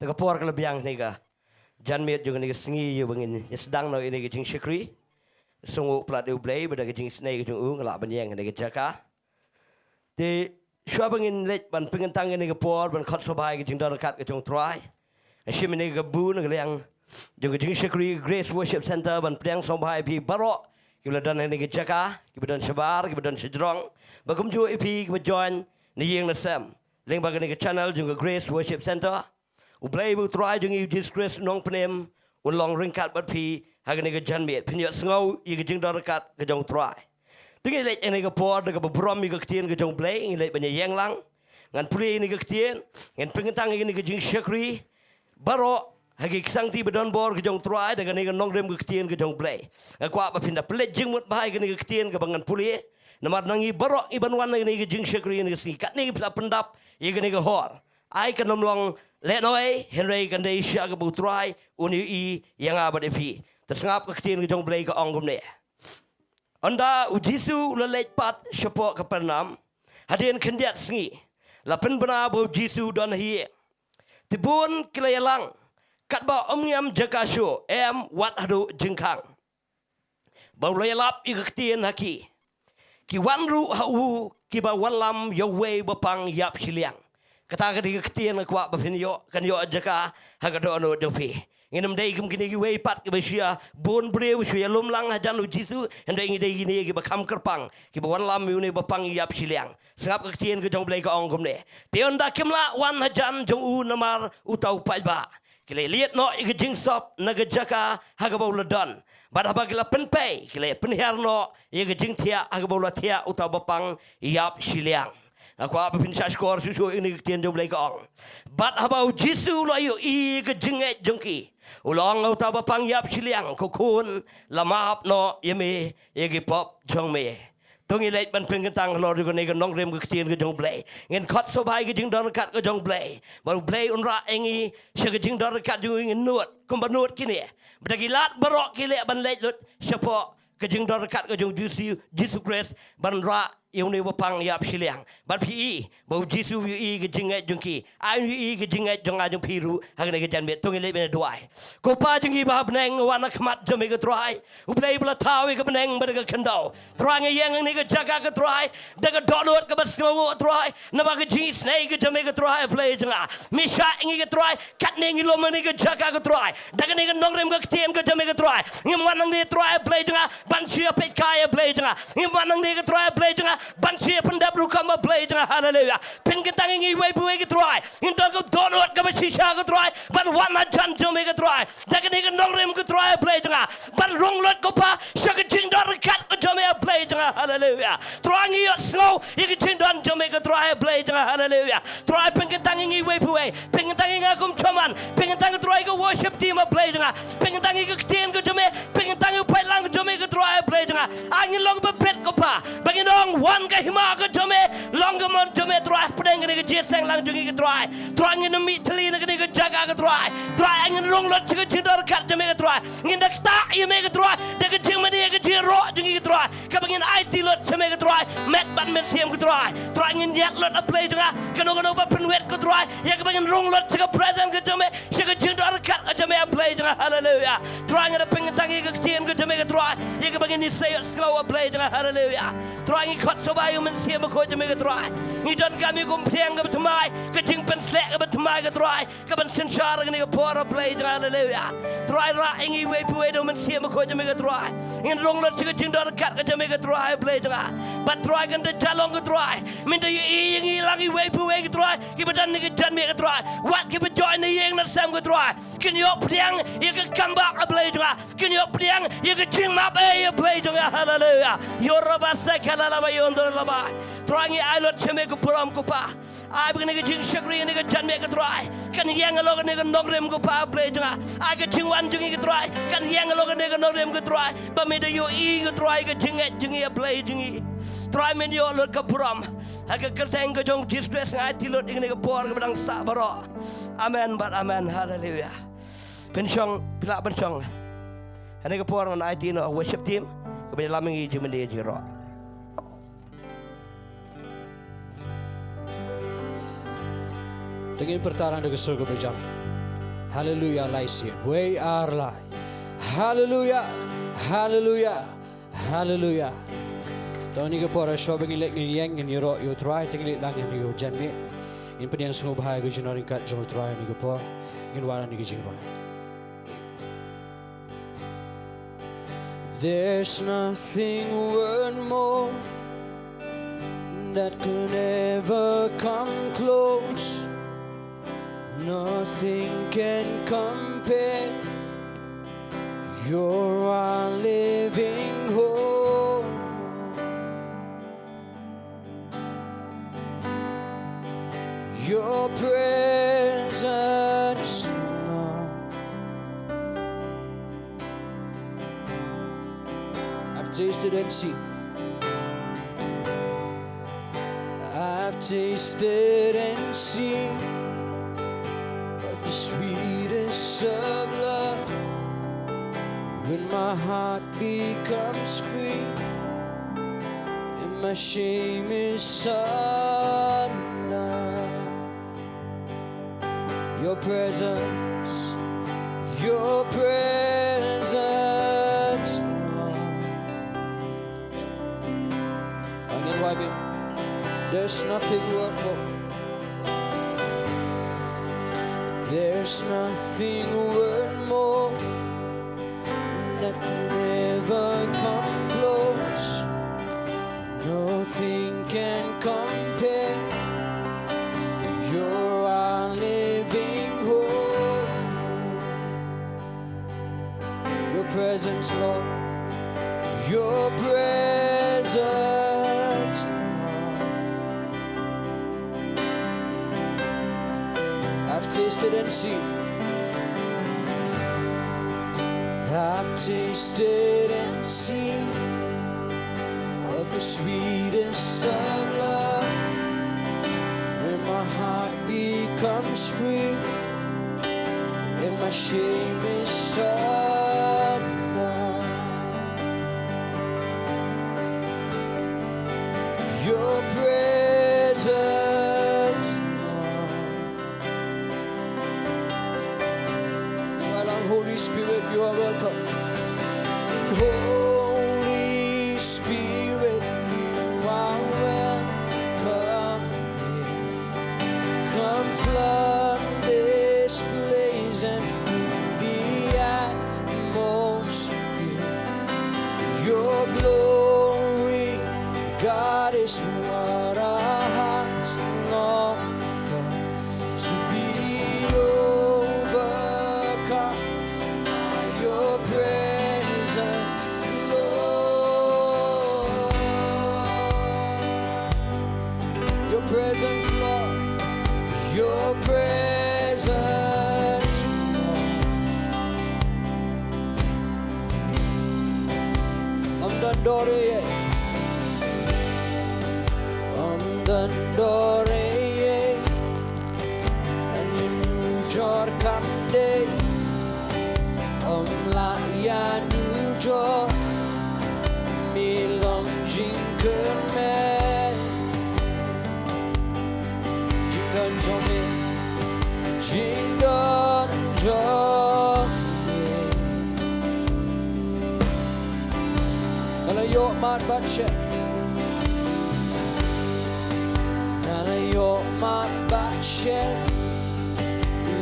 Tegapor kelebihan niga. Janmit juga niga Sngi juga begini. Sedang no ini ke Sohthri. Sungguh pelat di Blei pada ke Sngi ke ngelak banyak niga Jaka. Di shua begini lek ban pengentang niga por ban khot sobai ke Jingduwai ke Try. Asyik niga bu niga yang juga Sohthri Grace Worship Center ban pedang sobai pi barok. Kita dan niga Jaka, kita dan Sebar, kita dan Sejrong. Bagum juga ipi kita join ni yang nasam. Leng bagai niga channel juga Grace Worship Center. Blei bu try jungi Grace Nongpoh long ringkat berpi hagan niga janmit penyat sengau i ke Jingduwai ke try. Tungi lek niga por daga berbrom i ke Ktien ke Blei ngi lek banyak yang lang ngan puli niga Ktien ngan pengentang niga Sohthri baro hagi kesangti bedon bor ke try daga niga Nonglum ke Ktien ke Blei. Ngakwa berpindah pelet jingmut bahai ke niga Ktien ke bangan puli namar nangi baro i banwan niga Sohthri niga Sngi kat niga pula pendap i ke niga hor. Ai kan nomlong Lenoi, Henry Gandai Syaga Butrai, Uni yang abad epi. Tersengap ke Ktien ke Blei ke Onggum ni. Anda ujisu lelek pat syapok ke pernam. Hadian kendiat Sngi. Lapan benar bau jisu dan hiye. Tibun kelayalang. Katba omnyam jakasyo. Wat hadu jengkang. Bau layalap i ke Ktien haki. Ki wanru hau kiba walam Jowai bapang yap Shillong. Kata ke Ktien kuat berfinyo kan yo Jaka hagado no dopi. Nginam dai kum kini wei pat ke besia bon breu suya lumlang hajan ujisu hendai ngi dai gini ke bakam kerpang ke wan lam uni bapang yap Shillong. Sengap ke Ktien ke Blei ke Onggum ni. Tionda kimla wan hajan jong u namar utau paiba. Kile liat no ke Jingsop naga Jaka hagabo ledon. Badaba kila penpai kile penhiar no ke Jaintia hagabo latia utau bapang yap Shillong. Aku apa pindah skor susu ini Ktien Blei ke Ong. Bat habau jisu lo ayu i ke jenget jengki. Ulang au taba pang yap Shillong kokun lamap no yemi yegi pop jong me. Tungi leit ban pengentang lo juga nega Nonglum ke Ktien ke Blei. Ngin kot sobai ke Jingduwai ke Blei. Baru Blei unra engi sya ke Jingduwai juga ngin nuat kumbanut kini. Bedagilat barok kile ban leit lut syapok ke Jingduwai ke Jisu Grace ban ra yang ni bapang yap Shillong. Ban pi bau jisu i ke jenget jengki. Ai i ke jenget jong ajong piru hagan ke janmit tungi le bena duai. Ko pa jengi ba beneng wana kmat jome ke try. Blei bela tawi ke beneng beda ke kendau. Trang yang ni ke jaga ke try. Daga donot ke basngo try. Nama ke jis nei ke jome ke try Blei jenga. Misha ngi ke try. Kat ni ngi lom ni ke jaga ke try. Daga ni ke Nonglum ke Ktien ke jome ke try. Ngi wanang ni try Blei jenga. Ban sia pet kaya Blei jenga. Ngi wanang ni ke try Blei jenga. Bansi pendap rukama Blei dengan haleluya. Pengentang ini wei ke try. Indah ke donot ke bersisa ke try. Ban wana jan jome ke try. Daga ni ke Nonglum ke try Blei dengan. Ban ronglot ke pa. Syak Jingduwai kat ke jome Blei dengan haleluya. Try ngiot snow. Iki Jingduwai jome ke try Blei dengan haleluya. Try pengentang ini wei. Pengentang ini agum cuman. Pengentang try ke worship team Blei dengan. Pengentang ini ke Ktien ke jome. Pengentang ini pailang ke jome ke try Blei dengan. Angin long bebet ke pa. Bagi dong wan ke ma ke jome long ke mon jome try pedang ke Jingiaseng lang jungi ke try ngin mi teli ke jaga ke try angin rong lot ke Jingduwai kat jome ke try ngin dak ta i me ke try dak jing me ke jiro jungi ke try ke bangin IT lot jome ke try met ban men siem ke try ngin yat lot Blei denga keno ba penwet ke try ya ke bangin rong lot ke present ke jome ke Jingduwai kat ke jome Blei denga haleluya ngin pengentang ke Ktien ke jome ke try ya ke bangin ni sayot slow Blei denga haleluya ngin kot sobai men siem ko jome ke try ngidon kami kum piang ke betemai ke jing pen slek ke betemai ke try ke ben sensar ke por Blei dengan haleluya try ra ingi wei puwe do men siem ko jome ke try ngin rong lot ke Jingduwai kat ke jome ke try Blei dengan bat try kan de jalong ke try minta i ingi langi wei puwe ke try ke bedan ke janmit ke try wat ke join ni yang na sam ke try ken yo piang ye ke kambak Blei dengan ken yo piang ye ke jing map Blei dengan haleluya yo rabasa kala la bayon laba Terangi ailot ceme ke puram kupa. Ai begini ke jing Sohthri ni ke janmit ke try. Kan yang alok ni ke Nonglum ke pa Blei denga. Ai ke jing wan jungi ke try. Kan yang alok ni ke Nonglum ke try. Pamida yo i ke try ke jingi Blei jingi. Try men yo lot ke puram. Aga kerteng ke jong distress ngai tilot ini ke por ke bedang sabaro. Amen but amen haleluya. Pensyong pilak pensyong. Hani ke por ngai tino worship team. Kemudian lamingi jimende jiro. Dengan pertaran dengan surga berjam. Hallelujah lai sian we are lai. Hallelujah. Hallelujah. Hallelujah. Tony ke pora shopping ilek ni yang ni ro yo try tingli lang ni yo janmi. In pediang sungguh bahaya ke jenoring kat jauh try ni ke por. In wala ni ke jingduwai. There's nothing worth more that could ever come close. Nothing can compare. You're our living hope. Your presence, Lord. I've tasted and seen. I've tasted and seen of the sweetest of love. When my heart becomes free and my shame is undone. Your presence, Lord. Angin wabi, there's nothing worth more. There's nothing worth more that can never come close. Nothing can compare. You're our living hope. Your presence, Lord. Your presence, Lord. I've tasted and seen. I've tasted and seen of the sweetest of love. When my heart becomes free and my shame is undone. Your presence, Lord. Balang, Holy Spirit, you are welcome. Holy Spirit, you are welcome. Come flood this place and fill the atmosphere. Your glory, God, is what our hearts long for. To be overcome by your presence, Lord. Your presence, Lord. Your presence, Lord. I'm done, Dory. I'm done, Dory. And you knew your Kande. La ya knew your Milong Jingiasyllok. Jingduwai. Nalayo mat bache. Nalayo mat bache.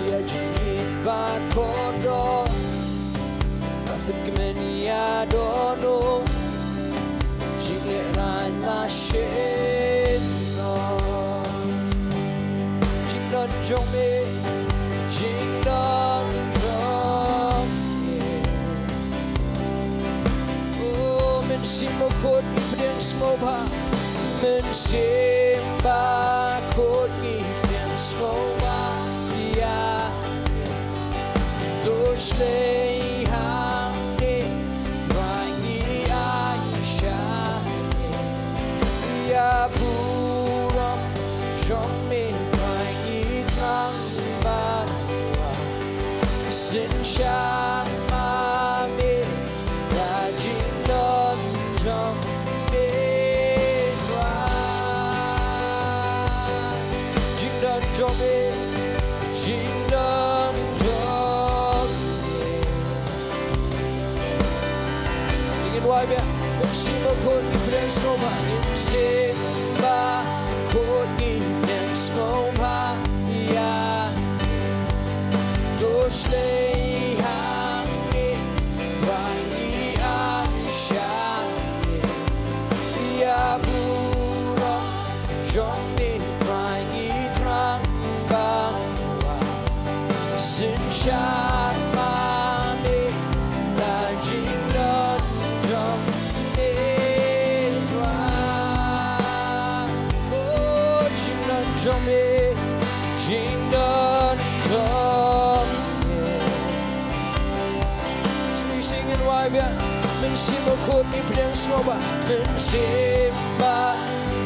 Ya Jingiasyllok kodo. Kapit kemenya dono. Jingiasyllok la sheno. Jingduwai. Jingduwai. Oh, mensimbah kot ipden smoba. Mensimbah kot ipden smoba. Ya, doslei hamde, dwangi Aisyah. Ya buram, jome dwangi tambah. Sin shamame, ya Jingduwai. Jingduwai. sembah kuni dan skopha ya doslei hangi wangi aisha ya burong jongni wangi trang bahwa sensyar mami lajing dan jong Jomé, Jingduwai, we sing in Waiba, men simba kod ni piang skoba, men simba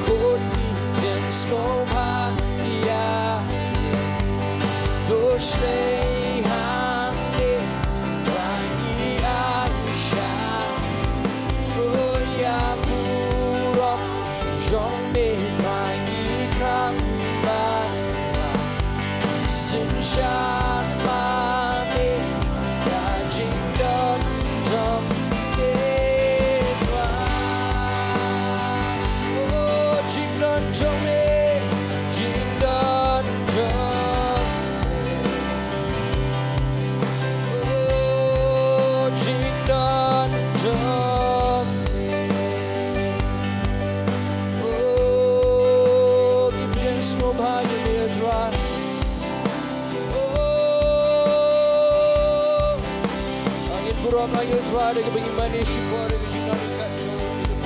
kod ni piang skoba, ya, doslei hangi, wangi aisha, oh ya burok, jomé wangi krang. Sunshine, mommy, lajing dan jong oh, jing dan jong oh, jing dan jong oh, bibian semua bahagia dia tuan. Pura mayu tuare ke bagi manis syukur ke jinak kat jauh itu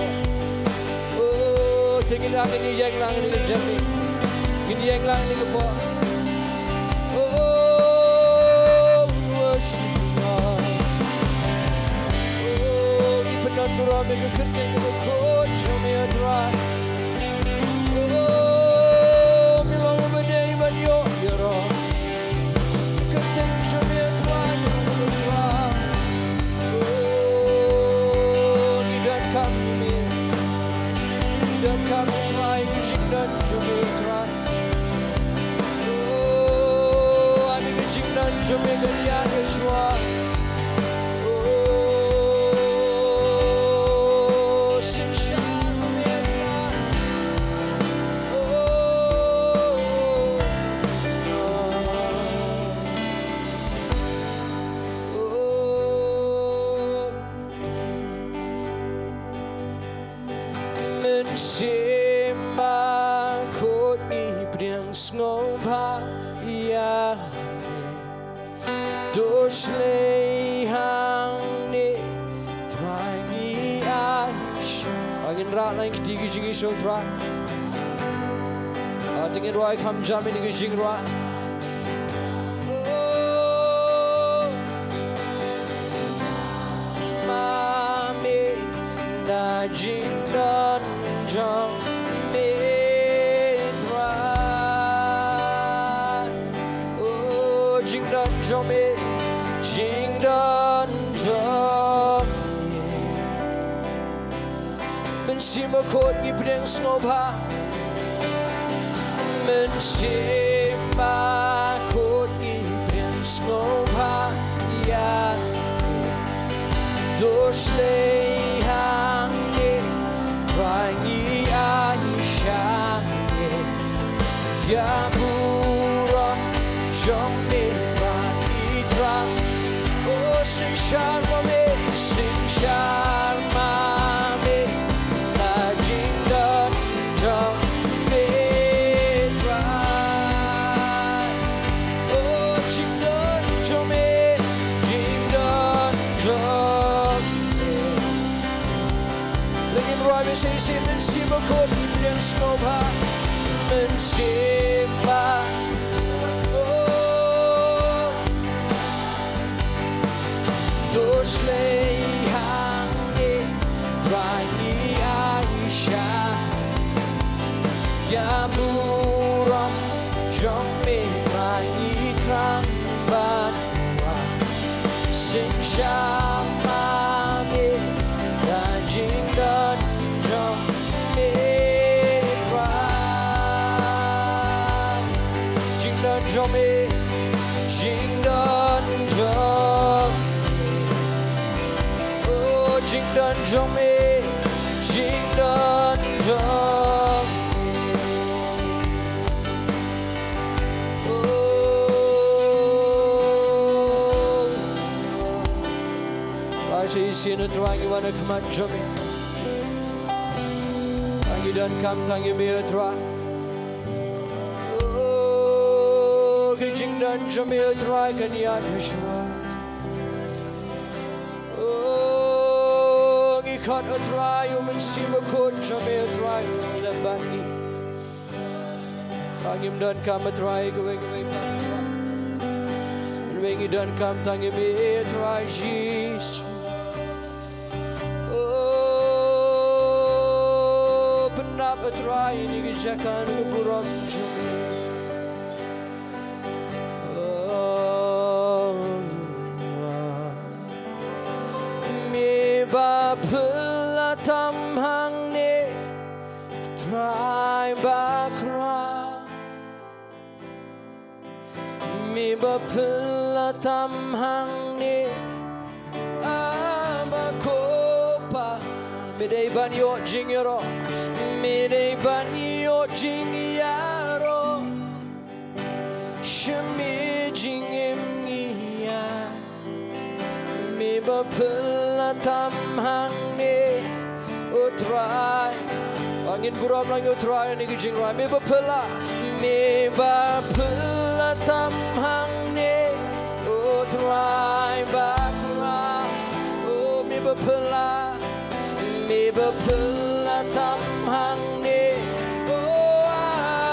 oh tinggi lang ni yang lang ni jami ini yang lang ni ke oh worship oh di penon pura me ke kerja ke ko jami adra oh milang bedai banyo yaro kerja jami adra dan kami lain jing dan jumi tran oh ami jing dan jumi gaya keswa oh sunshine merah Sembah kod ni priang skopha ya doslei hangi wangi aisha angin rat lain ketiga Jingiasyllok tra Diengdoh kam jam ini Jingduwai mami na jing dan jong oh Jingduwai jome Jingduwai jome men simba kod ni pedang skopha men simba kod ni pedang skopha ya doslei hangi wangi aisha ya burong jombe wangi drang oh sunshine mami lajing dan jong oh Jingduwai jome Jingduwai jong lagi berwajib sesi mensimba kod yang skopha mensimba oh doslei hangi wangi aisha ya burong jombe wangi krang bahwa sunshine mami lajing dan jong Jome Jingduwai jome oh Jingduwai jome Jingduwai jome say sin at Rang, you wanna come at Jummy. And you don't come, thank you, me at Rang. Oh, Jingduwai, Jummy at Rang, and Yadishwa. Oh, you cut a dry, you man see my coat, Jummy at Rang, in a bandy. Thank you, don't come at Rang, away. When you don't come, thank you, me at Rang, Jesus. Open up a dry, and you can check on the Buram, Jummy. Bapla tam hang ne try bakra mi bapla tam hang ne abakopa mi dei ban yo jingero mi dei ban yo jingiaro shmi jingimia mi bapla tam hang ne utrai angin buram lang utrai ni jingrai mi bapla tam hang ne utrai bakra oh mi bapla tam hang ne oh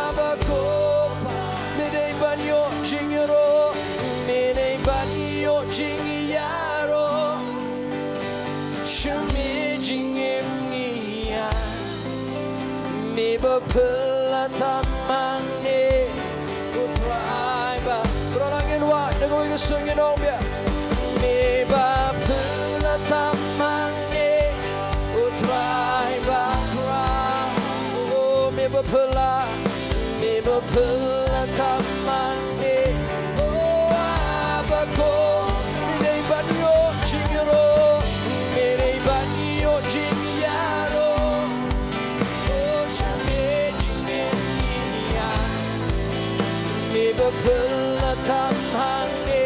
abakopa mi dei ban yo jingero mi dei ban yo jingiaro Shumi jingimia mi bapla tamane utraiba Prolangin wa Nagoy ko singin on ya mi bapla tamane utraiba oh mi bapla tamane oh abako mi dei banyo jingiro Jingiaro, oh, Shami Jingia, me bapla tam hangi.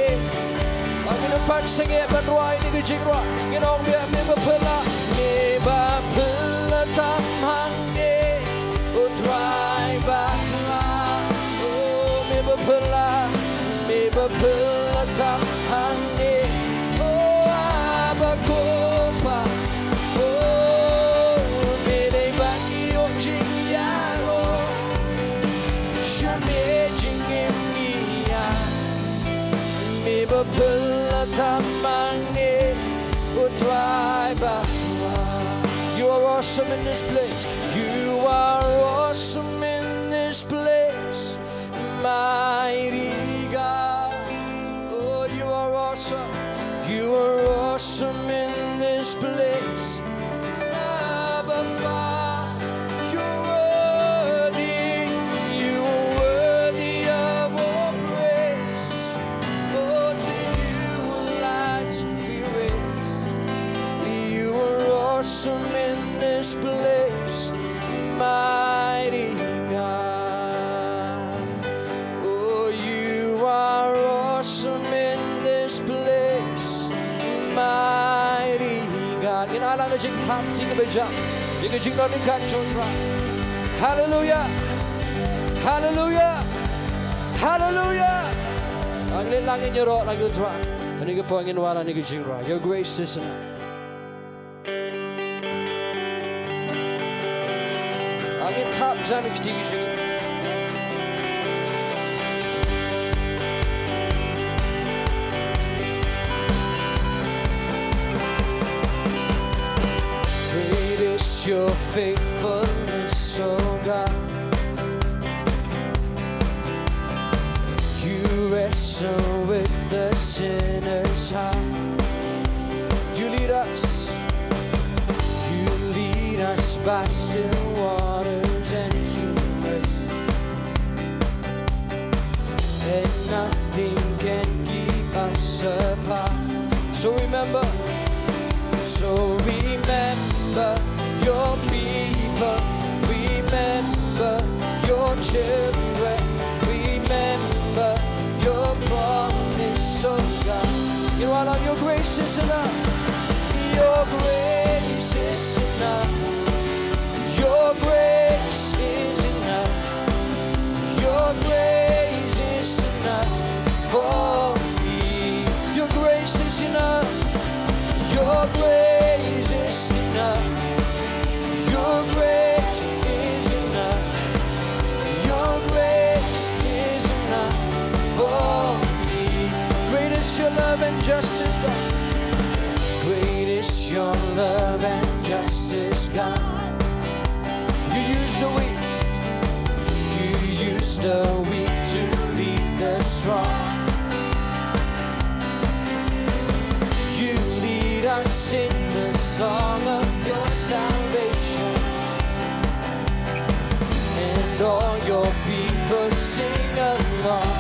I'm gonna punch sing it, but why did you jingra? You know me bapla tam hangi. Oh, try back, oh, me bapla tam hangi. Oh, abakopa. You are awesome in this place. You are awesome in this place, mighty God. Oh, you are awesome. You are awesome in this place. Abba, Father, you're worthy. You are worthy of all praise. Oh, to you will lights be raised. You are awesome in this place, mighty God. Oh, you are awesome in this place, mighty God. You know, I'm going to jump. You can jump on the control. Hallelujah. Hallelujah. Hallelujah. I'm going to lang in your rock like you try. And you can point in while I need to right. Your grace is enough. I'm going to tap Janik Diengdoh. Your faithfulness, oh God. You wrestle with the sinner's heart. You lead us by still waters and to rest, and nothing can keep us apart. So remember your people, remember your children, remember your promise, oh God. You know what, your grace is enough. Your grace is enough. Your grace is enough. Your grace is enough for me. Your grace is enough. Your grace is enough. Your grace is enough. Your grace is enough for me. Great is your love and justice, God. Great is your love and justice, God. You use the weak. You use the weak to lead the strong. You lead us in the song of your salvation, and all your people sing along.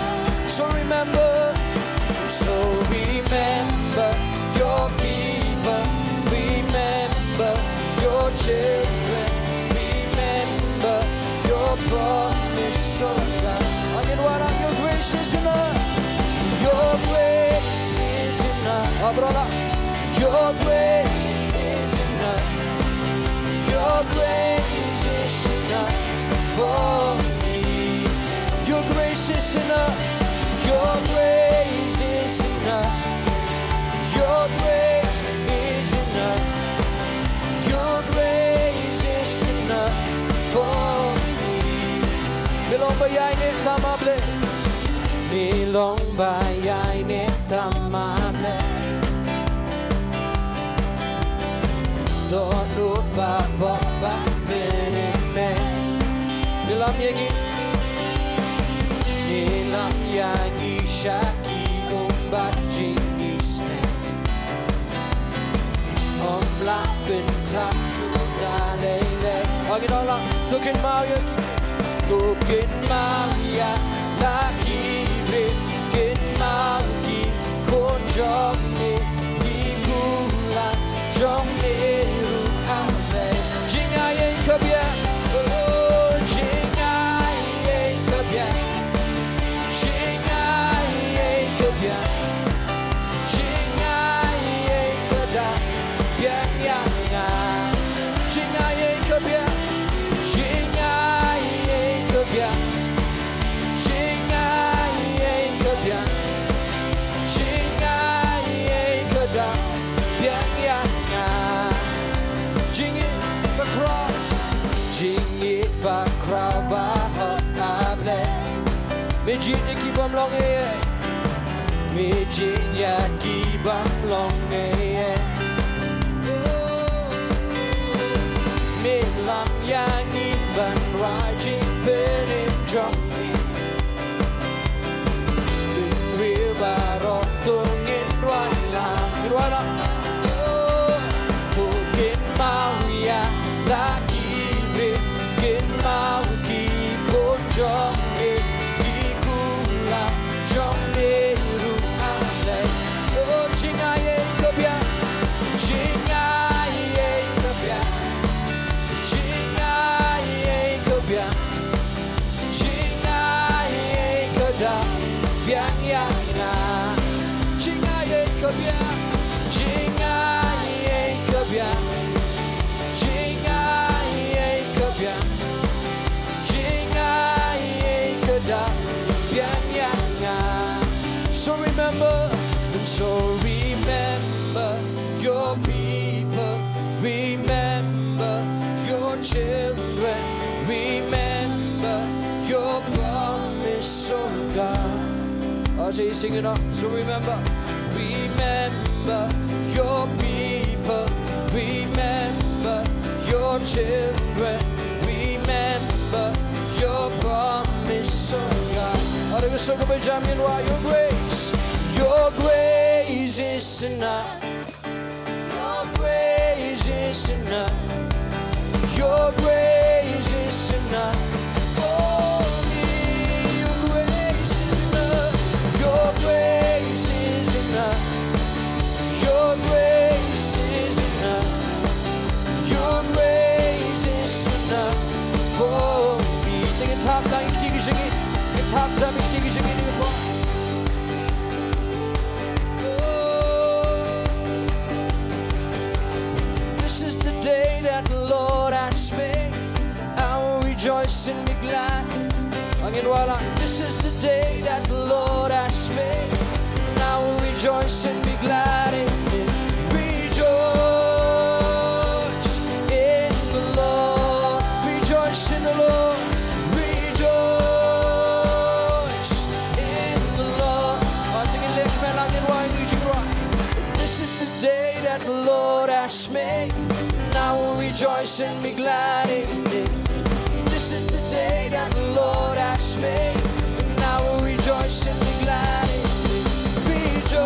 So remember your people, remember your children, remember your promise, oh God. Again, what on your grace is enough. Your grace is enough. Oh, brother. Your grace is enough. Your grace is enough for me. Your grace is enough. Your grace is enough. Your grace is enough. Your grace is enough for me. Milong bayay ni tamable. Milong bayay ni tamable. Don't look back, Nilam yangi, nilam yangi shaki umbat Jingiaseng. Omlaken kapshu dalele. Agin orang tukin mau ya lagi kin mau ki konjong ni bulan jong ni ame. Jingiaseng kabia. Mijit iki bam long e, mijit yaki bam long e. Milam yangi ban rajin benim jomni. Real barok tungin ruala. Mungkin mau ya lagi mungkin mau ki konjong. So remember your people, remember your children, remember your promise, oh God. I say sing it up. So remember your people, remember your children, remember your promise, oh God. I think so good jamin wa your grace. Your grace is enough. Your grace is enough. Your grace is enough for me. Your grace is enough. Your grace is enough. Your grace is enough. Your grace is enough for me. Think it top down, you think it. Top down, you think it. and be glad. This is the day that the Lord has made. Now we'll rejoice and be glad in it. Rejoice in the Lord. Rejoice in the Lord. Rejoice in the Lord. This is the day that the Lord has made. Now we'll rejoice and be glad in it. This is the day that the Lord has made. Now we'll rejoice and be glad in it. Rejoice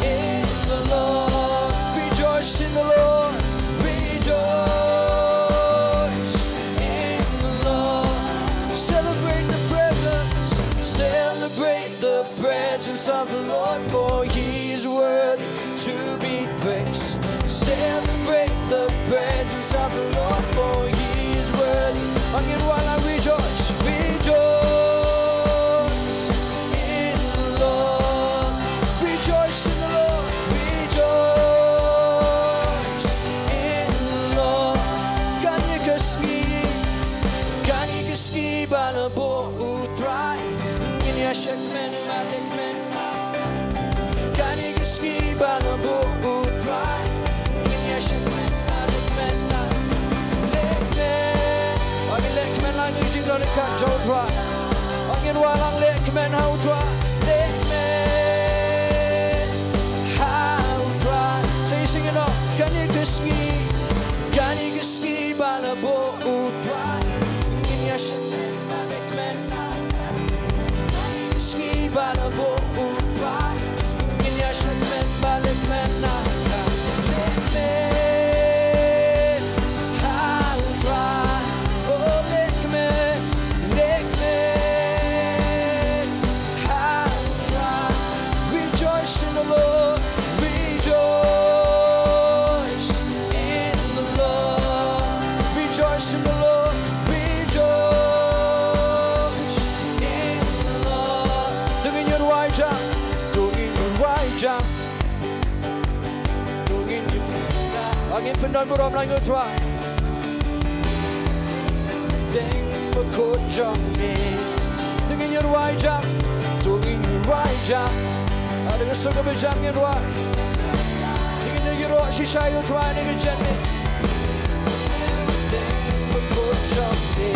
in the Lord. Rejoice in the Lord. Rejoice in the Lord. Celebrate the presence. Celebrate the presence of the Lord, for He is worthy to be praised. Celebrate the presence of the Lord, for He is worthy. Again, while I rejoice, rejoice in the Lord. Rejoice in the Lord. Rejoice in the Lord. Kanikaski balabo utrai. Jingiasyeng malik men. Kanikaski balabo utrai. Lekmen lang yung Jingduwai ni Jowai. Angin walang lekmen hautwa. Lekmen hautwa. Say sing it all. Kanikaski balabo utwa. Jingiasyeng lekmen. Kanikaski balabo utwa. Jingiasyeng lekmen. Angin pendon buram lang utwa. Deng bekojong ni. Tungin your wajah. Tungin your wajah. Ada kesuka bejam your wajah. Tungin your roh shisha utwa ni kejenis. Deng bekojong ni.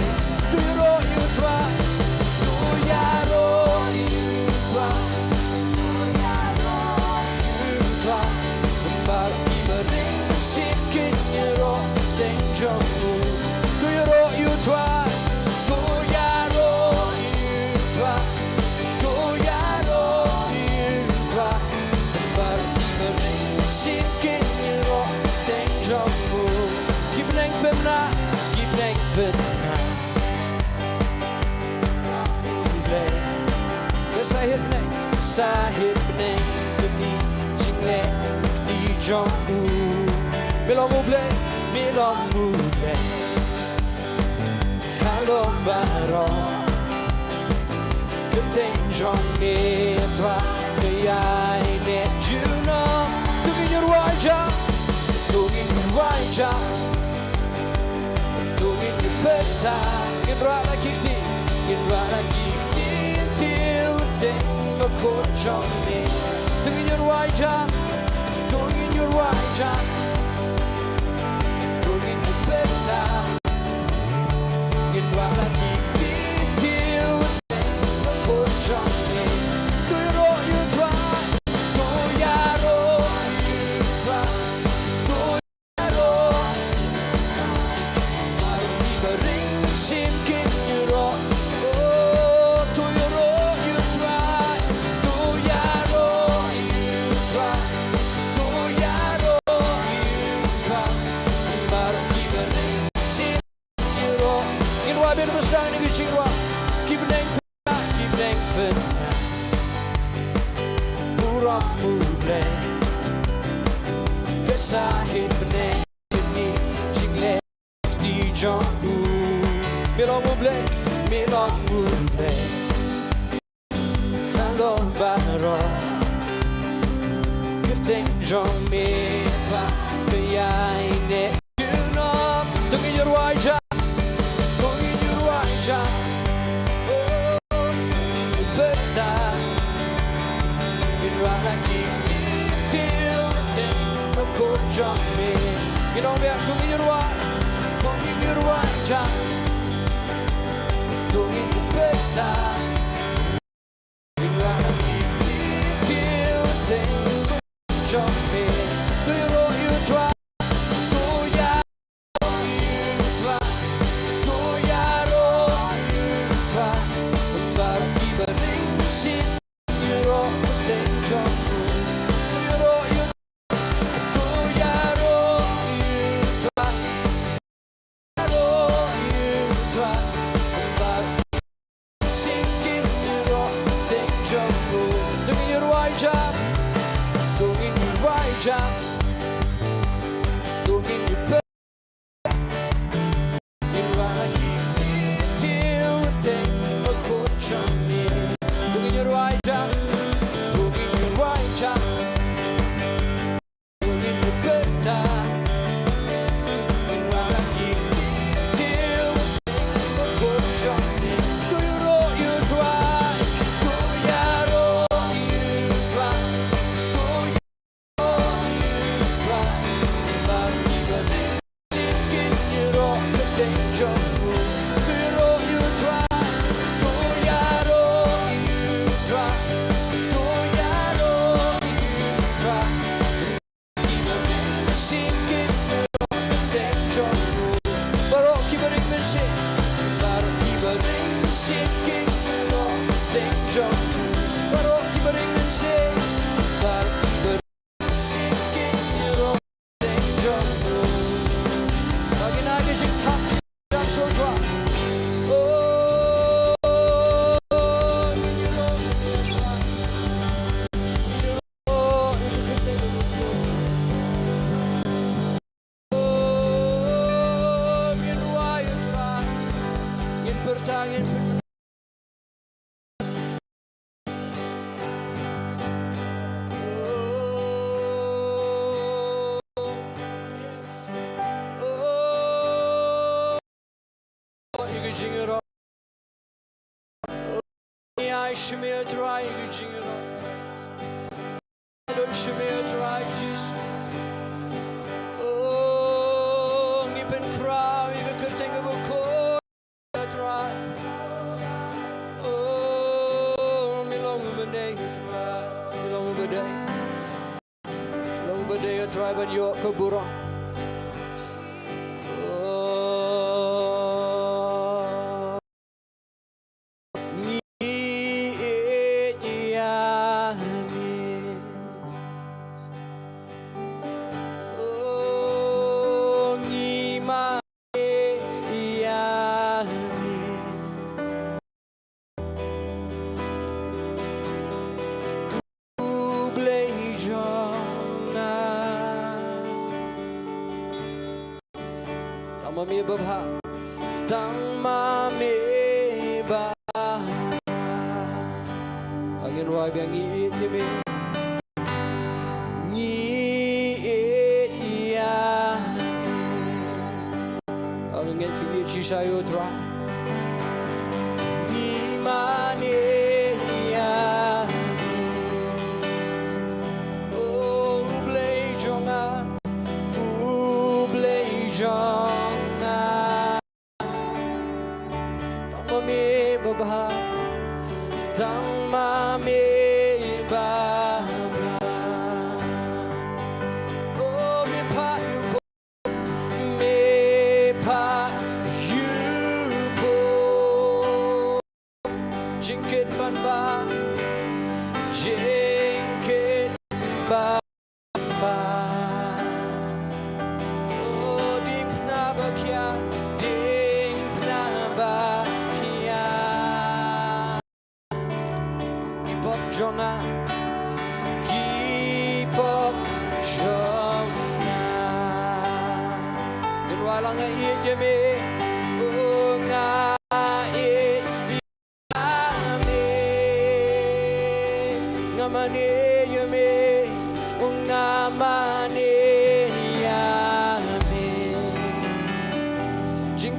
Tu your roh utwa. Tu ya roh utwa. Tu ya roh utwa. Kembali bering. Sikin yero Diengdoh, tu yero yutwa, tu yero yutwa, tu yero yutwa. Bering sikin yero Diengdoh. Keep neng pemna. Blei, kesahit neng demi Syiemlieh di Jonggu. Milomu Blei. Halo baro. Diengdoh ni twa kaya ini juno. Tungin your wajah. Tungin your wajah. Tungin your peta. Ginra kikti. Til Diengdoh kojong ni. Tungin your wajah. Tungin your wajah. Jingiasyeng trong mình you know me tung in your right jump tung in the Bynta you are feel things trong mình do you know you try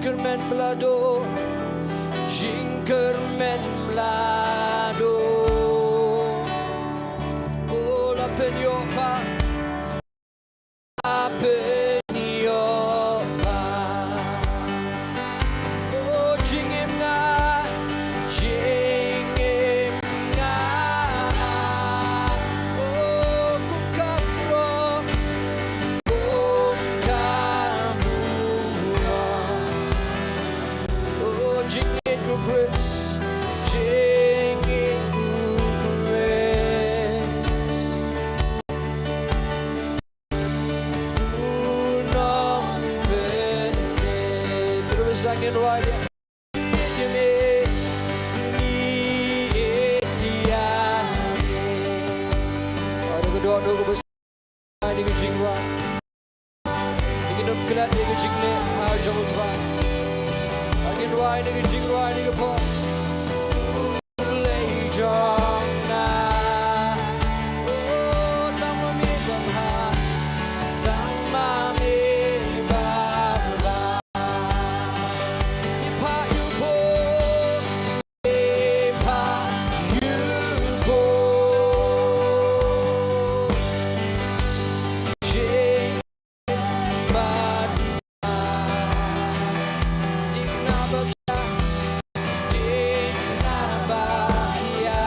Jinkermen melado, Jinkermen melado. Oh la penyopa, Jingduwai ada kedua dua besar di Jingduwai ingin kelat di Jingiasyeng hajong Tuhan Jingduwai di Jingduwai di Paham Blei jong na oh tang mi bang ha tang ma mi bang ba ipa yu po ipa yu po jing ban ning na ba ding na ba ya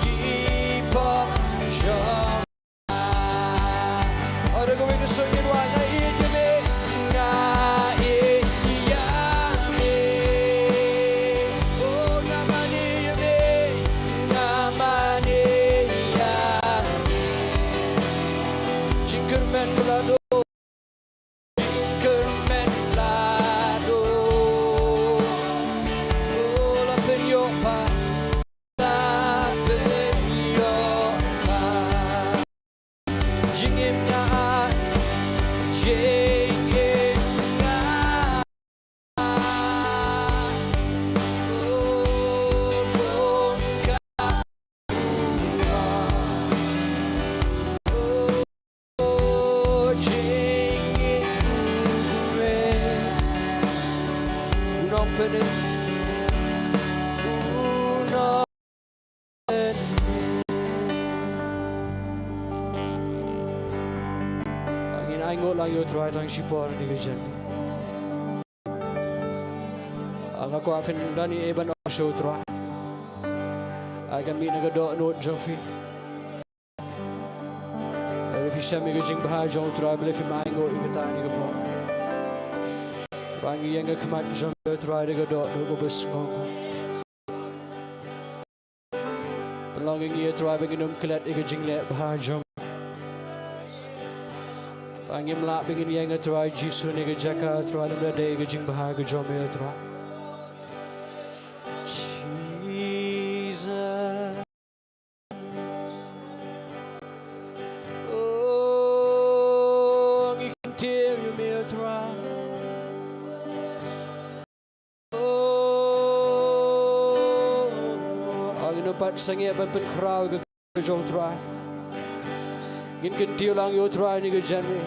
keep up jong ada kau ingin sungin warna ini me na ya me oh namani ya me namani ya me Jingerman belado Jingerman belado oh la periopa la periopa Jingimnya Jingimnya oh bongka oh Jingduwai unong pene unong angin aingot lang yo try tang sipor ni gajan ang ako afin dani eban show try agan mi nagado no jofi if you shami gajing bahar jong try believe my aingot ibetani ko rangi yang kemat jong try nagado no ko bes ngong belonging ye try benginum kelat igajing le bahar jong Angin melak bingin yang try jisu ni gejaka try namla day gajing bahar gajom ye try Jesus oh ngikintir you me try oh angin empat sangi ban crowd gajong try ngin kentiu lang yo try ni gajan me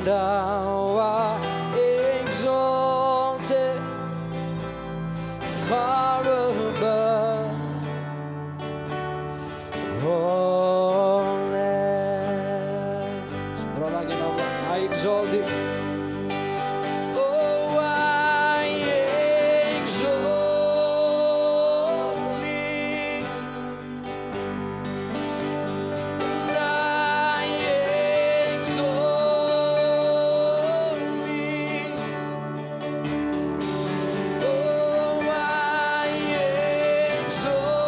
Thou art exalted far above all else. Berapa lagi nama? I exalt thee. Oh, I exalt thee. And I exalt thee. Oh, I exalt thee.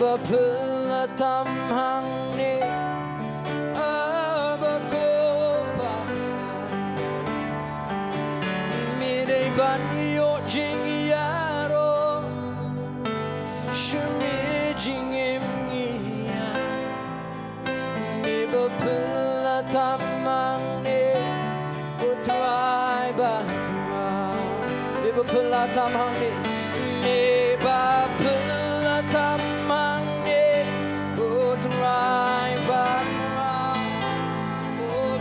bapelatam hang ni abakopa mi dei ban yo jingiaro shumi jingim ngia mi bapelatam hang ni utrai ba mi bapelatam hang ni mi bapelatam hang ni utrai ba oh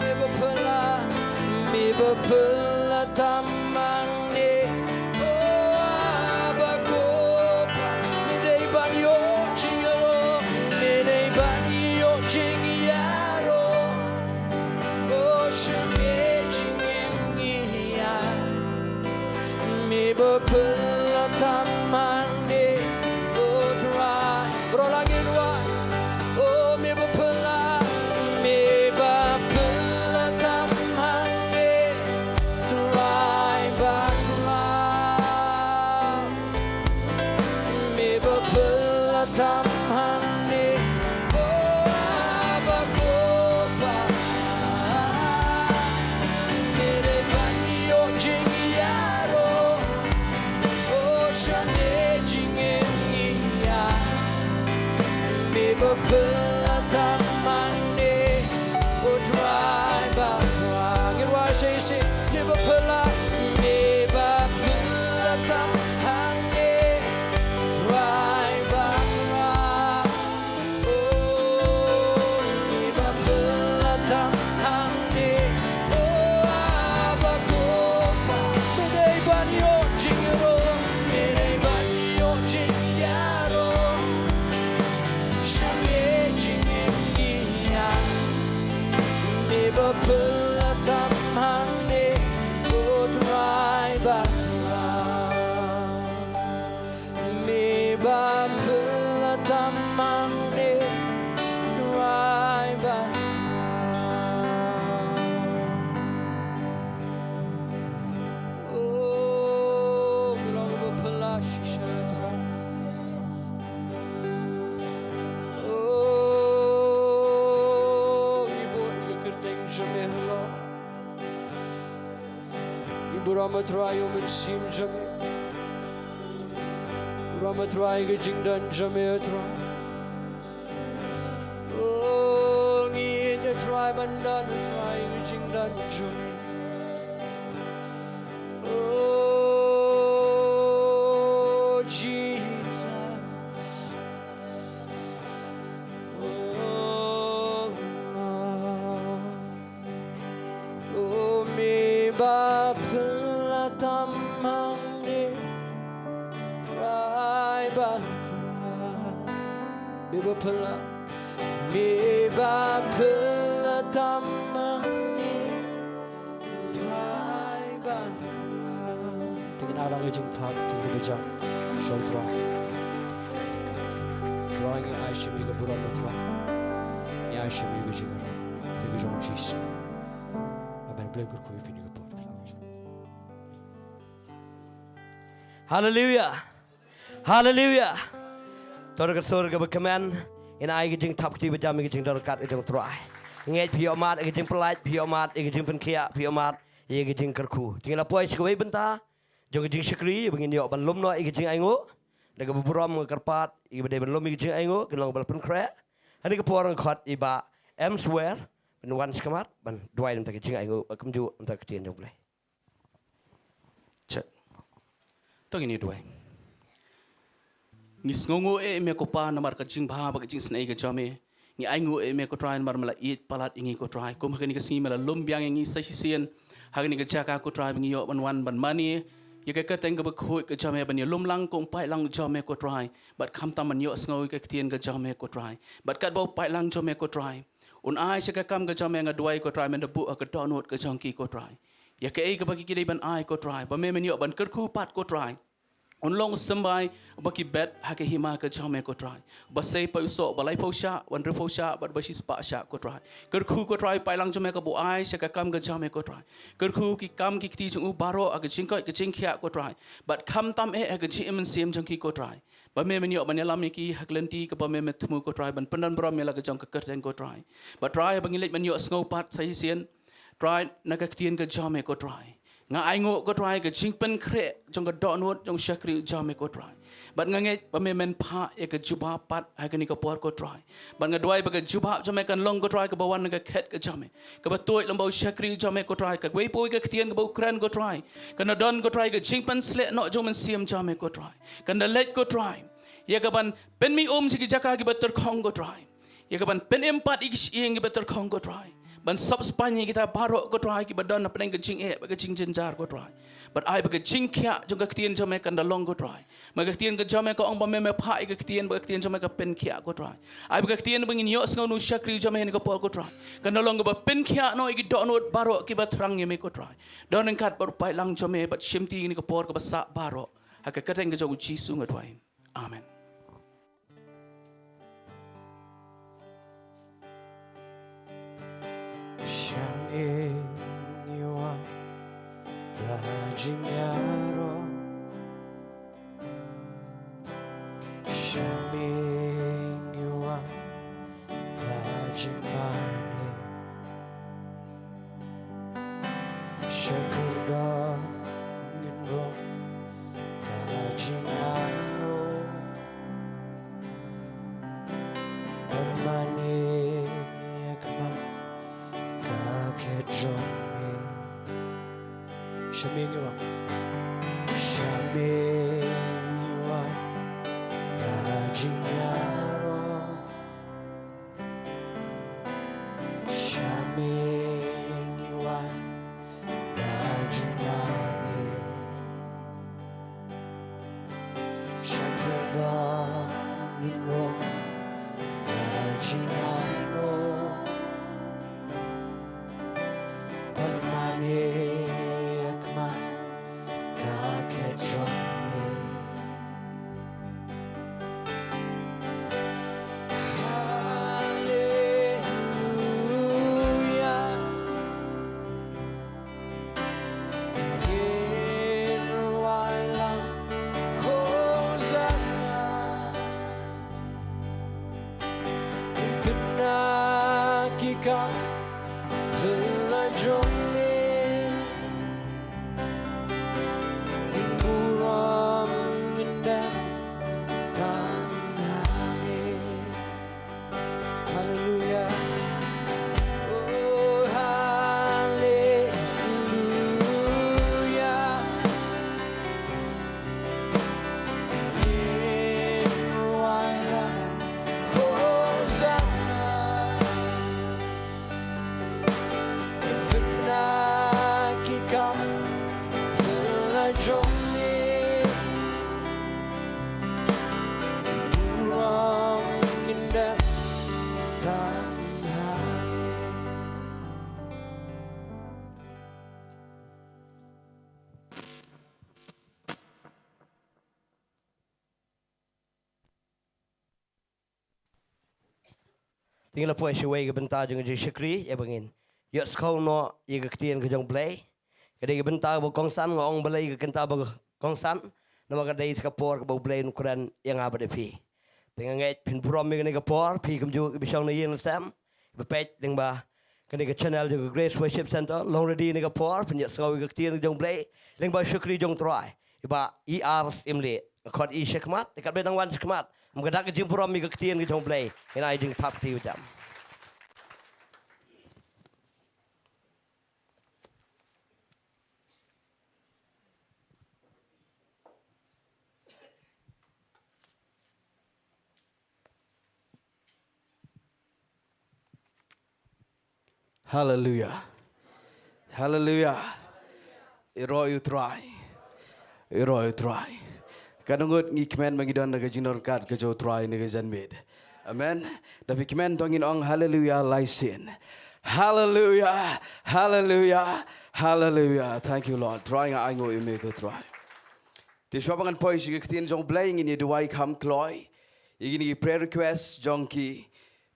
mi bapelatam hang ni oh abakopa mi dei ban yo jingaro mi dei ban yo jingiaro oh shumi jingim ngia mi bapelatam hang ni utrai berolangin wa oh mi bapelatam hang ni utrai bakra mi bapelatam hang ni oh abakopa mi dei ban yo jingiaro oh shame jingim ngia mi bapelatam hang ni utrai bakra ngirwa sisi mi bapelatam hang ni utrai bakra oh mi bapelatam hang ni oh abakopa mi dei ban yo jingaro mi dei ban yo jingiaro shame jingim ngia mi bapelatam hang ni utrai bakra mi bapelatam hang ni utrai bakra oh bilang bapelah shisha oh ibu kerteng jamehla ibu ramat rayu mensim jame ramat rayu ke jingdan jame tra oh ngin ya try bandan rayu ke jingdan jame oh Jesus oh mi bapelatam hang ni utrai bakra mi bapelatam hang ni utrai bakra dengan alang ujung thap tu bijak Sohthri drawing ai shimi ke buram thap ya shimi ke jingaro ke jong Jesus aban Blei kurkui fini ke pot Hallelujah. Hallelujah. Torgat surga berkeman in ai gijing tap ti bejam gijing dorkat gijing trai. Nget piomat gijing pelait piomat gijing penkia piomat ye gijing kerku. Tinggal apa iskoi Bynta. Jong gijing Syekri bengin yo ban lum no gijing aingo. Daga buburam kerpat i bade ban lum gijing aingo gelong bal pen krek. Hani ke porang khot iba elsewhere ban wan skamat ban Jowai nta gijing aingo kemju nta Ktien jong Blei. Cek. Tong ini Jowai. Ni sngongo me ko pa namar ka jing bha ba jing snai ka jame. Ni aingo me ko try mar mala it palat ingi ko try. Kum hakani ka si mala lum biang ingi sa sien. Hakani ka jaka ko try bingi yo ban wan ban mani. Ya ka teng ka ba khoi ka jame ban lum lang ko pai lang jame ko try. Bat kham tam man yo sngoy ka Ktien ka jame ko try. Bat kat bo pai lang jame ko try. Un ai se ka kam ka jame nga Jowai ko try men bu ka donot ka jangki ko try. Ya ka ei ka bagi kidai ban ai ko try. Ba me men yo ban kerku pat ko try. long sembai baki bet hake hima ke chame ko try ba sei pa uso balai posha wan ru posha ba ba sis pa sha ko try ker khu ko try pai lang chame ka bu ai se ka kam ke chame ko try ker khu ki kam ki ti chung u baro ag jing ko ke jing khia ko try but kham tam e ag ji em sim jang ki ko try ba me men yo ban lam ki haklenti ka ba me thmu ko try ban pandan bro me la ka jang ka ker den ko try ba try ba ngilet man yo sngo pat sai sien try na ka Ktien ke chame ko try nga ai ngo ko try ke jing pen kre jong ka do not jong shakri jame ko try but nga nge ba me men pha e ka juba pat ha ka ni ka por ko try but nga doi ba ka juba jame kan long ko try ka ba wan ka khet ka jame ka ba toy lam ba shakri jame ko try ka wei poi ka Ktien ka ba kran ko try ka na don ko try ka jing pen sle no jong men siam jame ko try ka na let ko try ya ka ban pen mi si ki jaka ki ba ter khong ko try ya ka ban pen empat ik ing ki ba ter khong ko try ban sub Spanya kita barok ko try ki badan apa neng jing ba jing jenjar ko try but ai ba jing kya jong ka Ktien jame kan da long ko try ma ka Ktien ka jame ko ong ba me pha ka Ktien ba Ktien jame ka pen kya ko try ai ba Ktien bangin yo sngo nu shakri jame ni ko por ko try kan da long ba pen kya no ki do no barok ki ba trang ye me ko try don en kat bar pai lang jame ba shimti ni ko por ko ba sa barok ha ka kateng ka jong Jisu ngatwai amen Shanginiwa ya Jingiaro Shanginiwa ya Jingmane Shakuda Nyngkong ya Jingiaro Amane Johnny, Shamiwa, Shamiwa, Jingiaro, Shamiwa, Jingiaro, Shakada, Ningro, Jingiaro. Tinggal puai Jowai ke Bynta jeung Shakri ya bangin. Yo skau no ye ke Ktien ke jong Blei. Kadai ke Bynta bo kongsan ngong Blei ke Kenta bo kongsan. Nama kadai ska por ke bo Blei nu kuran yang abade pi. Tinggal ngai pin prom me ke por pi kem ju ke bisong ne yen sam. Bepet ding ba kadai ke channel jeung Grace Worship Center long ready ne ke por pin yo skau ke Ktien ke jong Blei. Ling ba Shakri jong try. Iba Syiemlieh. Kod Shikmat dekat bedang wan Shikmat. Menggedak ke jing prom me ke Ktien ke jong Blei. Ina jing tap ti jam. Hallelujah. Hallelujah. Iro you try. Iro you try. Kadungut ngi kmen mangidon naga jinor kat ke jo try naga janmid. Amen. Tapi kmen tongin ong hallelujah laisin. Hallelujah. Hallelujah. Hallelujah. Thank you Lord. Trying I know you make a try. Te swabangan poi si Ktien jong Blei ngini Jowai kam kloi. Igini prayer request jong ki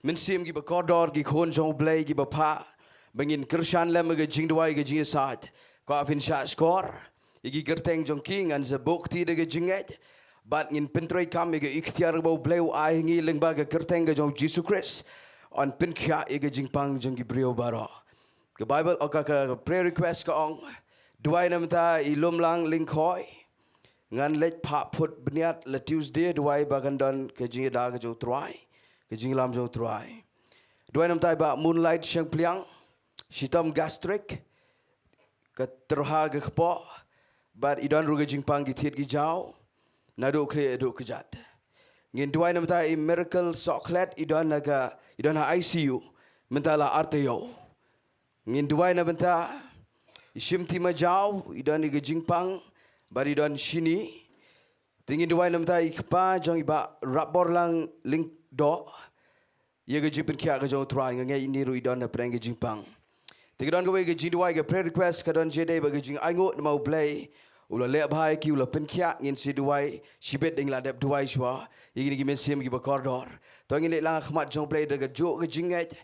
mensim gi bakordor gi khon jong Blei gi bapa bangin kershan lem ge Jingduwai ge Jingiasat. Ko afin sha skor. Igi gerteng jong ki ngan ze bukti de ge Jinget. Bat ngin pentroi kam ge ikhtiar bau Blei ai ngi lengba ge gerteng ge jong Jesus Christ. On penkya ge jingpang jong gi brio baro. Ke Bible ka prayer request ka ong Jowai namta ilum lang lingkoi. Ngan lech pak put beniat le Tuesday Jowai bagandon ke Jingda ke jo try ke Jinglam jo try. Jowai nam tai ba moonlight siang pliang sitam gastric ke terha ke kpo bat idan ruge jingpang gi thiet gi jaw na do kle do kejat. Ngin Jowai nam tai miracle chocolate idan ha ICU mentala arteo. Ngin Jowai nam ta isimti ma jaw idan ge jingpang bari don sini tingin Jowai nam tai kpa jong iba rapor lang link do ye ge jipen kya ge jong try ngai ini ru idon na preng ge jingpang tingin don ge ge Jingduwai ge prayer request ka don jede ba ge jing aingo na mau Blei ula le bhai ki ula pen kya ngin si Jowai sibet ding la dep Jowai shwa igini gi mesim gi ba kordor to ngin le lang khmat jong Blei de ge jo ge jinget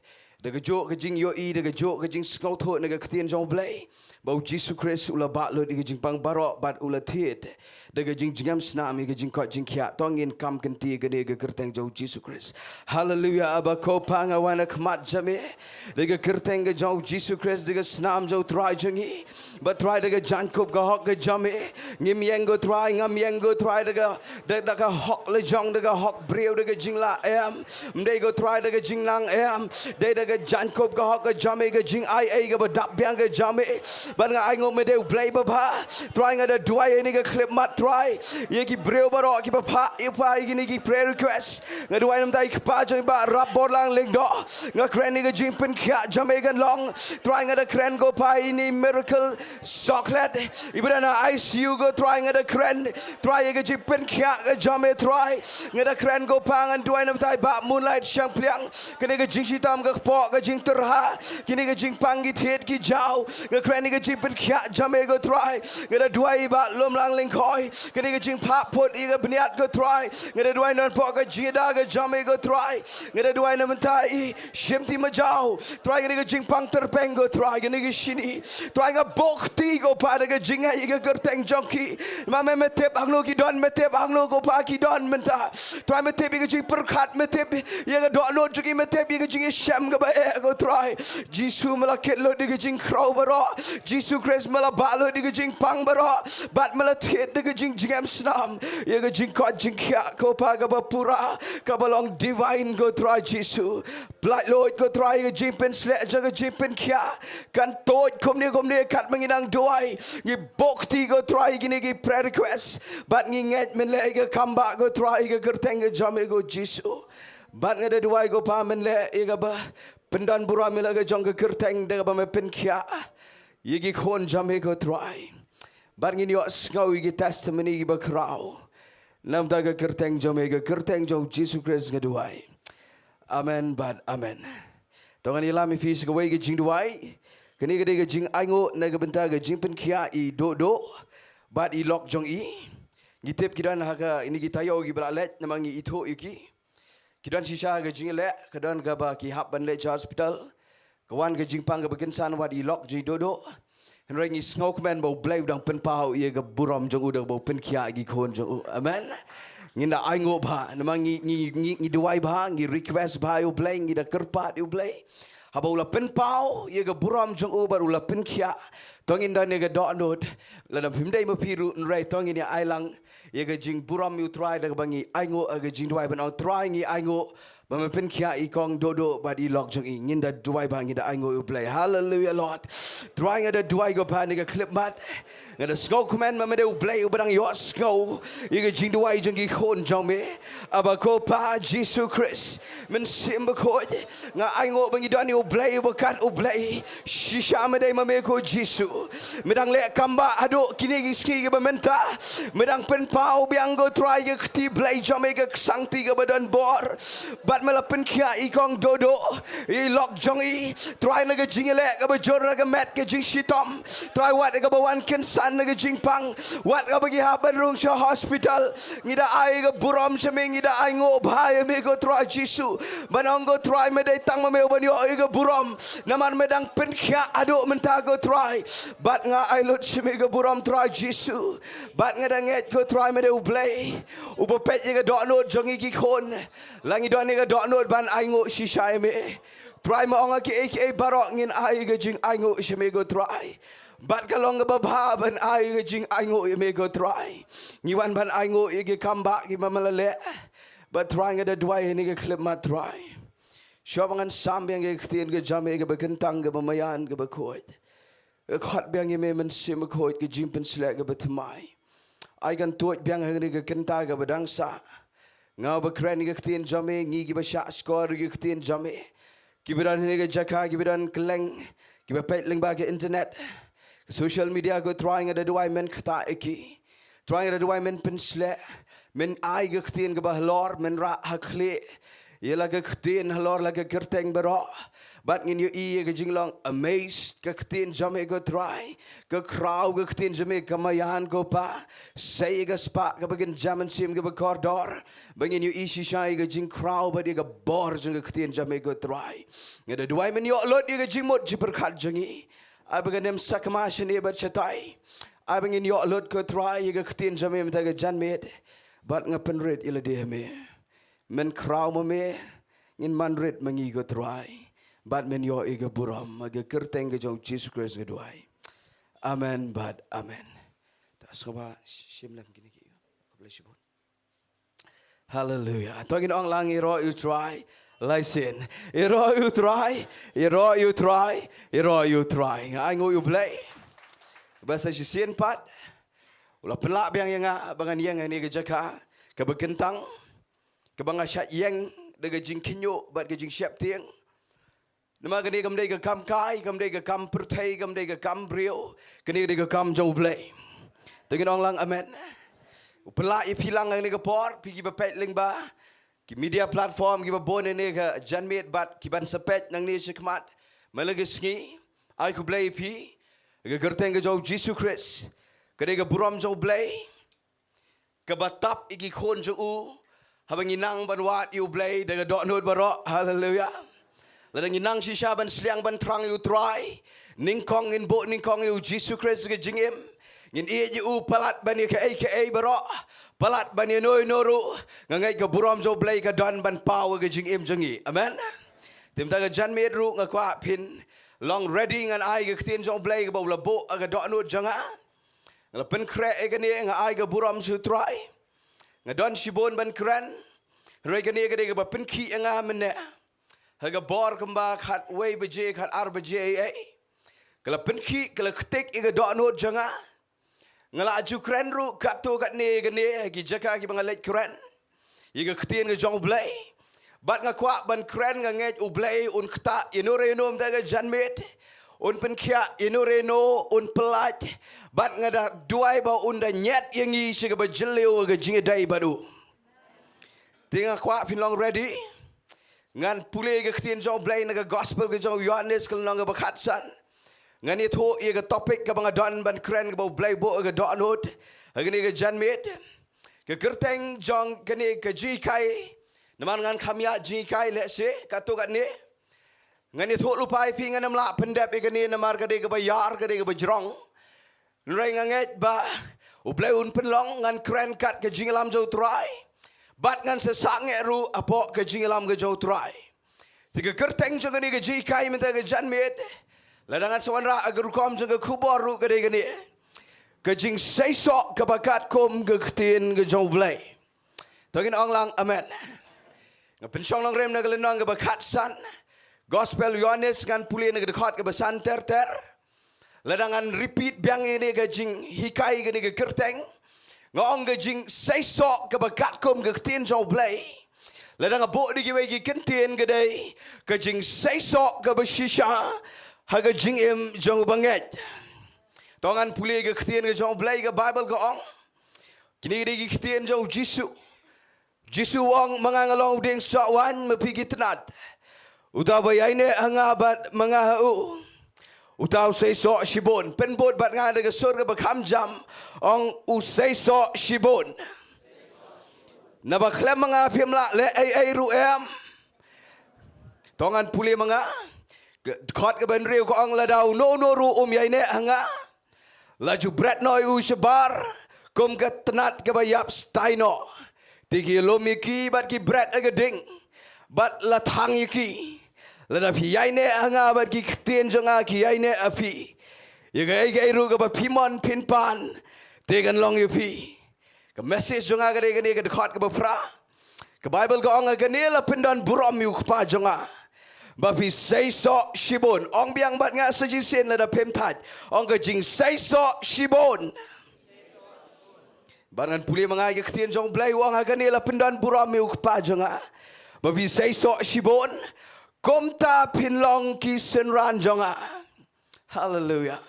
de ge jo ge jing yo I de ge jo ge jing skau tho ne ge Ktien jong Blei bau Jesus Christ ula ba lo de jing pang barok bat ula thiet de jing jingam snam ge jing ko jing khia tongin kam kanti ge de kerteng jo Jesus Christ hallelujah aba ko pang awana khmat jame de kerteng ge jo Jesus Christ de snam jo try jangi but try de jankop ga hok ge jame ngim yang go try ngam yang go try de ga hok le jong de hok breu de jing la am de go try de jing lang am de jankop ga hok ge jame ge jing ai ge ba dap byang ge jame but nga aingo me de Blei baba trying at Jowai ni ga clip mat try ye ki breu baro ki bapa ipa igini ki prayer request nga Jowai nam dai pa joi ba rap bor lang ling do nga kren ni ga jing pen kya Jamaican long trying at kren go pa ini miracle chocolate ibana ICU go trying at kren try ga jing pen kya ga jame try nga da kren go pa ngan Jowai nam dai ba moonlight siang pliang kene ga jing sitam ga po ga jing terha kini ga jing pang gi thiet ki jaw nga kren ni ga jipen kya jame go try ngada Jowai ba lom lang ling khoi kene ge jing pap put iga bniat go try ngada Jowai non po ga jida ga jame go try ngada Jowai nam tai shimti ma jaw try ge jing pang terpeng go try ge ge shini try ga bokti go pa ge jing ha iga gerteng jonki ma me tep ang lo ki don me tep ang lo go pa ki don menta try me tep ge jing perkhat me tep ye ga do lo juki me tep ge jing sham ga ba go try jisu malaket lo ge jing krau baro Jesus Christ mala balo di jing pang baro bat mala thiet di jing jingam snam ye jing ko jing kya ko pa ga pura ka balong divine go try Jesus black lord go try jing pen sle jaga jing pen kya kan tot kom ne kat manginang Jowai ni bokti go try gini gi prayer request bat ngi nget men le ga kamba go try ga gerteng ga jame go Jesus bat ngade Jowai go pa men le ga ba pendan bura mela ga jong ga gerteng de ba me pen kya Yegi khon jame go try. Barngin yo ngau gi testimony gi bakrao. Nam da ga kerteng jame ga kerteng jo Jesus Christ ga Jowai. Amen but amen. Tongan ilami fis ga wei ga Jingduwai. Kini ga jing aingo na ga Bynta ga jing pen kia I do but I lok jong I. Ngitep kidan ha ga ini gi tayo gi balalet namang I itho yuki. Kidan sisa ga jing le kadan ga ba ki hap ban le hospital. Kawan ke jingpang ke bekensan wat I lok ji dodo. Henry ngi ngau kemen bau Blei udang pen pau ia ke buram jong udang bau pen kia gi khon jong. Amen. Ngi na aingo ba namang ngi Jowai ba ngi request ba u Blei ngi da kerpat u Blei. Haba ula pen pau ia ke buram jong u bar ula pen kia. Tongin da ne ke dok nod la dam pimdai ma piru nrai tongin ya ailang ia ke jing buram u try da bangi aingo ke jing Jowai ban au try ngi aingo Mama pen kia I kong dodo but I lok jong I nginda Jowai ba nginda aingo u Blei. Hallelujah Lord. Trying at the Jowai go pa nigga clip mat. Ngada skau command mama de u Blei u badang yo skau. Iga Jingduwai jong I khon jong me. Aba ko pa Jesus Christ. Men simba ko nga aingo bangi dani u Blei u bakat u Blei. Shisha made mame ko Jesus. Medang le kamba ado kini gi ski ga bamenta. Medang pen pau biang go try ga kti Blei jong me ga sangti ga badan bor. But bat melapen kia ikong dodo I lok jong I try naga jingile ka bajor naga met ka jing shitom try wat ka bawan ken san naga jing pang wat ka bagi haban rung sha hospital ngida ai ka buram chame ngida ai ngo bhai me go try jisu banong go try me dai tang me ban yo ai ka buram naman medang pen kia ado menta go try bat nga ai lot chame ka buram try jisu bat nga danget go try me de Blei upepet ye ka dok not jong I ki kon langi don ni ka dok not ban ai ngo shisha me try ma ong ki aka barok ngin ai ka jing ai ngo shame go try bat ka long ka ba ban ai ka jing ai ngo me go try ni wan ban ai ngo ye come back ki mamalale but try nga da dwai ni ka clip ma try shobangan sambyang ke Ktien ke jame ke bekentang ke bemayan ke bekot khot byang ye me men sim khot ke jimpen slek ke betmai ai kan tuot byang hari ke kenta ke bedangsa ngau bekren ke Ktien jame ngi ke besha skor ke Ktien jame kibiran ni ke jaka kibiran keleng ki bepet ling ba ke internet social media ko trying ada dua men kata eki trying ada dua men pensle men ai ke Ktien ke bahlor men ra hakle ye la ke Ktien halor la ke kerteng bero bat ngin yo I ke jinglong amazed ke Ktien jame go try ke crowd ke Ktien jame kamayan go pa say ke spa ke begin jaman sim ke corridor bangin yo I shisha ke jing crowd ba ke bor jing ke Ktien jame go try ngada duai men yo lot ke jing mot jiperkhat jingi ai begin dem sakma shini bat chatai ai bangin yo lot ko try ke Ktien jame mta ke janmet bat ngapen red ila de me men crowd me ngin man red mangi go try bat men yo ega buram aga kerteng ge jong Jesus Christ ge duai amen bat amen tas ba Syiemlieh gini ki bless you hallelujah togin ong lang iro you try listen iro you try ai ngo you Blei bahasa sisien pat ulah pelak biang yang bangan yang ni ge jaka ke bekentang ke banga syat yang de ge jing kinyo bat ge jing syap tieng nama kini kamdai ke kam kai, kamdai ke kam pertai, kamdai ke kam brio, kini ke kam Jowai Blei. Tengin orang lang amen. Pelak I pilang ni ke por, pergi bepet ling ba, ki media platform ki babon ni ke janmet bat ki ban sepet nang ni sekmat, malagi Sngi, ai ku Blei pi, ke gerteng ke Jowai Jesus Christ, kini ke buram Jowai Blei, ke batap iki kon Jowai, habang inang banwat you Blei, dengan dok not barok, hallelujah. Ladang inang shisha ban sliang ban trang you try Nyngkong in bo Nyngkong you Jesus Christ ke jingim ngin ie you palat ban ke aka baro palat ban noi noru ngai ke buram Jowai Blei ke dan ban power ke jingim jengi amen tim ta ke jan met ru ngakwa pin long ready ngan ai ke Ktien Jowai Blei ke bawla bo ke dok not janga ngalapen kre ke ni ngai ke buram su try ngadon shibon ban kran roi ke ni ke ba pen ki nga menne haga bor kemba khat wei beje khat ar beje kala penki kala ketik iga dok not janga ngala aju kren ru kato kat ne gane gi jaka gi bangalet kren iga Ktien ge Jowai Blei bat ngakwa ban kren nganget u Blei un kta inore nom daga janmet un penkia inore no un pelat bat ngada duai ba unda nyet yangi siga bajleu ge jingdai badu tinga kwa pinlong ready ngan pule ke Ktien Jowai Blei naga gospel ke Jowai Yohanes ke nang bakhatsan ngan itu ye ke topik ke bangadon ban kren ke bau Blei bo ke dok not agni ke janmet ke kerteng jong kene ke jikai naman ngan khamya jikai le se katu kat ni ngan itu lupai pi ngan namla pendep ke ni namar ke de ke bayar ke de ke bajrong nrei nganget ba u Blei un penlong ngan kren kat ke jingilam Jowai try bat ngan sesak ngeru apok ke jingilam ke Jowai try tiga kerteng jong ni ke jikai minta ke janmet ladangan sawanra agar kom jong ke kubor ru ke de ni ke Jingseisoh ke Katkum ke Ktien ke Jowai Blei togin ong lang amen ngapensyong lang rem na ke lenong ke bakhatsan gospel Yohanes ngan puli na ke dekat ke besan ter ladangan repeat biang ini ke jing hikai ke ni ke kerteng ngong ke Jingseisoh ke Katkum ke Ktien Jowai Blei ladang abo di giwe gi Ktien ke dei ke Jingseisoh ke beshisha haga jingim jong banget tongan puli ke Ktien ke Jowai Blei ke Bible ke ong kini di Ktien Jowai Jisu wong mangangalong ding sawan mapigi tenat. Utaw bayay ne hangabat mga hau. Utaw say so shibon. Penbot bat nga daga surga bakam jam. Ong usay so shibon. Nabaklem mga pimla le ay ruem. Tongan puli mga. Kot ka ban riu ko ang ladaw. No ru yay ne hanga. Laju bret noy usyabar. Kum ka tenat ka bayap staino. Tigi lomiki bat ki bret agading. Bat latang iki. Ladafi yaine anga bat ki Ktien jonga ki yaine afi. Yaga ru ka ba pimon pinpan. Tegan long yupi. Ka message jonga ka degani ka dekat ka ba pra. Ka Bible ka ong agani la pindan buram yuk pa jonga. Bapi Jingseisoh shibon. Ong biang bat nga sa jisin lada pemtat. Ong ka Jingseisoh shibon. Barangan puli mga Ktien jong Blei wang haganila pendan burami ukpa jonga. Babi Jingseisoh shibon. Komta pinlong ki senran jonga. Hallelujah.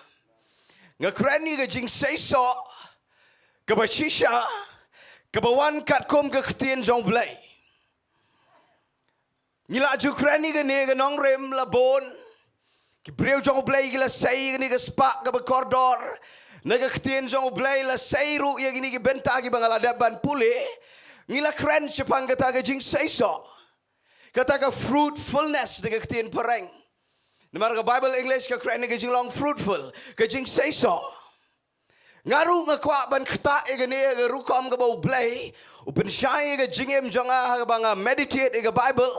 Ngakrani ka Jingseisoh. Kabashisha. Kabawan Katkum ka Ktien jong Blei. Ngila jukrani ka ni ka Nonglum labon. Kibreu jong Blei gila say ka ni ka spak ka ba koridor. Naga Ktien jong Blei la seiru ya gini ki Bynta ki bangaladaban puli. Ngila keren cepang kata ka Jingseisoh. Kata ka fruitfulness naga Ktien pareng. Namar ka Bible English ka keren ka Shillong fruitful. Ka Jingseisoh. Ngaru nga kwa ban kata ya gini ka rukom ka bau Blei. Upen syai ka jingim jonga ka banga meditate ka Bible.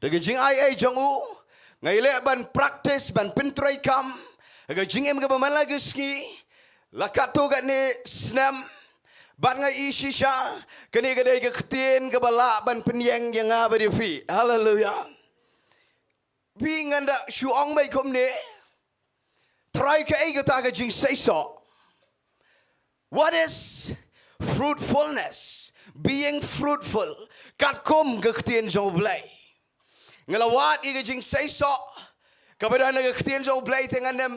Daga Jingiasyllok jongu. Ngayle ban practice ban pintray kam. Daga jingim ka bamalagi Sngi. Lakat tu kat ni senam. Bat ngai isi sya. Kini kadai ke Ktien ke balak ban penyeng yang ngah beri fi. Hallelujah. Bi nganda syuong mai kom ni. Try ke ai kata ke Jingseisoh. What is fruitfulness? Being fruitful. Katkum ke Ktien jong Blei. Ngelawat i ke Jingseisoh. Kepada ke Ktien jong Blei dengan dem.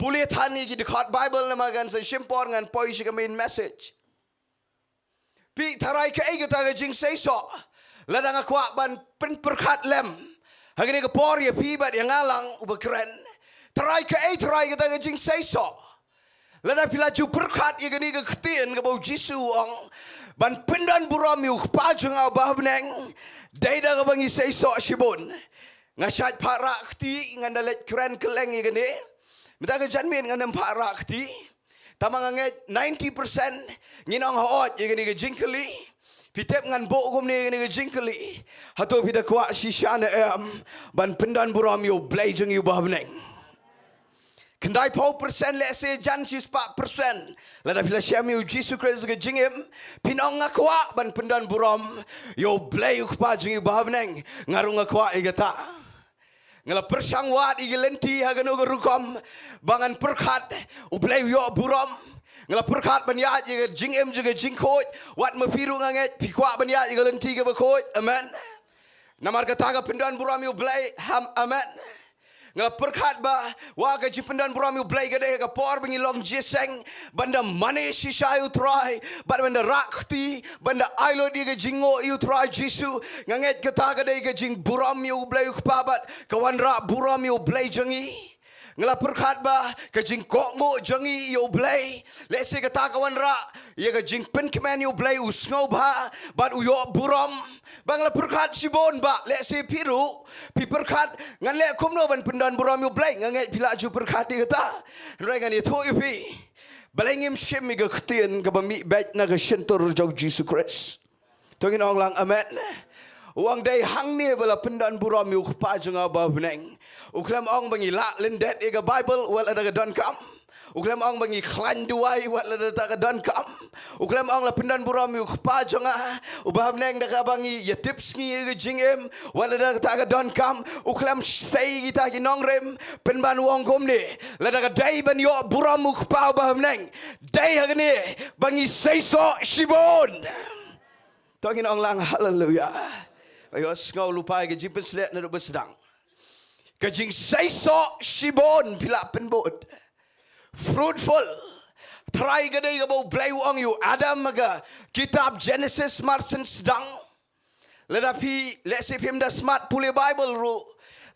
Puli tani ki dekat Bible nama gan sa Sohkymphor ngan poi si ka main message. Pi tarai ka ai kata ka Jingseisoh. Ladang akwa ban perkat lem. Hagini ka por ya pi bat yang ngalang ubakren. Tarai kata ka Jingseisoh. Ladang pilaju perkat ya gani ka Ktien ka bau Jisu ang ban pendan buram yu pajung au bahneng. Daida ka bangi Jingseisoh shibon. Ngasat parak ti ngandalet keren keleng ya gani. Mita ka janmin nga ng parakti. Tamang nget 90% nginong hoot yung gani ka Jinkali. Pitep ngan boogom ni gani ka Jinkali. Hato pidakwa si siya na ban pendan buram yung Blei jeng yung bahabneng. Kendai pau persen lese jan si 4%. Lada pila siya yung Jisu Christ ka jingim. Pinong ngakwa ban pendan buram yung Blei yung pa jeng yung bahabneng. Ngarong ngakwa igata. Ngala persang wat igelenti hagano rukom bangan perkat ublei yo buram ngala perkat banyat ye jingem juga jingkot wat mafiru nganget pikwa banyat igelenti ke bakot amen namar kata ka pendan buram yo Blei ham amen ngala perkat ba wa ka pendan buram yo Blei gade ka por bangilong jeseng banda mane shisha yu try banda rakti banda ailo di ka jingo yu try Jisu nganget kata gade ka jing buram yo Blei pabat kawan ra buram yo Blei jengi ngala perkat ba ka jing kokmo jengi yo Blei lese kata kawan ra ye ka jing pen kemen yo Blei usngau ba bat uyo buram bangla perkat sibon ba lese piru pi perkat ngan le komno ban pendan buram yo Blei nganget pila ju perkat di kata nrai ngan itu pi balengim shim mi ka Ktien ka bami bet na ka shentor jog Jesus Christ tongin ong lang amen. Uang day hang ni bala pendan buram yu pa junga ba beneng. Uklam ong bangi la lendet ega Bible wal ada ka don kam. Uklam ong bangi Jingduwai wal ada ka don kam. Uklam ong la pendan buram yu pa junga ubah beneng da ka bangi ya tips ngi ega jingem wal ada ka don kam. Uklam say kita ki Nonglum penban wong kom ni. La da ka day ban yo buram yu pa ubah beneng. Day hagni bangi Jingseisoh shibon. Tongin ong lang hallelujah. Ayos ngau lupa ke jipen selek na bersedang. Ke Jingseisoh shibon pila penbot. Fruitful. Try ke day ke bau Blei wang yu Adam maga kitab Genesis marsen sedang. Ladapi let's say pim dah smart pulih Bible ru.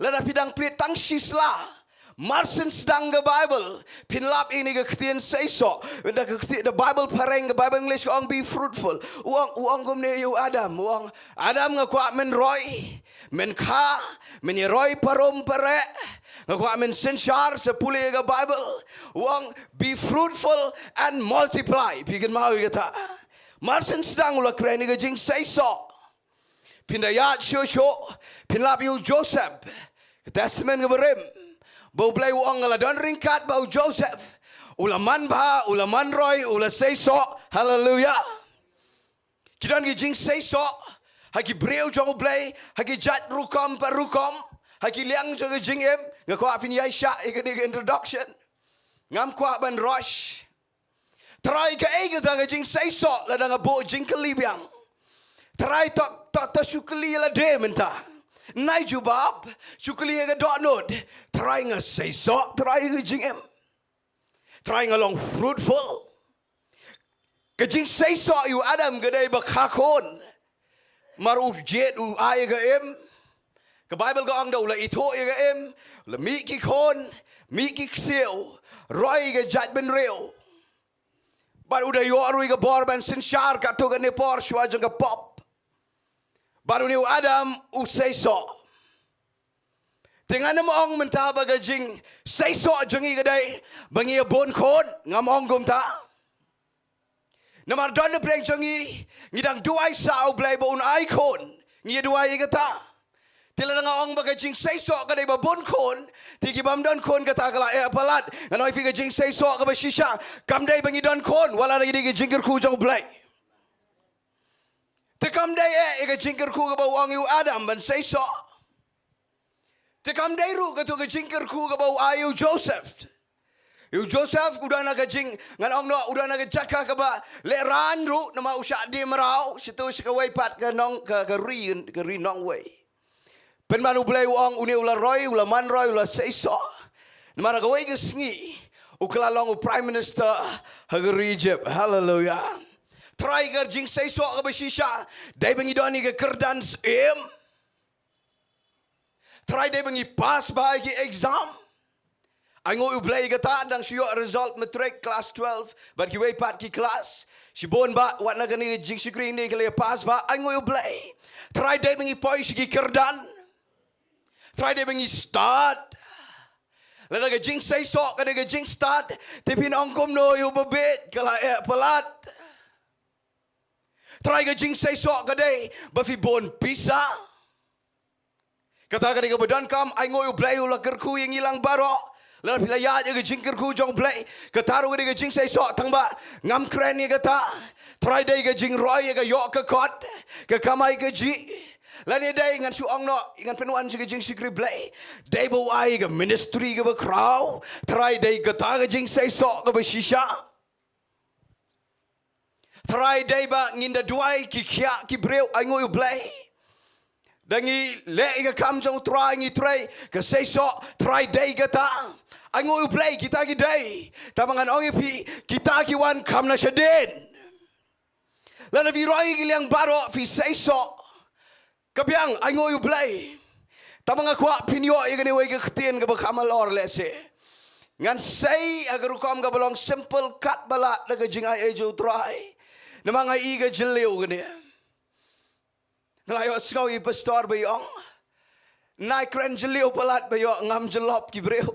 Ladapi dang plit tang shisla. Marsen sedang ke Bible. Pinlap ini ke Ktien Jingseisoh. The Bible pareng ke Bible English orang be fruitful. Uang gumne you Adam. Uang Adam ngakuat men roy. Men ka. Men roy parum pare. Ngakuat men sensyar sepulih ke Bible. Uang be fruitful and multiply. Pikin mau kata. Marsen sedang ulah keren ke Jingseisoh. Pindayat syosho. Pinlap you Joseph. Testament ke berim. Bau Blei uang ngala don ringkat bau Joseph. Ulaman bah, ulaman Roy, ula Jingseisoh. Hallelujah. Kidan ki Jingseisoh. Haki breu jong Blei. Haki jat rukom per rukom. Haki liang jong jingim. Ngako afin yaisha ikani introduction. Ngam kuat ban rosh. Try ke ega tanga Jingseisoh. Ladang abo jingkeli biang. Try tak syukeli la de mentah. Nai jubab, syukuli ke dot note. Try nga Jingseisoh, try ke jingem. Try nga long fruitful. Ke Jingseisoh you Adam kedai bakakon. Maru jet u ai ke em. Ke Bible ko ang daw la ito ke em. La mi ki kon, mi ki kseu. Roy ke jat ben reo. Baru udah yo arui ke bor ban sensyar ka to ke ne por shwa jeng ke pop. Baru ni Adam Jingseisoh. Tengah nama orang mentah baga Jingseisoh jengi kedai bangi bon kon ngamong gum ta. Namar don pleng jengi ngidang duai sao Blei bon icon ngi duai kata. Tila nga orang baga Jingseisoh kedai ba bon kon tigi bam don kon kata kala palat nganoi fi Jingseisoh ka ba shisha kam dai bangi don kon wala lagi digi jingkir ku jong Blei. Tekam day ega jingkir ku ke bau ang yu Adam ban Jingseisoh. Tekam day ru ke tu ke jingkir ku ke bau ayu Joseph. Yu Joseph udah nak jing ngan ong no udah nak jaka ke ba le ran ru nama usah di merau situ sekawai pat ke nong ke ri Nongway. Pen manu Blei uang uni ulah Roy ulah man Roy ulah Jingseisoh. Nama kawai ke Sngi ukala long Prime Minister hageri Egypt. Hallelujah. Try ke Jingseisoh ke bersisha. Dai bengi doni ke kerdan em. Try dai bengi pass bagi exam. Ango u Blei kata dang syok result matric class 12. But ki way pat ki class. Si bon ba wat na kani Jingseisoh ni ke le pass ba ango u Blei. Try dai bengi pois ki kerdan. Try dai bengi start. Lada ke Jingseisoh ke Jing start. Tapi nongkom no yu bebet kala pelat. Try ke Jingseisoh kedai bafi bon pisa. Kata kadang ke badan kam ai ngoi Blei ulah kerku yang hilang barok. Lalu bila ya ke jingkir ku jong Blei kataru ke Jingseisoh tangba ngam keren ni kata. Try dai ke jing Roy ke yok ke kot ke kamai ke ji. Lalu dai ngan suang no ngan penuan ke Jingseisoh Blei. Dai bau ai ke ministry ke berkrau. Try dai kata ke Jingseisoh ke bersisha. Try day ba nginda duai ki khia ki breu ai ngoi Blei. Dangi le ke kam jong try ngi try ke Jingseisoh try day kata. Ai ngoi Blei kita ki day. Tamangan ong pi kita ki wan kam na shaden. Lana vi roi ki liang baro fi Jingseisoh. Kabiang ai ngoi Blei. Tamanga kwa pinyo igani wai ke Ktien ke bakamal or lese. Ngan sei agar ukam ka belong simple cut balat na ke Jingiasyllok try. Namang ay iga jiliw gani. Ngalayo skaw i pastor bayong. Nai kren jiliw palat bayong ngam jelop ki breu.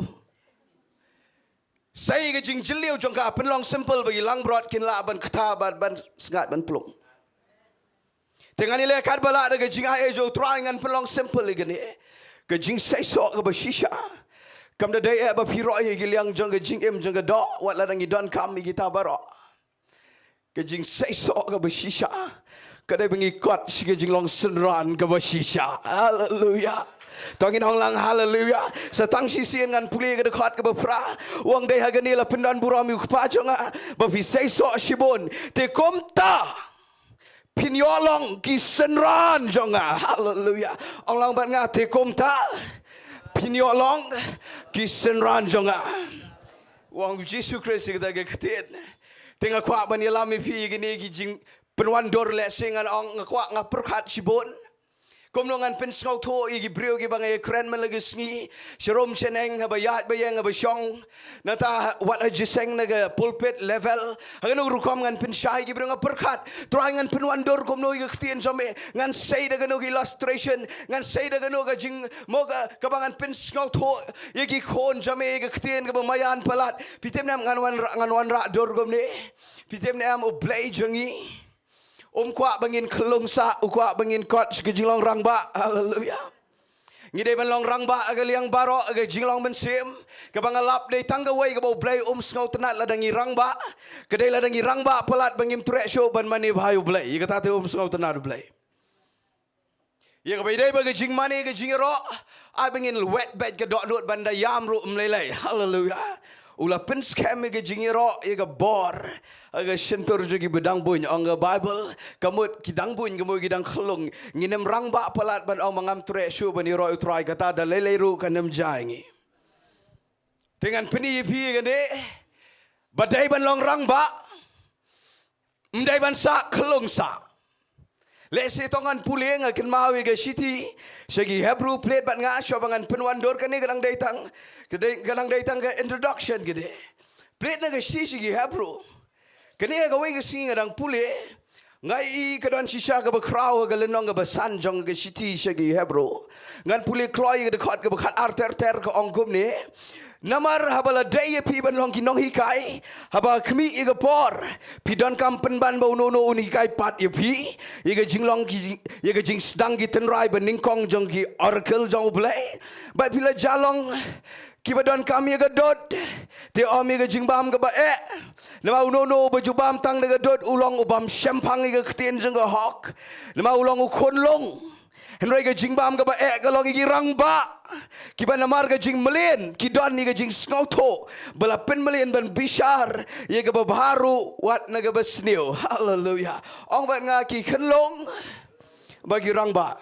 Say iga jing jiliw jong ka penlong simple bagi lang brot kin laban ketabat ban sengat ban plung. Tengah ni lekat balat na jing Jingseisoh try ngan penlong simple gani. Ke Jingseisoh ke bersisha. Kam da day ba piroi gi liang jong ke jing em jong ke do wat ladang i don kam i kita barok. Ke Jingseisoh ke bersisha. Kadai bengi kot si ke jinglong senran ke bersisha. Hallelujah. Tongin ong lang hallelujah. Setang sisian ngan puli ke dekat ke bepra. Wang dai hagani la pendan burami kepajonga. Bafi Jingseisoh shibon. Te komta. Pinyolong ki senran jonga. Hallelujah. Ong lang bat nga te komta. Pinyolong ki senran jonga. Wang Yesus Kristus kita ke Ktien. Tengah kuat menilami pi gini kijing penuan dor lesingan ong ngkuat ngaperkat sibon. kom nongan pen skau tho igi brio gi bangai kren man lagi sngi sherom cheneng haba yat bayang haba shong nata wat ajiseng naga pulpit level hagano rukom ngan pen shai gi brio perkat try ngan pen wandor kom no igi ktien jome ngan say daga no illustration ngan say daga no ga jing moga kabangan pen skau tho igi khon jome igi ktien ga mayan palat pitem nam ngan wan ra dor kom ne pitem nam o Blei jangi kwa bangin kelung sa ukwa bangin kot ke jinglong rang ba haleluya ngide ban long rang ba aga liang baro aga jinglong ben sim ke bangalap de tangga wai ke bau Blei ngau tenat ladangi rang ba ke de ladangi rang ba pelat bangim trek show ban mani bhayu Blei ye kata te ngau tenat Blei ye ke baidai bagi jing mani ke jingero ai bangin wet bed ke dot dot banda yam ru mlelai haleluya ula pen scam ke jingero ye ke bor aga sentur jogi bedang buny anga Bible kamut kidang buny kamu kidang khelung nginem rang ba palat ban ong mangam tre shu ban iro utrai kata da lele ru kanem jangi dengan peni pi gande badai ban long rang ba mdai ban sa khelung sa lesi tongan puling akan mawi ke city segi Hebrew plate ban nga shobangan penwandor kani kadang datang ke introduction gede plate na ke segi Hebrew kani ga wai ga singa dang pule ngai kadon shisha ga bakraw ga lenong ga basan jong ga city segi Hebrew ngan pule kloy ga khot ga khat arter ter ka ongkum ne namar habala day pi ban long ki nong hikai haba khmi ga por pi don kam pen ban bo no no uni kai pat ye pi ye ga jinglong ki ye ga jing sedang gi ten rai ban Nyngkong jong ki oracle jong Blei ba pila jalong kibadon kami ga dot te omi ga jingbam ga ba nama uno baju bam tang ga dot ulong ubam shempang ga ktien jeng ga hok nama ulong ukon long henry ga jingbam ga ba ga long gi rang ba kiba namar ga jing melien kidon ni ga jing skauto bala pen melien ban bishar ye ga ba baru wat na ga basneu hallelujah ong ba nga ki khenlong bagi rang ba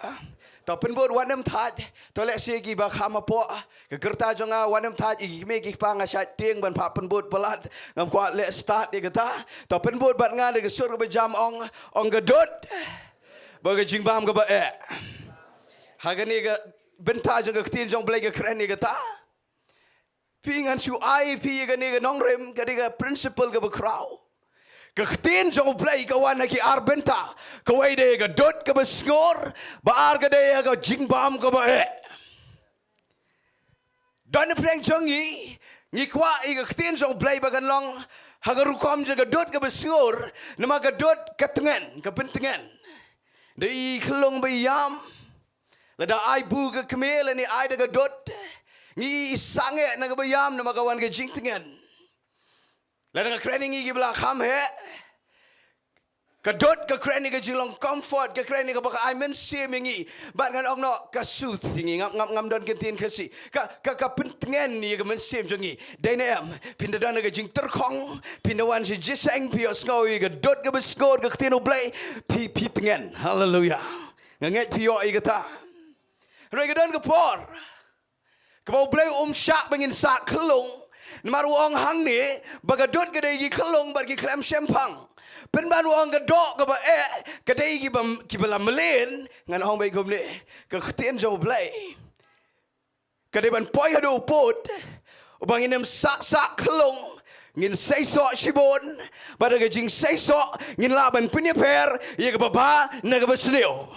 tau penbut wanam thaj tau lek segi ba khama po ke kerta jonga wanam thaj igi me ki pa nga shat tieng ban pa penbut pelat ngam kwa lek start dia kata tau penbut bat nga de sur ba jam ong gadot ba ga jingbam ga ba hagani ga Bynta jonga Ktien jong Blei ga kren ni kata pingan chu ai pi ga ni ga Nonglum ga ga principal ga ba kraw Ktien jong Blei ka wan ki ar Bynta ka wai de ga dot ka ba skor ba ar ga de ga jingbam ka ba don preng jongi ni kwa i ga Ktien jong Blei ba gan long ha ga rukom ga dot ka ba skor nama ga dot ka tengen ka pentengen de i khlong ba yam lada ai bu ga kemel ni ai da ga dot ni sange na ga ba yam nama ka wan ga jingtengen lada ga krening i gi bla kham he kadot ka kreni ka jilong comfort ka kreni ka baka I men semingi bat ngan ong no ka suit singi ngam don kentin kasi ka pentengen ni ka men sem jongi dynam pinda don ka jing terkong pinda wan si jiseng pi osngoi ka dot ka beskor ka ktino Blei pi tengen hallelujah nganget pi yo i kata roi ka don ka por ka bau Blei syak bangin sak kelung namaru ong hang ni baga dot ka dai gi kelung bat ki klem shempang penban wang ga dok ga ba ka dai gi bam ki bala melen ngan hong bai gom ne ka ktien jong Blei ka dai ban poi hado pot bang inem sak klong ngin Jingseisoh shibon ba ga Jingseisoh ngin la ban punya per ye ga ba na ga basneu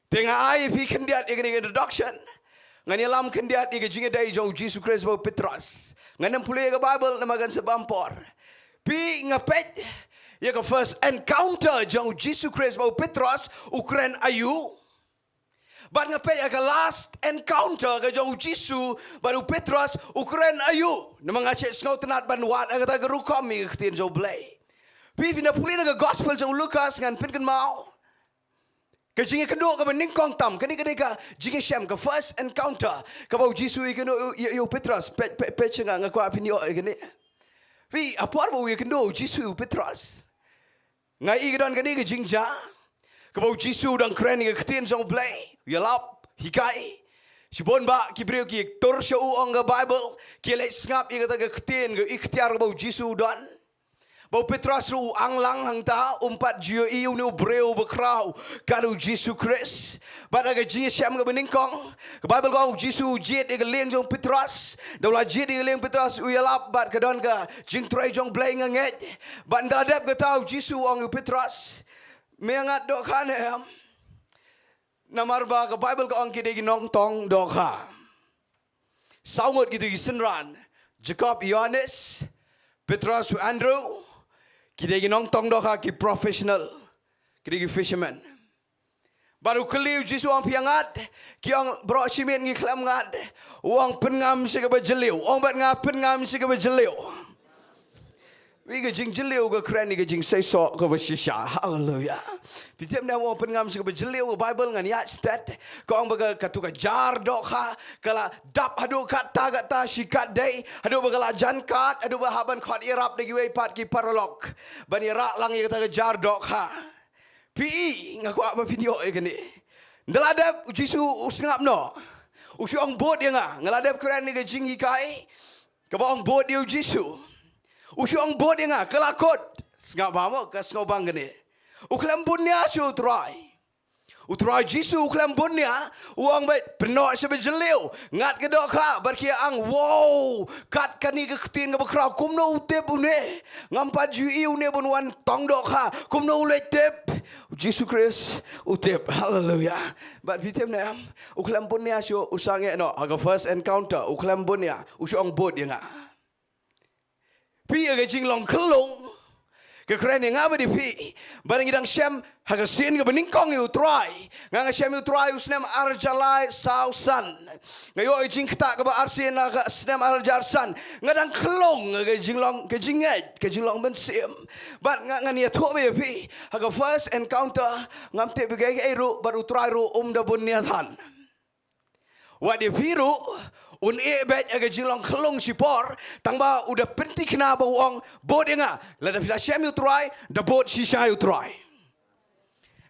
tengah ai pi kendiat igni introduction ngani lam kendiat iga Jingiasyllok jong Jesus Christ ba Petras nganam pulih ga Bible namagan sebampor pi ngapet ya ka first encounter jong Jesus Christ ba Petras ukren ayu ban ngapet ya ka last encounter ga jong Jesus baru Petras ukren ayu namang ache ngau tenat ban wat aga ta rukom mi ktien jong Blei pi vina pulih ga gospel jong Lukas ngan pinken mau ka jingi kedua ka Nyngkong tam kani ka Jingiasyeng ka first encounter ka bau Jesus ikeno yo Petras pe chenga ngakwa pinyo ikene pi apar bau ikeno Jesus Petras ngai ikdon kani ka Jingja ka bau Jesus dang kren ka ktien jong Blei yalap hikai sibon ba kibreu ki tor show ong ka Bible ki le ngap ikata ka ktien ka ikhtiar bau Jesus don Bau Petras ru anglang hang ta umpat jio iu ni breu bekrau kalu Jesu Christ. Bada ga Jingiasyam ga beningkong. Ke Bible ko Jesu jet ga leng jong Petras. Daula jet ga leng Petras uyalap bat ka don ga Jingduwai jong Blei nganget. Bat ndadap ga tau Jesu ong Petras. Mengat dok kan em. Namarba ke Bible ko ong kide gi nongtong dok ha. Saungot gitu gisenran. Jacob Yohanes, Petras Andrew. Kita gi nongtong doka ki professional. Kita gi fisherman. Baru keliu Jesu ang piangat. Ki ang bro cimen gi kelam ngat. Uang pengam sika berjeliu. Uang bat ngap pengam sika berjeliu. Wiga Jingiasyllok ke keren ni ke Jingseisoh ke bersisha. Hallelujah. Pitiap na uang pengam sika berjeliu Bible ngan ya stat. Kau ang baga katu ka jar doka. Kala dap hadu kata kata sikat day. Hadu baga lajan kat. Hadu bahaban kot irap lagi wei pat ki paralok. Bani rak lang kata ka jar doka. Pi ngaku apa video ni. Ngeladap Jesu usngap no. Usu ang bot dia nga. Ngeladap keren ni ke Jingikai. Kabang bot dia Jesu. Usu ang bot dia nga kelakot. Sengap bamo ke sengobang gini. Uklam bunya su try. Utrai Jesu uklam bunya uang baik penuh sebejeliu. Ngat ke doka berkia ang wow kat kani ke Ktien ke bekrau kumno utep une. Ngampat jui une pun wan tong doka kumno uletep. Jesu Christ utep. Hallelujah. But pitem na uklam bunya su usange no aga first encounter uklam bunya usu ang bot dia nga. Pi aga Jinglong kelong. Kekeren yang apa di pi. Barang idang syam haga sin ke beningkong yu try. Nganga syam yu try usnem arjalai sausan. Ngayo jing ketak ke ba arsin aga usnem arjarsan. Ngadang kelong ke Jinglong ke jinget ke Jinglong bensim. Bat ngan ya tok be pi. Haga first encounter ngam te begai eru baru try ru da bunyathan. Wat di piru un bet aga Jinglong kelong sipor tangba udah penti kena bawang bot nga la da syam yu try da bot shisha yu try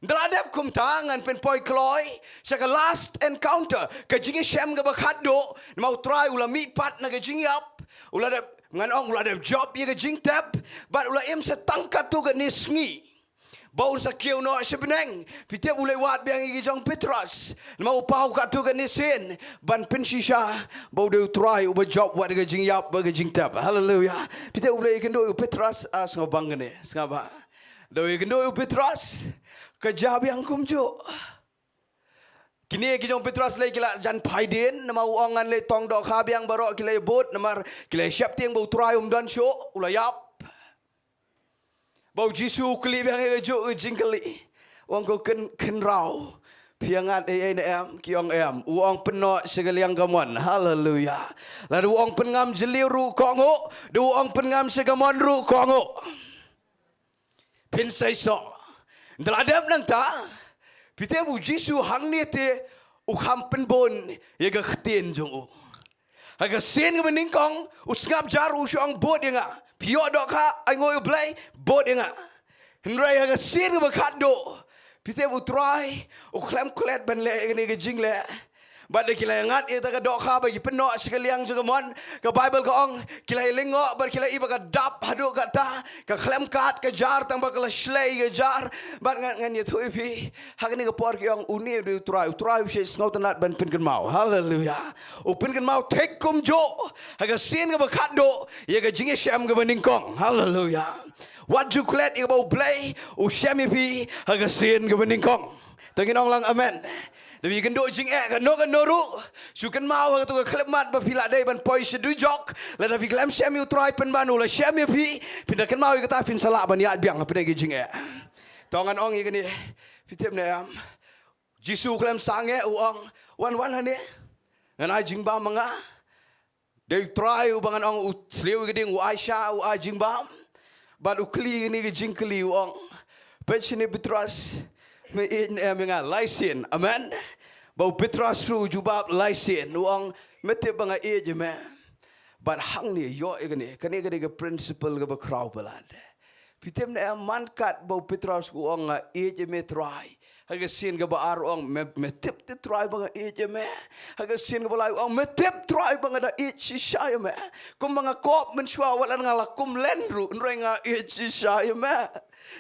daladap kum tangan pen poi kloi saka last encounter ka jingi syam ga bakado mau try ula mi pat na ga jingiap ula da ngan ong ula da job ye ga jingtap but ula em sa tangkat tu ga ni Sngi. Bau sa kieu no sebeneng pitiap ulai wat biang igi jong Petras mau pau kat tu kan nisin ban pensisha bau de try uba job wat ga jingiap ba ga jingtap. Hallelujah. Pitiap ulai kendo Petras as ngobang ne ngaba do kendo Petras ka jab yang kumjo kini igi jong Petras lai kila jan phaiden nama uangan le tong dok ha biang baro kila bot namar kila siap tiang bau try dan show ulayap. Bau Jesu keli biang ejo jingkeli. Wang ko ken rau. Piangat em kiong em. Uang penok segaliang gamon. Hallelujah. Lalu uang pengam jeliu ru kongo. Du uang pengam segamon ru kongo. Jingseisoh. Daladap nang ta. Pite bu Jesu hang ni te ukham penbon ye ga Ktien jong u. Haga sen ga beningkong usngap jar usyong bot ye nga. Pio doka angoy Blei bot nga. Henry haga sin ga bakado. Pite bu try uklam klet ban le ni ga jingle. Bada kila ngat ita ka doka bagi penok sekaliang juga mon ke Bible ka ong kila lingo bar kila iba ka dap hadu kata ka klam kat ka jar tang ba kala slay ka jar bar ngan ya tu pi hagni ka por ki ong uni du try she sngot nat ban pin kan mau. Hallelujah. Upin kan mau tek kum jo haga sin ka bakado ye ka Jingiasyam ka beningkong. Hallelujah. What you klet i bau Blei u syami pi haga sin ka beningkong. Tanginong lang amen. Demi kendo jing kan noru sukan mau tu klemat ba pila dai ban poi sedu jok la da fiklam syam yu try pen banu la syam yu pi pindah kan mau kata fin sala ban ya biang apa dai jing tongan ong ikani pitep na am Jesu klam sange uang wan hane ngan ai jing ba manga dai try u bangan ong u sleu geding u Aisha u ai jing ba ban u kli ni jing kli uang pension Petras me in nga laisin amen bau Petras ru jubab laisin uang mete banga age me but hang ni yo igani kani ga principle ga bakraw balad Pitem na mankat bau Petros ku ong eje me try. Haga sin ga ba ong me tip te try bang eje me. Haga sin ga ba ong me tip try bang da eje shy me. Kum mga kop men shwa wala nga lakum lenru nre nga eje shy me.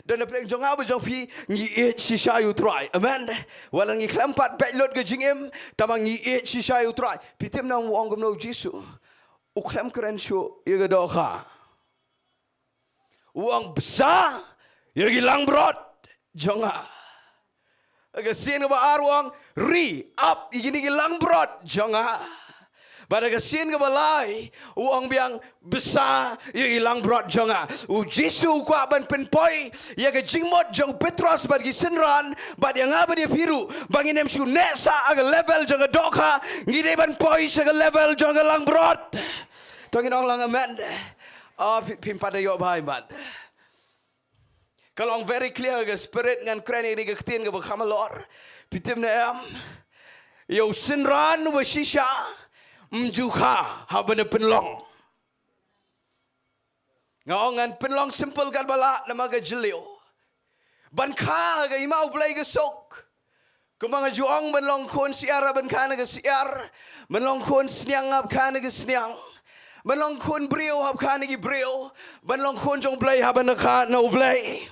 Dan na jong aba jong pi ngi eje shy you try. Amen. Wala ngi klampat backlot ga jingim tamang ngi eje shy you try. Pitem na ong gum no Jisu. Uklam keren shu ye ga do kha. Uang besar, yang hilang berat, jangan. Agak sien ke uang up, yang hilang berat, jangan. Pada kesien ke Blei, uang biang besar, yang hilang berat, jangan. Jisu kuat ban penpoi, yang ke jingmot jang Petros bagi senran, bad yang apa dia piru, bagi nem shu nesa agak level jangan doka, ngide ban poi agak level jangan hilang berat. Tongin orang lang amen. Pimpada yo bhai mat. Kalau very clear ke spirit ngan kren ini ke Ktien ke bakamalor. Pitim na yo sinran wa shisha mjuha habana penlong. Ngan penlong simple kan bala nama ke jelio. Ban kha ke imau Blei ke sok. Kumanga juang benlong kon siara ban kana ke siar. Benlong kon sniang ap kana ke sniang. Benlong kon brio hab kana ki brio. Benlong kon jong Blei hab na kana Blei.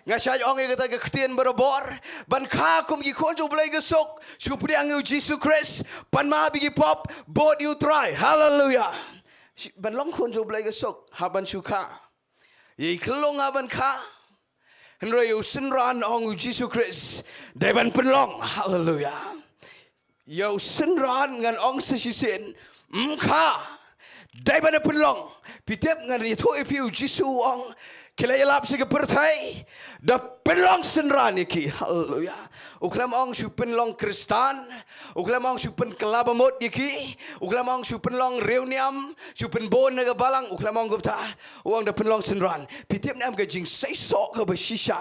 Ngasay ong kata ke Ktien berobor. Ban kha kum ki kon jong Blei ke sok. Supri ang Jesus Christ. Pan ma bigi pop. Both you try. Hallelujah. Benlong kon jong Blei ke sok. Haban suka. Ye kelong haban kha. Henry yu sinran ong Jesus Christ. Deban penlong. Hallelujah. Yu sinran ngan ong sesisin. Kha. Dai bana penlong pitep ngan itu ipiu Jisu ong kila yalap sige pertai da penlong senran iki haleluya uklam ong su penlong Kristan uklam ong su pen kelabamot iki uklam ong su penlong reuniam su pen bon naga Balang uklam ong gupta uang da penlong senran pitep nam ga Jingseisoh ka bashisha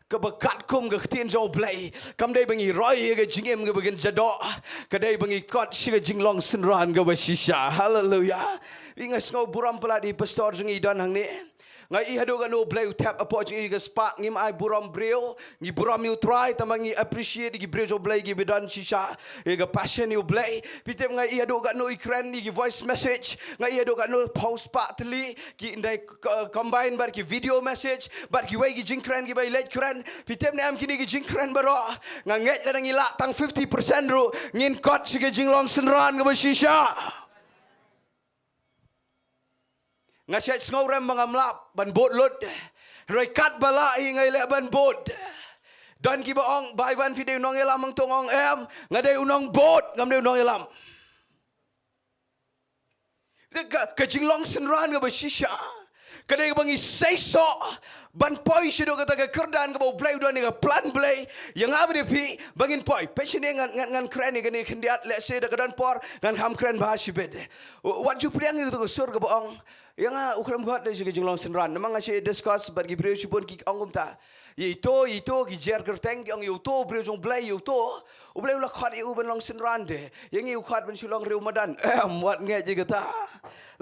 ka Katkum ka Ktien jo Blei kam dai bangi roi ka jingem ka bagen jado ka dai bangi kot siga jinglong senran ka bashisha haleluya ingas ngau buram peladi pastor jungi dan hang ni ngai hadu ka no Blei tap apo jungi ka spark ngim ai buram brio ngi buram you try tamangi appreciate gi brio jo Blei gi bidan shisha e ka passion you Blei pitem ngai hadu ka no ikran ni gi voice message ngai hadu ka no post part tli gi ndai combine bar ki video message bar ki wai gi jingkran gi bai let kran pitem nam kini gi jingkran baro nganget ladang ila tang 50% ru ngin kot sige jinglong senran ga shisha ngasyat ngau rem mangamlap ban bot lut roi kat bala ngai le ban bot dan ki baong bai van video nong elam mang tongong em ngadai unong bot ngam de unong elam ka jinglong senran ga shisha kadai bangi seiso ban poi shido kata ke kerdan ke bau Blei udah ni ke plan Blei yang apa dia pi bangin poi passion ngan keren ni kini kendiat let's say dekat por ngan ham keren bahas bed what you priang itu ke sur ke baong yang ukram got dari segi jinglong senran memang asyik discuss bagi beliau supun ki angum ta itu ki jer kerteng yang itu beliau jong Blei itu Blei ulah khat itu benlong senran deh yang itu khat ben Shillong Ramadan muat ngai je kata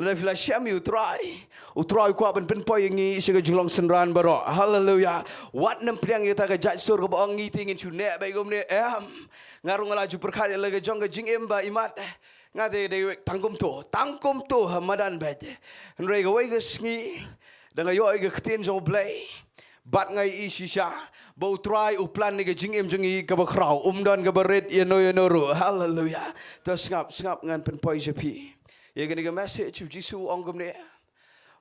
level syam you try kuat ben poi yang ini segi jinglong senran baro hallelujah wat nem priang kita ke jat sur ke baong ngi tingin chunek bai gom ne ngarung laju perkhat lagi jong ke jingem ba imat ngade de tangkum tu hamadan baje nrei ga wai ga Sngi dengan yo ga Ktien jo Blei bat ngai isisha bau try uplan ni ga jingem jungi ka bakrau dan ga berit no ru hallelujah to ngap ngan pen poi jepi ye ga ni ga message Jisu ong gom ne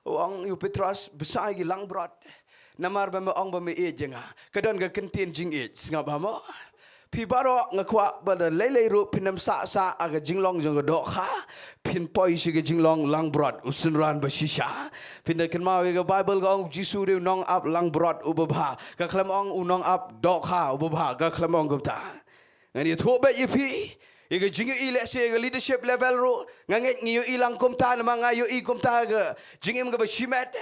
ong yu Petros besai gi lang berat namar ba ong ba me e jenga kadon ga Ktien jing e ngap hamo pi baro ngakwa bada lelei ru pinam sa aga jinglong jong do kha pin poi sige jinglong lang brot usunran bashisha pinda kan mau ga Bible ga Jisu de nong up lang brot ubabha ga klam ong unong up do kha ubabha ga klam ong gupta ngani tho ba yipi Iga jingu ile se leadership level ro nganget ngiyo ilang komta na mga yo I komta ga jingim ga bashimet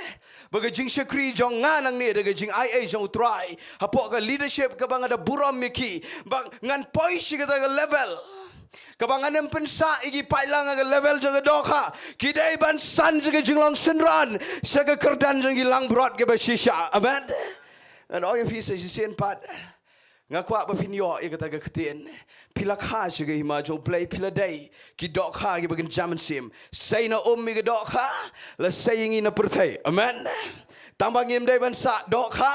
baga jing shakri jong nga nang ni daga jing IA jong try hapo ga leadership ga banga da buram miki bang ngan poi shi ga level Kabangan yang pensa igi pailang aga level jaga doka. Kidai ban san jaga jinglong senran. Jaga kerdan jaga lang brot ke basisha. Amen. Dan all yang bisa sisian pat. Ngakuak bapinyo ia kata Ktien. Pila kha jaga hima jo Blei pila day. Ki doka igi bagan jaman sim. Say na igi doka. La say ingi na pertai. Amen. Tambang ngim day ban sa doka.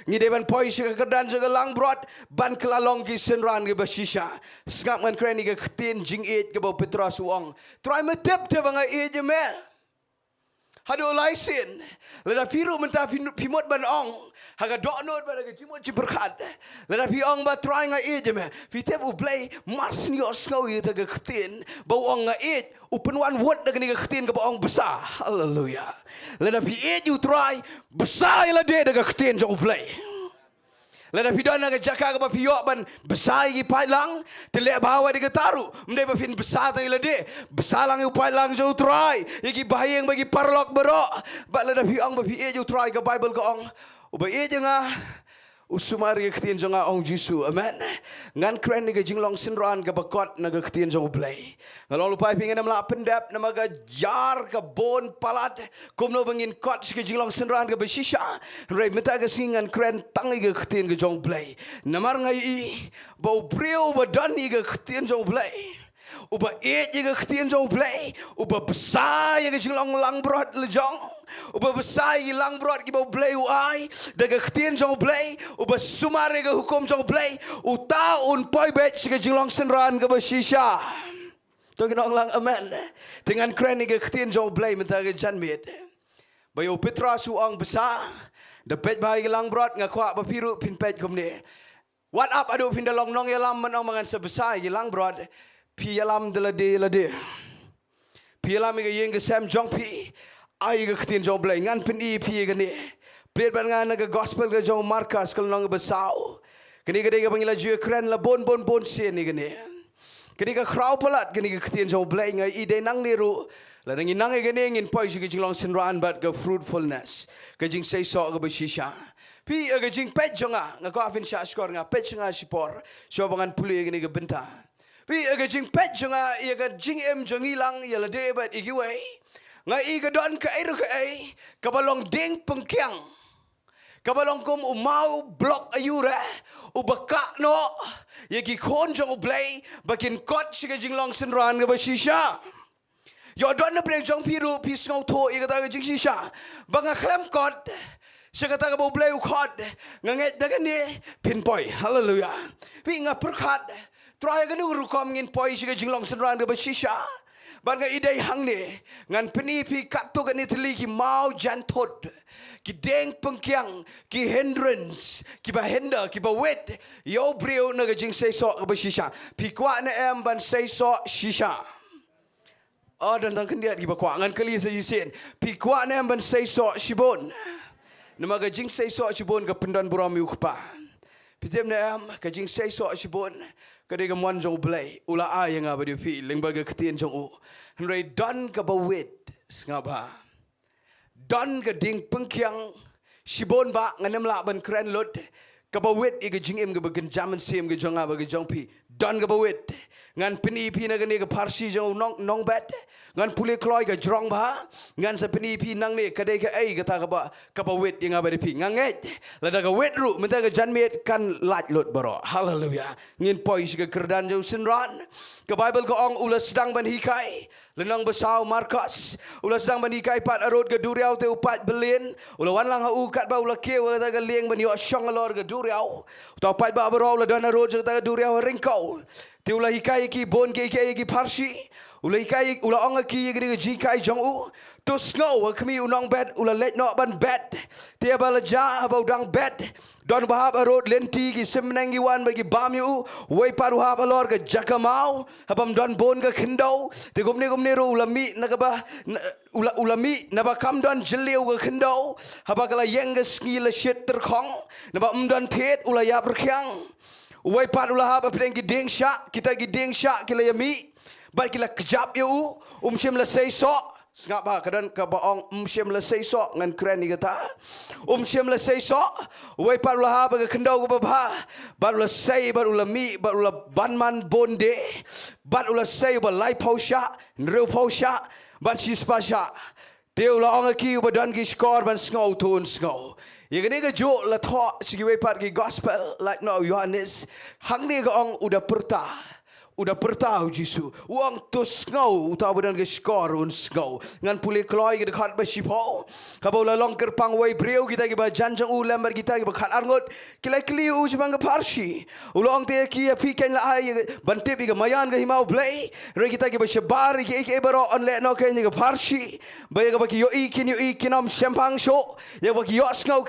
Ngi day ban poi jaga kerdan jaga lang brot. Ban kelalong ki senran ke basisha. Skap ngan kren igi Ktien jing it ke bau Petra suang. Try metep te banga e je me. Hado laisin. Lada piru mentah pimot ban ong. Haga doknot pada ke cimot ciperkat. Lada pi ong ba try nga e je me. Fitep u Blei mars ni osngau ye ta ke Ktien. Bau ong nga e. Upenwan word dengan ni ke Ktien ke bau ong besar. Haleluya. Lada pi e you try besar ila de dengan Ktien jong Blei. Lada pi dona ke jaka ke ba pi yok ban besar gi pailang. Telek bawa di ke taru. Mendai ba fin besar ta ila de. Besar lang u pailang jong try. Igi bahayang bagi parlok berok. Ba lada pi ong ba pi e you try ke Bible ke ong. Uba e je nga usumari ke Ktien jong ong Jisu. Amen. Ngan kren ni ke jinglong senran ke bakot na ke Ktien jong Blei. Ngalong lupai pingin na mla pendap na maga jar ke bon palat. Kumno bangin kot ke jinglong senran ke basisha. Rei minta ke singan kren tangi ke Ktien ke jong Blei. Namar ngai bau brio badani ke Ktien jong Blei. Uba e je ke Ktien jong Blei. Uba besar ke jinglong lang brot lejong. Uba besar lang brot ki bau Blei uai. Daga Ktien jong Blei. Uba sumare ke hukum jong Blei. Uta un poi bet ke jinglong senran ke basisha. Tuan Nonglang amen. Dengan kren ni ke Ktien jong Blei minta ke janmit. Bayo Petra suang besar. Dapet bahai lang brot ngakuak bapiru pin pet kumni. What up adu pin dalong nong yalam menong mangan sebesar lang brot. Pi yalam delade. Pi yalam ke yeng ke Sam jong pi. Ai ke Ktien jong Blei ngan pin i pi ke ni. Plet ban ngan ke gospel ke jong markas ke nong besau. Kini ke dega pangila jue kren la bon sen ni ke ni. Kini ke crowd pelat kini ke Ktien jong Blei ngai ide nang niru. La nang inang ke ni ngin poi ke jinglong senran bat ke fruitfulness. Ke Jingseisoh ke basisha. Pi ke jing pet jonga ngako afin sha skor nga pet jonga sipor. Sobangan puli ke ni ke Bynta. Pi ke jing pet jonga ia ke jing jongilang ia la de bat igiwei. Ngai ke don ke airu ke ai kabalong ding pengkiang. Kabalong kum umau blok ayura ubaka no yaki kon jong Blei bakin kot sike jinglong senran ke basisha. Yo don na breng jong piru pisngau tho i kata ke jingsisha. Banga klem kot sekata ke bau Blei ukot nganget daga ni pinpoi. Haleluya. Pi nga perkat try ke nu rukom ngin poi sike jinglong senran ke basisha. Banga idai hang ni ngan penipi katu kan itli ki mau jantot ki deng pengkiang ki hindrance ki bahenda ki bawet yo brio na Jingseisoh ke basisha pi kwa na em ban Seisoh shisha. Oh dan tang kendiat ki bakwa ngan kali sajisin pi kwa na em ban Seisoh shibon nama Jingseisoh shibon ke pendon burami ukpa. Pitem na em ke Jingseisoh shibon kadai kemuan jong Blei ula a yang abadi pi lembaga Ktien jong u henry don ke bawit ngaba don ke ding pengkiang shibon ba nganem la ban kren lot ke bawit i ke jingim ke bagen jaman sim ke jong aba ke jong pi don ke bawit ngan peni pi na ke ni ke parsi jong nong bet ngan pule kloi ke jrong ba ngan sa peni pi nang ni kadai ke ai ke ta ke ba ke bawit yang abadi pi nganget la da ke wet ru menta ke janmet kan lat lot baro. Haleluya. Ngin poi ke kerdan jauh senran ke Bible ke ong ulas sedang ban hikai lenong besau markas ulas sedang ban hikai pat arot ke duriau te upat belin ula wan lang u kat ba ula ke wa ta ke lieng ban yo syong alor ke duriau ta pat ba baro ula dan arot ta ke duriau ringkau te ula hikai ki bon ke ki parsi ula hikai ula ong ki ke jikai jong u tu snow kami unong bet ula let no ban bet te ba la ja ba udang bet don bahab arot lenti ki semnengi wan bagi bamyu wei paru hab alor ke jakamau habam don bon ke kendau te gomne ro ulami nakaba ulami naba kam don jeliu ke kendau haba kala yeng ke Sngi la shit terkhong naba don thet ula ya perkyang wei pat ula hab apreng ki ding sha kita ki ding sha kila yami bar kila kejap yu shim la Seisoh Sengap ba kadan ka baong Syiemlieh ngan kren ni kata. Syiemlieh wei pat ulah ba kendau ka ba. Bat ulah sei bat ulah mi bat ulah banman bonde. Bat ulah sei ba lai pausha, nreu pausha, bat sispasha. Teu la ong ki ba dan ki skor ban ngau tun ngau. Ye gani ka jo la tho sigi wei pat ki gospel like no Yohanes. Hang ni ka ong udah pertahu Jisu. Uang tu ngau tahu badan ke skor un ngau. Ngan pulih keloi ke dekat bersipau. Kabau lalong kerpang wei breu kita ke janjang lembar kita ke bekat arngot. Kilai keliu sebang ke parsi. Ulang te ki fikan la ai bantip ke mayan ke himau Blei. Re kita ke bersebar ke baro on le no ke ke parsi. Baya ke bagi yo ikin sempang sho. Ya bagi yo ngau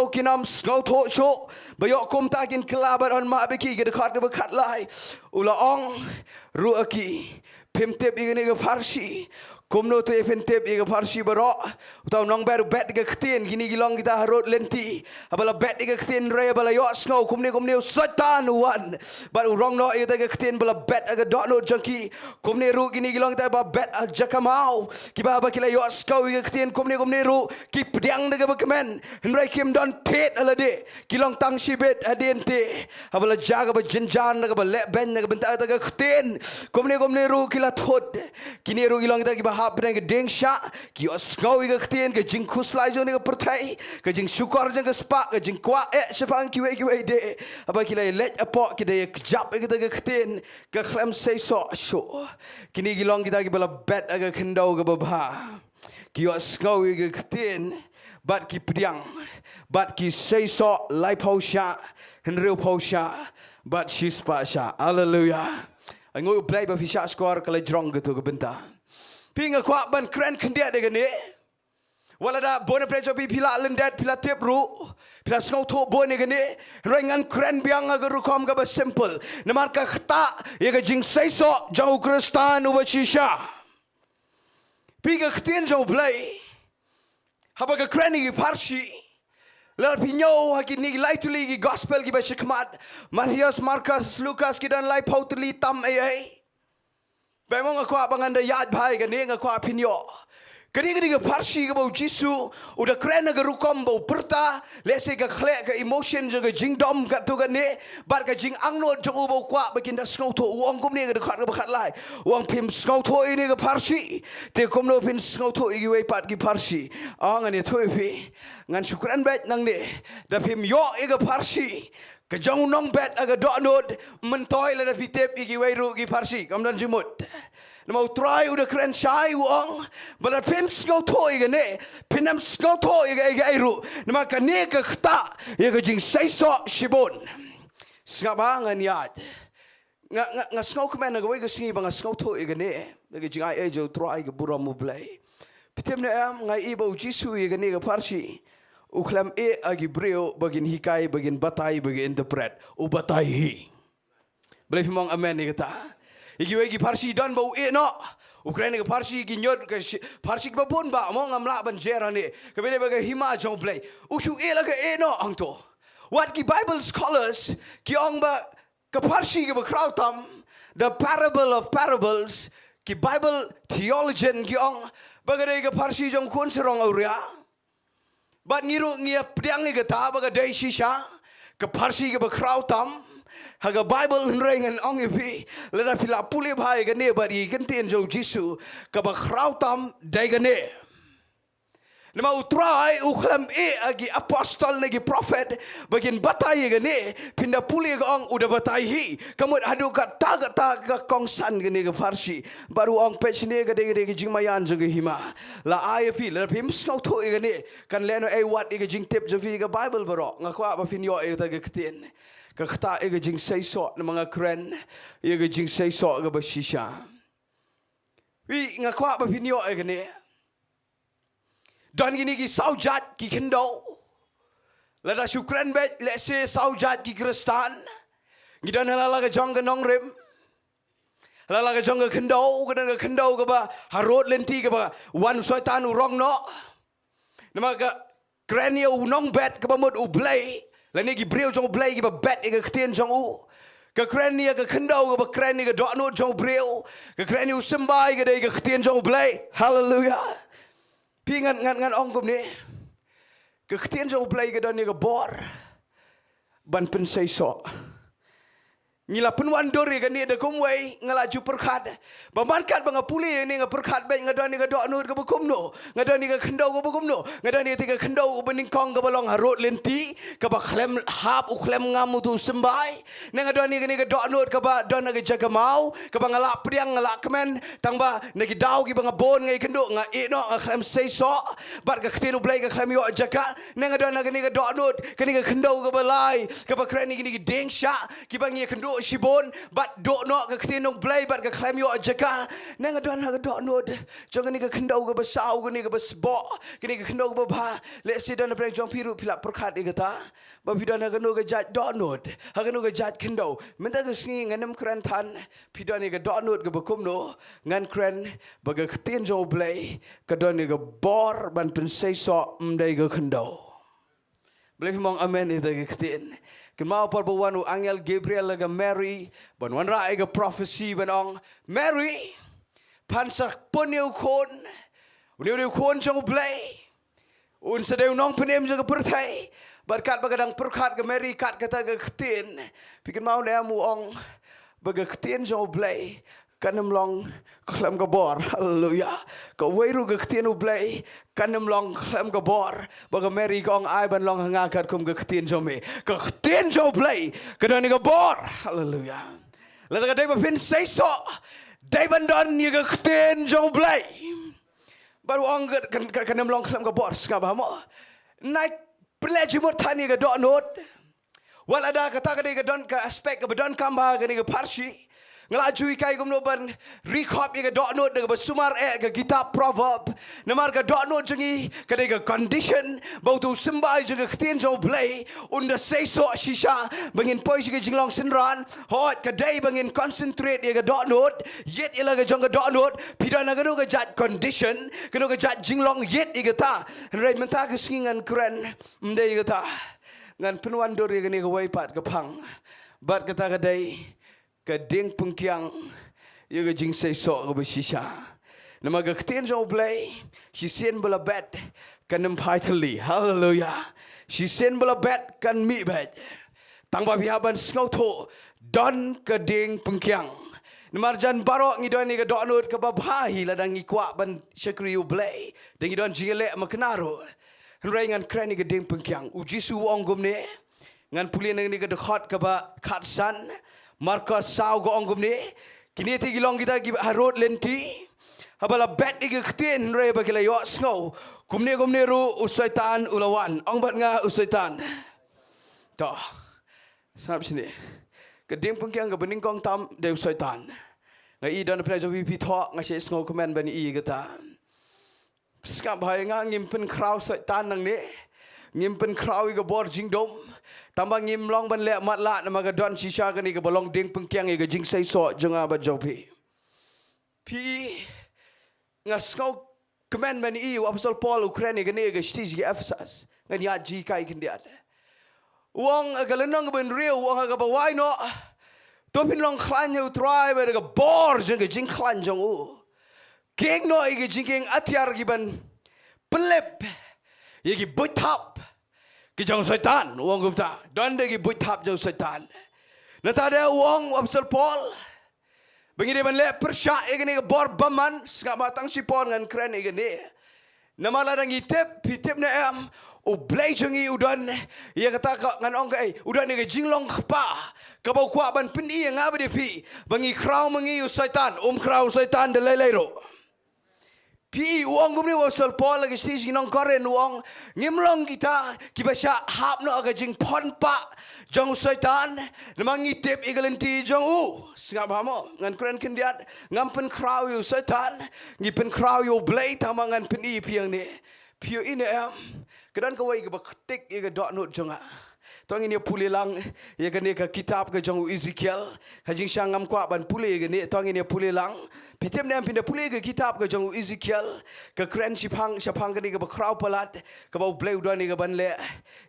kinam ngau tho sho. Baya kum takin kelabat on ma beki ke dekat ke bekat lai. Ulaong ruaki pimtep igani ke farsi komno te fentep iga farsi baro utau nong baru bet ke Ktien gini gilong kita harut lenti abala bet ke Ktien re abala yo snow komne satan wan but urong no ita ke Ktien bala bet aga dot no jangki komne ru gini gilong kita ba bet jakamau kiba ba kila yo snow ke Ktien komne ru ki pediang de ke kemen henrai kim don tet alade gilong tang sibet adente abala jaga ba jenjan de ba le ben de Bynta ke Ktien komne ru kila thod kini ru gilong kita kiba hap dengan dengsha ki osngau ke Ktien ke jing khuslai jo ne ke pertai ke jing syukor jang ke spak ke jing kwa sepang ki wei de apa ki let apok ki de kejap ke Ktien ke klem seiso sho kini gilong kita ki bala bet aga kendau ke babha ki osngau ke Ktien bat ki pediang bat ki seiso lai pausha henreu pausha bat shispa sha haleluya ngoi Blei ba fisha skor kala jrong gitu ke Bynta Pinga kwa ban kren kendia de gane wala da bona prejo bi pila lendet pila tep ru pila ngau tho bone gane rengan kren biang aga rukom ga ba simple namar ka khta ye ga Jingseisoh jau kristan u shisha Pinga Ktien jau Blei haba ga kren gi parsi lar pinyo ha ki ni lai tu li gospel gi ba shikmat Matius Markus Lukas ki dan lai pautli tam ai Bemong aku abangan da yad bhai kan ni aku pinyo. Kani ke parsi ke bau Jisu udah keren ke rukom bau perta lese ke khlek ke emotion je ke jingdom kat tu kan ni bar ke jing angno jong bau kwa bikin da skau tho uang kum ni ke dekat ke bekat lai uang pim skau tho ini ke parsi te kum no pin skau tho i wei pat ke parsi ang ani thoi pi ngan syukran bet nang ni da pim yo i ke parsi Kejong nong bet aga dok nod mentoi la pitep igi wairu gi parsi kamdan jimut. Mau try udah keren syai uang bala pim skau toi gane pinam skau toi ga iru nama kane ke khta ye ke Jingseisoh shibon. Sengapa ngan yad. Nga skau kemen ga wei ke singi bang skau toi gane ge jingai jo try ke buramu Blei. Pitem ne am ngai ibo Jisu ye gane ke parsi. Uklam agi breu bagin hikai bagin batai bagin interpret batai hi Blei pimong amen ni kata igi parsi dan bau no Ukraine ke parsi gi nyot ke parsi ba bon ba mo ngamla ban jera ni ke bene bagai hima jong Blei usu la ke no angto what ki Bible scholars ki ong ba ke parsi ke ba krautam the parable of parables ki Bible theologian ki ong bagai ke parsi jong kun serong auria Bat ngiru ngia pediang ke ta baga dai shisha ke parsi ke bakrau tam haga Bible rengan ong ipi lada fila puli bhai ke ne bari kentien jo Jisu ke bakrau tam dai ke ne Nama utrai uklam agi apostol negi prophet bagian batai ke ne pindah puli ke ong udah batai hi kamu adu kat ta kongsan ke ne ke farsi baru ong page ne ke de jingmayan juga hima la IP la pim skau tho ke ne kan leno wat ke jing tip jovi ke Bible baro ngaku apa fin yo ta ke Ktien ke khta ke Jingseisoh na mga kren ke Jingseisoh ke bashisha wi ngaku apa fin yo ke ne Dan gini ki saujat ki kendau. Lada syukran bet lese saujat ki kristan. Gidan halala ke jong ke nongrim. Halala ke jong ke kendau ke kendau ke ba harut lenti ke ba wan soitan urong no. Nama ke krenia u nong bet ke ba mut u Blei. Lani ki breu jong Blei ki ba bet ke Ktien jong u. Ke kren ni ke kendau ke kren ni ke dok nut jong breu. Ke kren ni sembai ke dei ke ktien jong blei. Hallelujah. Pi ngan ong kum ni. Ke ktien jong blei ke don ni ke bor. Ban pen sei so. Ngila penwan dori ke ni de kumwei ngalaju perkhat. Bamankat bangapuli ni ngaperkhat baik ngadon ni ke dok nut ke bukum no. Ngadon ni ke kendau ke bukum no. Ngadon ni ke kendau ke Nyngkong ke Balang harut lenti ke ba klem hap u klem ngam tu sembai. Ngadon ni ke dok nut ke ba don ke jaga mau ke ba ngalak priang ngalak kemen tang ba nagi dau ki bangabon ngai kenduk nga e no klem sei so bat ke ktinu blai ke klem yo jaga. Ngadon ni ke dok nut ke ni ke kendau ke balai ke ba kren ni ke deng sha ki ba ngi kenduk Shibon bat dok nok ke Ktien Blei bat ke klaim yo jaka nang adon ha dok nod jong ni ke kendau ke besau ke ni ke besbok ke ni ke kendau ke ba let si don preng jong piru pilak perkhat ni kata ba pidon ha no ke jat dok nod ha no ke jat kendau menta ke Sngi nganem kren tan pidon ni ke dok nod ke bekum no ngan kren ba ke Ktien Blei ke don ni ke bor ban pen sei so mdai ke kendau boleh mong amen itu ke Ktien. Kemau perbuan angel Gabriel laga Mary ban wan rai ga prophecy banong Mary pansak poniu kon uniu kon jong Blei un sedeu nong penem jaga pertai berkat bagadang perkat ga Mary kat kata ga Ktien pikir mau dia mu ong baga Ktien jong Blei kanem long klam ga bor haleluya ka weiru ga Ktien Blei kanem long klam ga bor baga Mary kong ai ban long hanga Katkum ga Ktien jome ka Ktien jong Blei ka dani ga bor haleluya la ga dai ba pin sei so dai ban don ni ga Ktien jong Blei baru ong ga kanem long klam ga bor ska ba mo naik peleji mo tani ga do not wala da kata ga don ka aspek ga don kamba ga ni ga parsi ngelajui kai gum no ban recap ye dok note de basumar ke kitab proverb namar ke dok note jengi ke de condition bau tu sembai je Ktien jong Blei unda sei so shisha bangin poi ke jinglong sinran hot ke dai bangin concentrate ye dok note yet ila ke jong dok note pidana ke no ke jat condition ke no ke jat jinglong yet ye ta rai menta ke singan kren mde ye ta ngan penwan dor ye ke wai pat ke pang bat kata ke dai ke ding pengkiang ye ke Jingseisoh ke besisha nama ke Ktien jong Blei si sien bela bet kan nempai teli haleluya si sien bela bet kan mi bet tang ba bihaban sngoto don ke ding pengkiang namar jan barok ngidon ni ke dok nut ke babahi ladang ngikwa ban Shakriu Blei ding ngidon jilek makenaro nrai ngan kren ni ke ding pengkiang ujisu ongum ni ngan pulien ni ke dekat ke ba khatsan Marka sao go ongum ni kini ti gilong kita gi harot lenti habala bet ig Ktien re ba kila yo snow kumne ru usaitan ulawan ong bat nga usaitan to sap sini ke ding pengkiang ke Nyngkong tam de usaitan nga I don pre jo pi tho nga se snow comment ban I gata skam bhai nga ngimpen kraw saitan nang ni ngimpen kraw I ke bor Jingduwai tambah ngim long ban le mat la nama ga don shisha ga ni ga bolong ding pengkiang ga Jingseisoh jonga ba jopi pi ngasau kemen ban I apostol Paul Ukraine ga ni ga stis ga Ephesus ngan ya ji kai kindiat wong ga lenong ben real wong ga ba why no to pin long klan you try ba ga bor jeng ga jing klan jong u king no ga jing atiar gi ban pelep ye gi butap ki jong setan wong gumta don de ki butap jong setan nata de wong apostol Paul bengi de ban le persya igni bor baman ska matang sipon ngan kren igni namala dang itep pitep na am u Blei jengi udon ye kata ngan ong kai udon ni jinglong pa ka bau kwa ban pin I nga ba de pi bengi kraw mengi setan kraw setan de lelero pi uang gumni wasal Paul lagi stis ginong koren uang ngimlong kita kibasya hap no aga jing pon pa jong setan namang itip igalenti jong u singa bamo ngan kren kendiat ngampen kraw yu setan ngipen kraw yu Blei tamangan pen I piang ni pio ini am kedan kawai ke baktik iga dok nut jonga Tuang ini pulih lang ya gani ke kitab ke jong Ezekiel hajing syangam kwa ban pulih gani tuang ini pulih lang pitem nem pindah pulih ke kitab ke jong Ezekiel ke kren sipang gani ke bakrau palat ke bau Blei udah ni ke ban le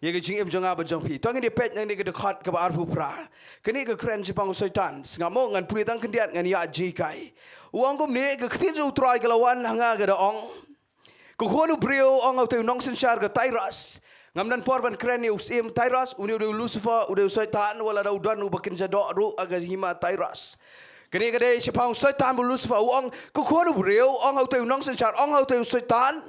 ya ke jing jong apa jong pi tuang ini pet ni ke dekat ke arfu pra kani ke kren sipang syaitan ngamo ngan pulih tang kendiat ngan ya jikai uang kum ni ke Ktien jo try ke lawan hanga ke daong ku khonu brio ong au te nong sen shar ke tairas ngamdan porban keren ni usim tairas uni udah Lucifer udah syaitan wala da udan ubakin jadok ru aga hima tairas kini kade sipang syaitan bu Lucifer ong ku khonu brio ong au te nong sen shar ong au te syaitan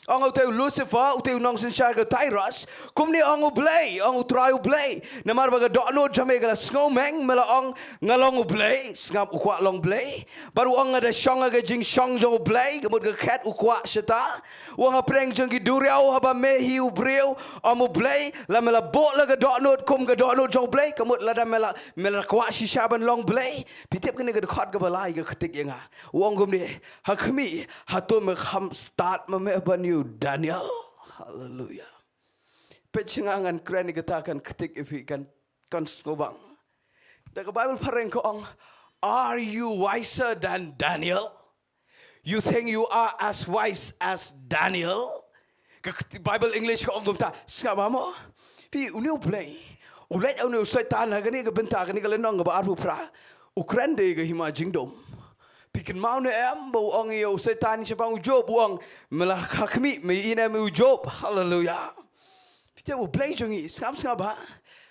ong au te Lucifer u te nong sen shar ke tairas kumni ong u Blei ong u try u Blei namar baga dok no jame gala ngomeng mela ong ngalong u Blei ngap u kwa long Blei baru ong ada shong aga jing shong jong u Blei kemud ke ket u kwa sheta wang apreng jong ki duriau haba mehi u brio om u Blei la mela bok la ga dok no kum ga dok no jong Blei kemud la da mela kwa shishaban long Blei pitep kene ga khot ga balai ga khatik yenga wong gum ni hakmi hato me kham start me ban you Daniel hallelujah pecengangan keren dikatakan ketik ikan kan skobang daga Bible pareng ko ong are you wiser than Daniel you think you are as wise as Daniel Bible English ko ong gumta skabamo pi uniu Blei ulet uniu syaitan gani ke Bynta gani ke lenong ke arfu pra ukren de ke hima Jingduwai pikin mau ne em bau ong yo setan siapa ujob uang melah hakmi me ina me ujob hallelujah kita bu Blei jongi skap ba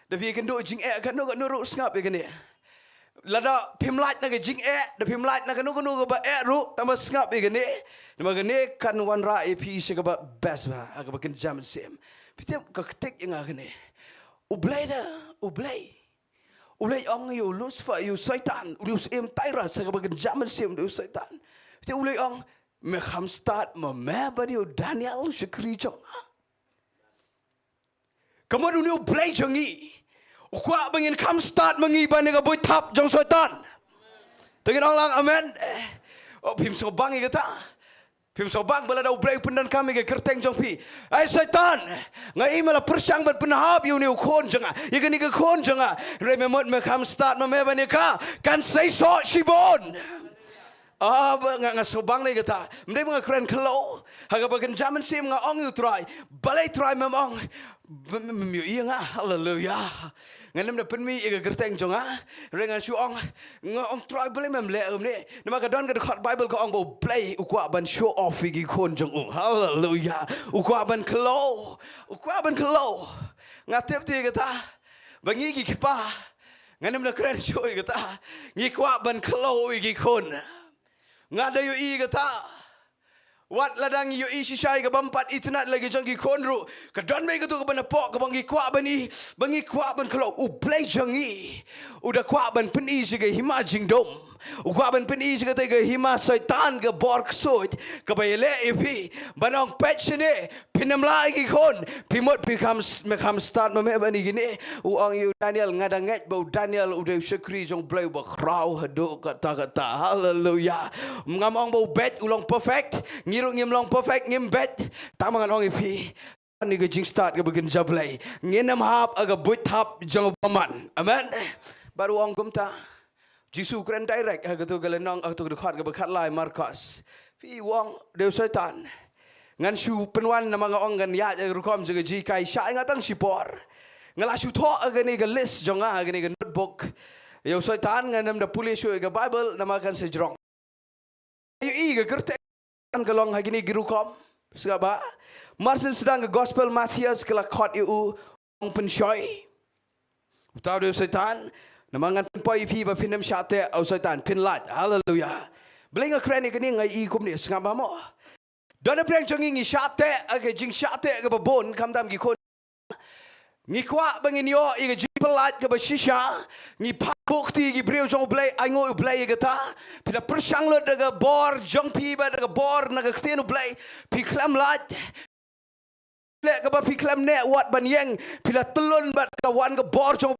da vi kan do jing kan no ru skap kan ni lada pimlat na ke jing da pimlat na kan no ba ru tama skap kan ni nama kan ni kan wan ra ep se ka ba best ba ka ba kan jam sem kita ka ketik yang kan ni u Blei da u Blei ulai ong yo Lucifer yo syaitan ulus em tairas sa bagian zaman sim do syaitan ti ulai ong me kham start ma me ba yo Daniel shikri chong kamad uni Blei jongi ukwa bangin kham start mangi ba ne ga boy tap jong syaitan tengin ong lang amen o pim so bangi kata pim so bang bala da Blei pendan kami ke kerteng jong pi ai syaitan ngai mala persang bat penahap yu ni khon janga ye gani ke khon janga re me mot me kham start ma me ba ne ka kan sai so shibon nga sobang ni kata mending mga keren kelo haga bagan zaman sim nga ong yu try balai try memang myu iya nga hallelujah nganem da penmi iga gerteng jonga rengan su ong nga ong try balai mem le ni nama ka don ka khot Bible ka ong bo Blei ukwa ban show off gi khon jong hallelujah ukwa ban kelo nga tep ti kata bangi gi kipa nganem da keren show kata ngi kwa ban kelo gi khon ngada yu i kata wat ladang yu i shisai ka bampat itnat lagi jangki konru ka don me katu ka banapok ka bangi kwa ban kalau u Blei jangi udah kwa ban peni siga hima Jingduwai ukwa ban peni siga te ka hima syaitan ka bor ksut ka bayele ipi banong pechene pinam lagi kon pimot become start ma me bani gini uang yu Daniel ngada nget bau Daniel udah syukri jong Blei ba krau hadu kata hallelujah ngamong bau bet ulang perfect ngiruk ngim long perfect ngim bet tamangan ong ipi ni ke jing start ke begin Blei nginam hap aga but hap jong paman amen baru ong kumta Jisu keren direct aga tu galenong aga tu dekat ke bekat lai markas fi wong deu syaitan ngan shu penwan nama ong gan ya rukom jaga jikai sha ngatang sipor ngala shu tho aga ni ke list jonga aga ni ke notebook yo syaitan nganam da pulis shu ke Bible nama kan sejrong yu i ke gerte kan kelong hagi ni girukom segaba Martin sedang ke gospel Matthias kela khot yu ong pensoi utau deu syaitan namangan poi pi ba pinam syate au syaitan pinlat hallelujah blinga kren ni ngai i kum ni ngaba mo dona preng chongi ngi syate age jing syate ke babon kam dam gi kon ngi kwa bangin yo i ge jipelat ke ba shisha ngi bukti gi breu jong Blei aingo Blei ge ta pila persang lo daga bor jong pi ba daga bor na ge Ktien Blei pi klam lat le ke ba pi klam ne wat ban yeng pila telun bat ka wan ge bor jong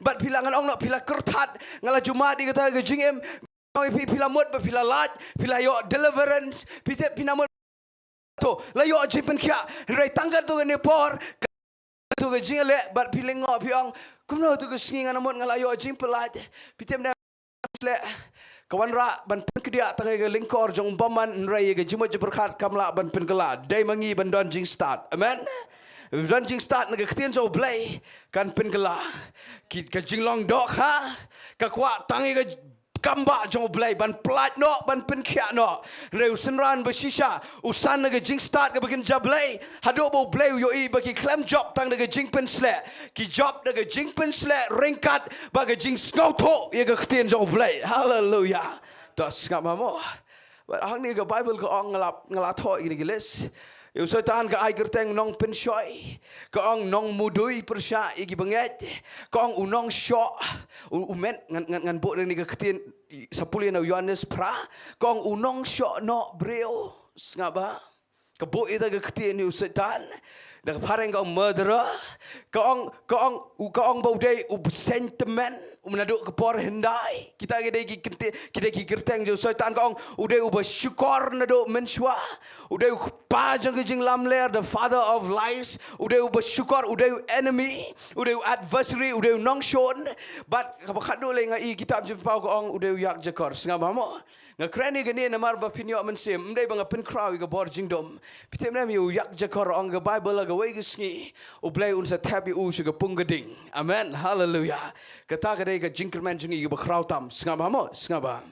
bat pilangan ong nak pila kertat ngala jumat di kata ke jingem oi pila mot ba pila lat pila yo deliverance pite pinamot to la yo jipen kya rei tangga tu ne por tu ke jing le bat piling ngok piang kumno tu ke sngi ngana mot ngalayo jing pelat pitem na le kawan ra ban pen kedia tangai ke lingkor jong baman rai ke jimot berkat kamla ban pen kala dai mangi ban don jing start amen don jing start na ke ktien jo Blei kan pen kala ki ke jinglong dok ha ka kwa tangai ke Kamba jong Blei ban pelat no ban pen kia no reu senran bersisa usan na ke jing start ke bakin Blei hado bo Blei yo I bagi klem job tang na ke jing pen sle ki job na ke jing pen sle ringkat bagi jing skauto ye ke ktien jong Blei hallelujah das ngamamo hang ni ke Bible ke ong ngalap tho ini geles Yêu Satan ke ai kerteng nong pen shoy ke ong nong mudui persya igi benget ke ong unong syok umet ngan bo ni ke ktien 10 na Yohanes pra ke ong unong syok no breo ngaba ke bo ita ke ktien Yêu Satan dak pareng ke ong murderer ke ong bo dei sentiment menaduk ke por hendai kita ki kerteng jo Satan kong udah bersyukur nado mensua udah pajang ke jing lamler the father of lies udah bersyukur udah enemy udah adversary udah nongshon but kapakado le ngai kitab jempau kong udah yak jakor singamo ngakrani gani namar bapinyo mensim mdai bang pen krawi ke bor jingdom pitem nam yu yak jakor ong ke bible ga wei gisngi ublai unsa tabi u suga pungading amen hallelujah kata ke jingkerman jingi ke bakrautam singabamo singaba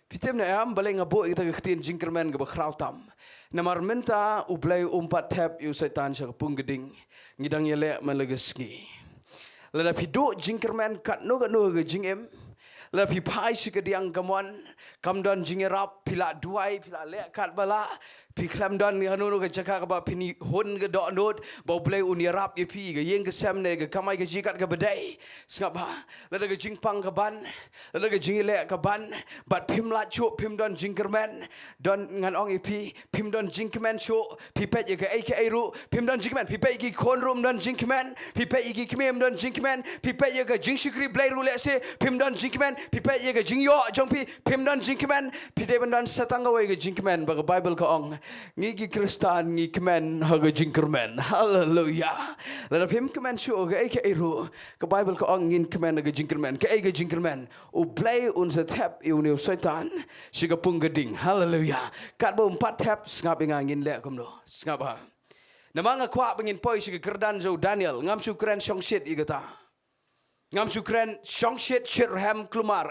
pitem na am balai ngabo kita ke ktien jingkerman ke bakrautam namar menta ublai umpat tab yu Satan sa pungading ngidang yele malagasngi lala pido jingkerman kat no ke jingem lala pi pai sika diang kamwan kamdon jingerap pila duai pila le kat bala pi klamdon hanu ke jaka ka ba pini hon ke dok nod bau Blei unirap ke pi ke yeng ke samne ke kamai ke jikat ke bedai singapa lada ke jingpang ke ban lada ke jingile ke ban bat pim la chu pim don jingkerman don ngan ong ipi pim don jingkerman chu pi pet ke ai ru pim don jingkerman pi pet ki kon rum don jingkerman pi pet ki kmem don jingkerman pi pet ke jingsikri Blei ru le se pim don jingkerman pi pet ke jingyo jong pi pim don jingkerman pi de ban don satanga we ke jingkerman ba Bible ka ong ngigi Kristan ngi kemen haga jingkerman hallelujah lada pim kemen shu ga ai ke ru ke Bible ka ong ngin kemen haga jingkerman ke ai ga jingkerman u Blei un sa tap i uni Satan siga punggading hallelujah kat bo 4 tap ngap ngin le komno ngapa namanga kwa bengin poi siga kerdan zo Daniel ngam su kren song shit igata ngam su kren song shit shirham klumar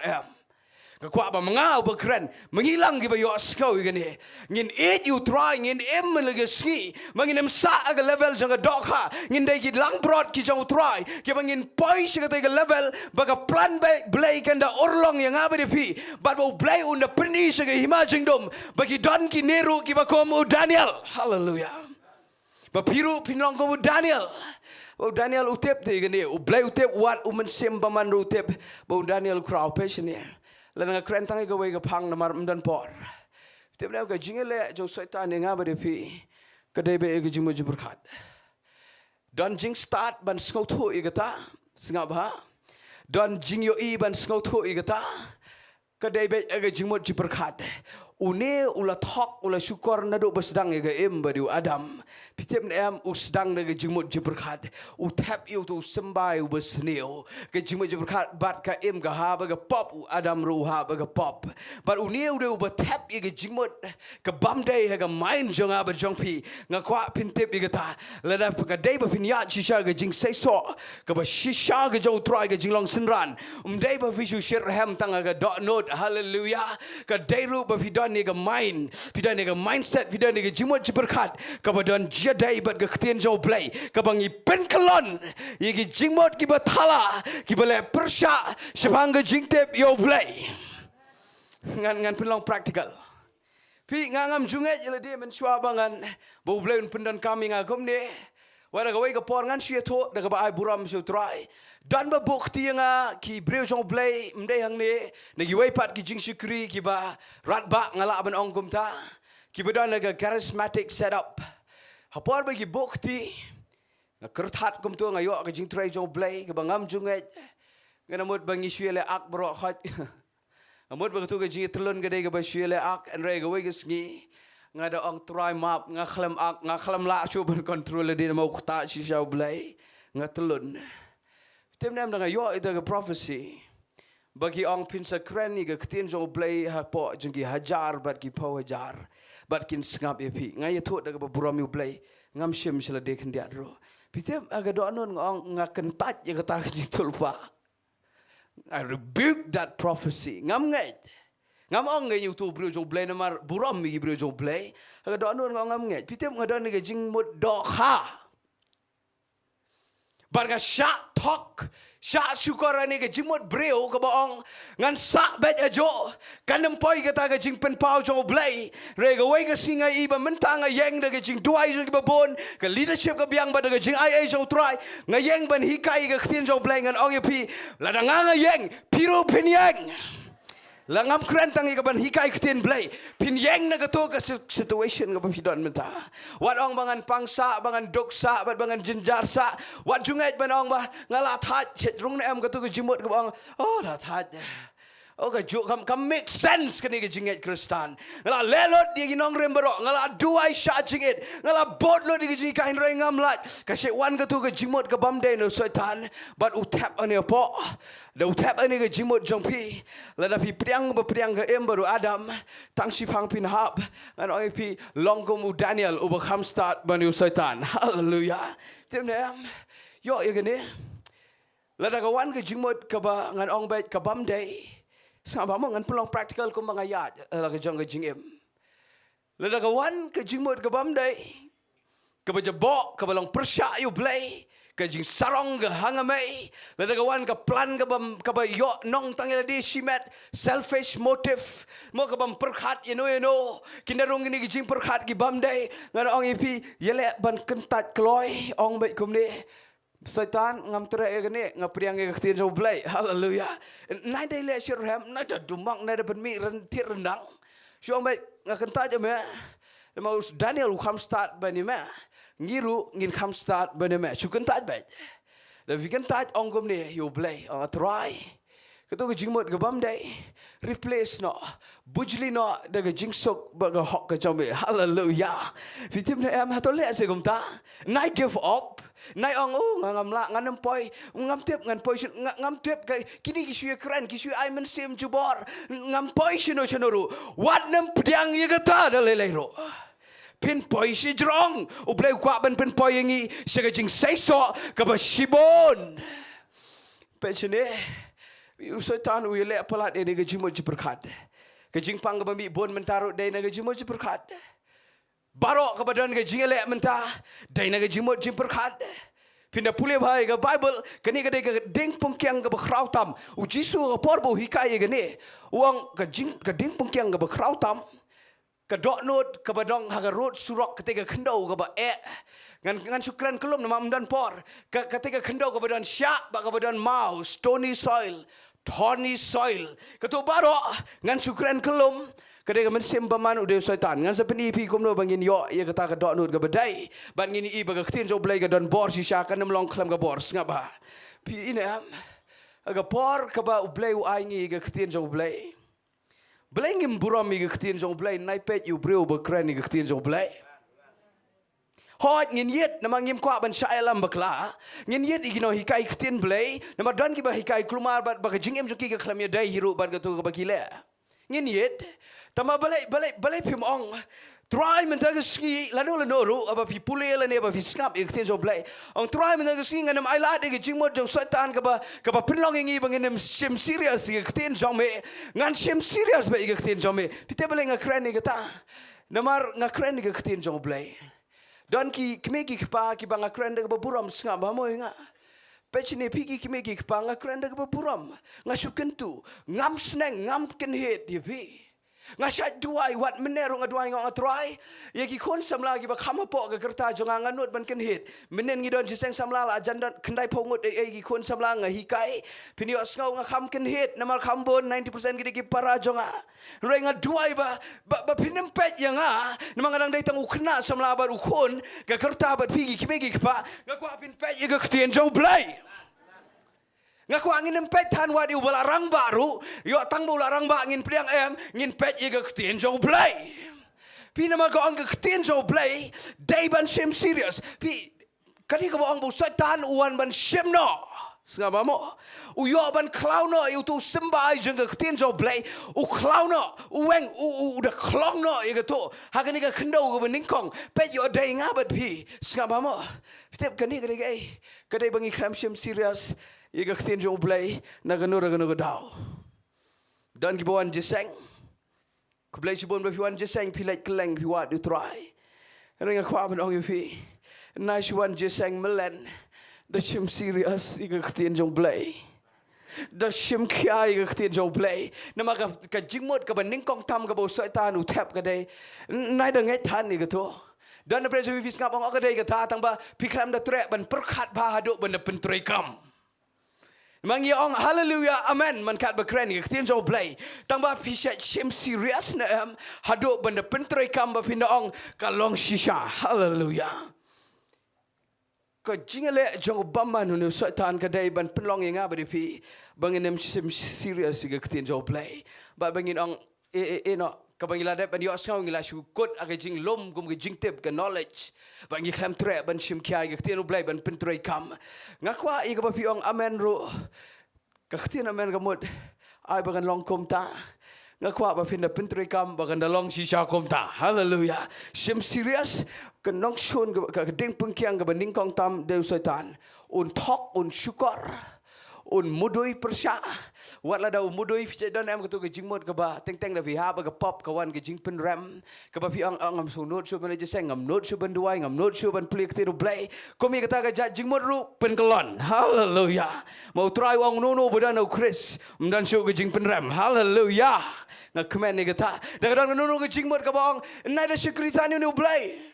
Kwa ba mangau bekeren mengilang ki ba yo skau gani ngin it you try ngin em lagi ski mangin em sa aga level janga dokha ngin dai ki lang broad ki jang try ki bangin poi shi ka level baga plan Blei kanda orlong yang apa de pi but bo Blei unda perni shi ka himajing dom bagi don ki neru ki ba kom Daniel hallelujah ba piru pinlong ko Daniel bo Daniel utep de gani Blei utep wat umen sem baman utep bo Daniel kraw passion Lana nga kren tangi gawai ka pang namar mdan por. Tiap na ka jingele jo Satan nga ba depi kadai be ka jimu berkat. Don jing start ban skautu igata singap ha. Don jing yo I ban skautu igata kadai be ka jimu berkat. Une ula thok ula syukur nado basdang ga em badiu Adam. Pitep na am usdang na jingmut berkat. U tap you tu sembai u besneo. Ga jingmut berkat bat ka em ga ha ba ga pop u Adam ru ha ba ga pop. But u neu de u ba tap ye ga jingmut ka bamdai ha ga main jong ba jong pi nga kwa pintep ye ga ta. La da ka dai ba pin ya shisha ga Jingseisoh ka ba shisha ga jo try ga jinglong sinran. Dai ba visu shirham tanga ga dot note hallelujah. Ka dai ru ba pidon ni ga mind pidon ni ga mindset pidon ni ga jingmut berkat ka ba don jadai bat ga ktien jo Blei ka bangi pen kalon ye gi jingmot ki bathala ki bale persya sepang ga jingtep yo Blei ngan penlong practical pi ngam junget yele de men shwa bangan bo Blei un pendan kami ngagom ne wara ga wei ga por ngan shie tho da ga ba ai buram so try dan ba bukti nga ki breu jong Blei mdai hang ne nagi wei pat ki jingsikri ki ba rat ba ngala ban ong kumta ki ba dan ga charismatic setup hapor bagi bukti na kerthat kum tu ngayo ka jing tray jong Blei ka bangam junget nganamut bangi Syiemlieh ak bro khat amut bagatu ka jing telun ka dei ka ba Syiemlieh ak and ray ka wei sngi ngada ong try map nga khlam ak nga khlam la chu ban control di na mau khta si shaw Blei ngatelun tem nem dengan yo itu ke prophecy bagi ong pinsa kren ni ke Ktien jo Blei ha po jengki hajar bat ki po hajar bat kin sngap epi ngai thot da ke buram yu Blei ngam shim sila de kan dia ro pitem aga do anon ngong ngaken tat ye kata jitul pa I rebuke that prophecy ngam ngai ngam ong ngai yu tu bru jo Blei namar buram mi bru jo Blei aga do anon ngam ngai pitem ngadon ni ke jing mut do kha barga sya tok sya syukur ni ke jimut breu ke boong ngan sak bet ajo kanem poi kata ke jing pen pau jo Blei re ke wei ke singa iba mentang yang de ke Jingduwai jo ke babon ke leadership ke biang ba de ke jing ai jo try ngayeng ban hikai ke Ktien jo Blei ngan ong pi ladang ngayeng piru pinyang langam keren tangi kaban hikai Ktien Blei pinyeng na kato ka situation ka pidon menta wat ong bangan pangsa bangan doksa bat bangan jinjarsa wat jungai ban ong ba ngala that chet rung na em kato ka jimot ka ong oh la that oh ka ju kam make sense kani ka jinget Kristan ngala lelot di ginong rembero ngala duai sha jinget ngala bodlo di jingi kain roi ngam lat ka she wan kato ka jimot ka bamde no setan bat utap ane po da utap ane ka jimot jongpi la da pi priang ba priang ka em baru Adam tang si phang pin hap an oi pi longkom u Daniel u ba kham start ban yu setan hallelujah tem nem yo ye gane la da ka wan ka jimot ka ba ngan ong bet ka bamde sama mo ngan pulong practical ko mga yat la ka jong ka jingem la da ka wan ka jimot ka bamde ka ba jabo ka balong persya yu Blei ka jing sarong ka hangamay la da ka wan ka plan ka ba yo nong tangila di shimet selfish motive mo ka bam perkhat ino kinarong ni jing perkhat ki bamde ngan ong ipi yele ban kentat kloy ong bet kumni Setan ngam tere gani ngapriang ke Ktien jo Blei hallelujah nai dai le shirham nai da dumang nai da benmi rentir rendang syong bai ngakenta je me mau Daniel kham start bani me ngiru ngin kham start bani me syuken tat bai da viken tat ong kom ni yo Blei try ketu ke jingmot ke bam dai replace no bujli no da ke jingsok ba ga hok ke jome hallelujah vitim na em ha to le se kom ta nai give up nai ong ngam la ngan poi ngam tep ngan poi ngam tep kai kini kisui keren kisui ai men sim jubor ngam poi shino shinoru wat nam pdiang ye kata da lelero pin poi shi jrong u Blei kwa ban pin poi ngi sega Jingseisoh ka ba shibon pechene u setan u le palat de ke jimo jiperkhat ke jingpang ka bami bon mentaro de na ke jimo jiperkhat barok kebadan ke jingele mentah dai na ke jimot jimperkhat pindah pulih bhai ke Bible kini ke ding pungkyang ke bakrautam u Jisu ke porbo hikai ke ni uang ke ding pungkyang ke bakrautam ke doknot ke badong haga road surok ketika kendau ke ba ngan syukran kelum nama amdan por ketika kendau ke badan syak ba ke badan mau stony soil thorny soil ketu barok ngan syukran kelum kadang men sempaman udah setan ngan sepeni pi komno bangin yo ye kata ka doknut ka bedai ban ngini i baga Ktien jo Blei ka don bor sisa kan melong klam ka bor ngaba pi ina aga por ka ba Blei u ai ngi ka Ktien jo Blei Blei ngim buram mi ka Ktien jo Blei nai pet yu breu ba kren ni ka Ktien jo Blei hot ngin yet nama ngim kwa ban shailam bakla ngin yet igino hikai Ktien Blei nama don ki ba hikai klumar ba ka jingem jo ki ka klam ya dai hiru ban ka tu ka ba kile ngin yet tama balai pim ong try mentaga Sngi lano ru aba pi pule lane aba fiskap Ktien jo Blei ong try mentaga Sngi nganam ailat de jingmot jo setan ka ba pinlong ngi bangin sim serious Ktien jo me ngan sim serious ba Ktien jo me pite balai ngakren ni kata namar ngakren ni Ktien jo Blei don ki kmegi kpa ki bang ngakren de ba buram snga ba mo nga pechine pigi kmegi kpa ngakren de ba buram ngasukentu ngam sneng ngam ken het di pi ngasat duai wat menero ngaduai ngong atrai ye ki kon samla ki ba khama po ga kerta jonga nganut ban ken hit menen ngi don jiseng samla la jandan kendai pongut e ki kon samla nga hikai pinio ngau nga kham ken hit namar khambon 90% ki para jonga roi ngaduai ba pinem pet yang a namang ngadang dai tang ukna samla ba ukon ga kerta ba pigi ki megi pa ga kwa pin pet ye ga Ktien jo Blei ngaku angin empet tan wadi ubalarang baru yo tang ularang ba angin priang ngin pet ye ga Ktien jo Blei pi nama go ang Ktien jo Blei dai ban sim serious pi Kani ka boong bu Satan uan ban shim no. Sengaba mo. Uyo ban clown no you tu sembai jeng ke Ktien jo Blei. U clown no uweng u the clown no you to. Hakani ka kendo ke Nyngkong. Pet yo day ngabat pi. Sengaba mo. Tep kani kadai bangi kram shim serious. You ke Ktien jo Blei na ganu dau. Dan ki boan jeseng. Ku Blei sibon ba fiwan jeseng pi lek keleng pi wat du try. Ringa kwa ban ong yu pi. Nice one jeseng melen. Da shim serious iga Ktien jong Blei. Da shim kia iga Ktien jong Blei. Nama ka jingmot ka ban Nyngkong tam ka bo Satan u tap ka day. Nai da ngai tan iga to. Dan na pressure vis ngap ong ka day ka ta tang ba pikram da trek ban perkhat ba haduk ban da pentrai kam. Mangi ong hallelujah amen man kat bakren iga Ktien jong Blei. Tang ba pisat shim serious na haduk ban da pentrai kam ba pinda ong ka long shisha. Hallelujah. Ko jingale jong Obama nu Satan kadai ban penlong yang abadi pi bangin em serious ga Ktien jo Blei ba bangin ong no ka bangila dep ban yo asau ngila shu kot aga jing lom gum ga jing tip ga knowledge bangi kham tre ban shim kya ga Ktien Blei ban pentrei kam ngakwa i ga pi ong amen ro ka Ktien amen ga mot ai bagan long kom ta ngakwa ba pinda pentrei kam bagan da long shisha kom ta hallelujah shim serious kenong shun ke ding pengkiang ke Nyngkong tam deu Satan un thok un syukur un mudui persya watla da mudui fice don em ketu ke jingmot ke ba teng da vi ha ba ke pop kawan ke jing pen ram ke ba pi ang ngam su not su ban je seng ngam not su ban duai ngam not su ban plik Ktien Blei komi kata ke jingmot ru pen kelon hallelujah mau try wong no bodan no Chris mdan su ke jing pen ram hallelujah nak kemen ni kata da kadang no ke jingmot ke bang nai da security ni Blei.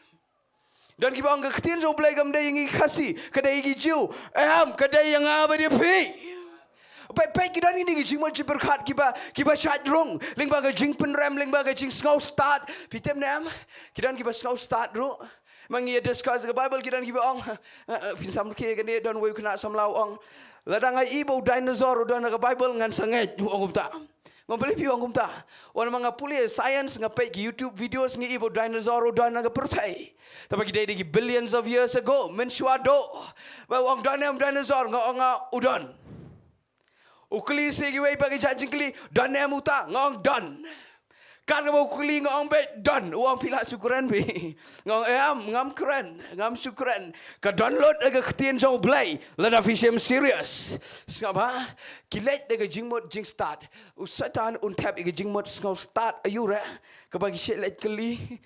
Dan kita orang Ktien jo Blei kam day yang kasih, kadai yang jiu, kadai yang apa dia pi. Baik kita ni jing mo berkat kita chat rong, lingba ke jing penram, lingba ke jing skau start, pitem nam, kita skau start ru. Mangi discuss ke Bible kita orang, pinsam ke kan dia dan we kena samlau orang. Ladang ai ibu dinosaur dan ke Bible ngan sangat orang tak. Ngompeli pi orang tak. Orang mangapuli science ngapai ke YouTube videos ngi ibu dinosaur dan ke pertai. Tapi kita ini billions of years ago mensuado bahwa orang dinosaur ngau udon. Ukli segi wei bagi jajing kli danem uta ngong don. Kan ngau ukli ngong be don. Uang pila syukuran bi. Ngam keren, ngam syukuran. Ka download aga Ktien jo Blei. Lada fishem serious. Skaba kilet aga jingmot jing start. Usatan untap aga jingmot ngau start ayura. Kabagi shelet kali.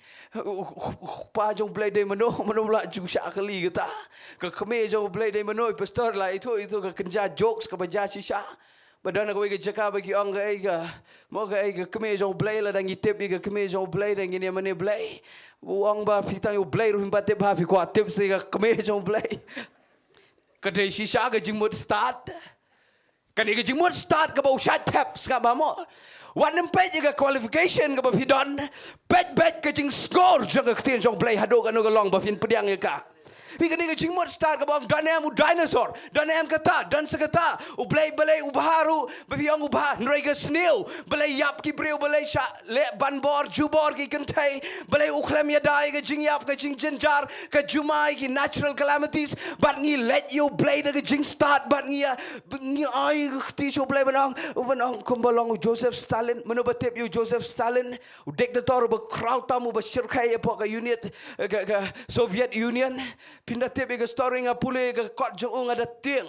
Pa jong Blei day mano la jusha kali kata. Ka keme jong Blei day mano pastor lah itu ka kenja jokes ka baja shisha. Badan aku ke jaka bagi orang ke mau ke keme jong Blei la dan ngitip ke keme jong Blei dan ngini mana Blei. Uang ba pitang yo Blei ruhim patip ha fi kwa tip se ke keme jong Blei. Kadai shisha ke jingmut start. Kan ke jingmut start ke bau shat tap skaba mo. Wan page ke qualification ke bapidon. Bet ke jing score jang ke Ktien jong Blei hadok anu ke long bapin pediang ke. Pika ni ke jingmot start ke bang danem u dinosaur danem kata dan sekata u Blei ubaharu babiang ubah nrega snail Blei yap ki breu Blei sha le banbor jubor ki kentai Blei ukhlem ya dai ke jing yap ke jing jenjar ke jumai ki natural calamities but ni let you Blei ke jing start but ni ai ti so Blei banang kombolong Joseph Stalin menobetep you Joseph Stalin u diktator ba crowd tamu ba shirkai epoch unit ke Soviet Union pindah tip ke story ngapule ke kot jong ada tiang.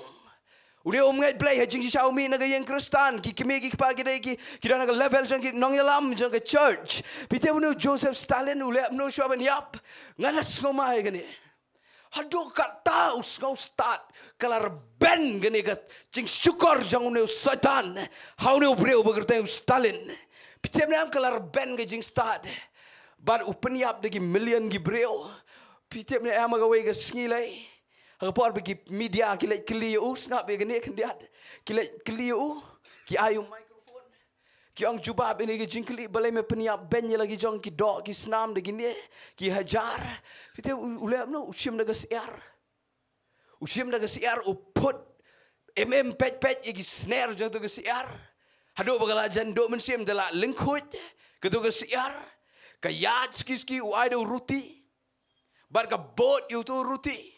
Udah ngai Blei hajing si Xiaomi naga yang Kristen ki kemi ki pagi dai ki kita naga level jang ki Nonglam jang ke church. Pite unu Joseph Stalin ule no shuaban yap nganas ngomai gani. Hado kata usngau start kalar ben gani ke jing syukur jang unu Satan. How unu breu begerta Stalin. Pite nam kalar ben ke jing start. But open yap dagi million ki breu. Pitip ni ama gawe ke Sngi. Report bagi media kilat keliu ngap be gani kendiat. Kilat keliu ki ayu mikrofon. Ki ang jubab ini ke jingkli balai me peniap ben lagi jong ki dok ki senam de gini ki hajar. Pitip ulap no usim daga siar. Usim daga siar uput pet ki snare jong tu ke siar. Hado bagala jan do mensim dela lingkut ke tu ke siar. Kayat ski u ai do ruti. Bar ka bot you tu ruti.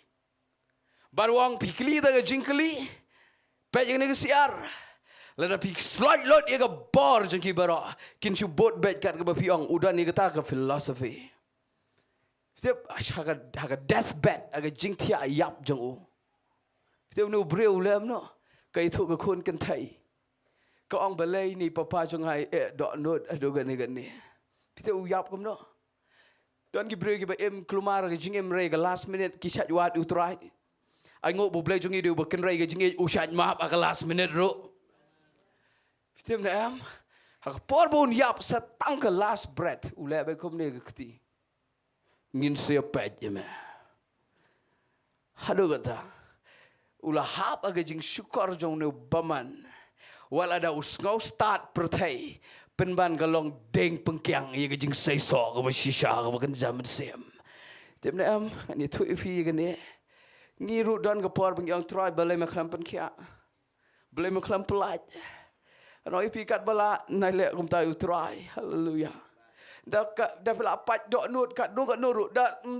baruang pikli ta ga jingkli pe jeng ni siar lada pik slide lot ye ga bor jeng ki bara kin chu bot bet kat ga ba piong udan ni ga ta ga philosophy step haga deathbed aga Jaintia yap jeng u step nu breu lem no kai thu ga khon kan thai ka ong Blei ni papa jong hai do not ado ga ni step u yap kam no don ki breu ki ba em klumar ga jing em re ga last minute ki chat wat u try ai ngo bu Blei jong i du ba kan re ga jing u chat map aga last minute ro step na am haga por bon yap sa tang ka last breath u le ba kom ne ga kti ngin sia pet je me hado kata ula hap aga jing syukar jong ne baman wala da usngau start pertai penban galong deng pengkyang ye jing Jingseisoh ga shisha ga kan zaman sem temne am ni tu ifi ga ne ngi ru don ga por bang yang try Blei ma khlam pen kya Blei ma khlam plat no ifi kat bala nai le kum ta u try hallelujah da pela pat dok nut kat nu kat nuru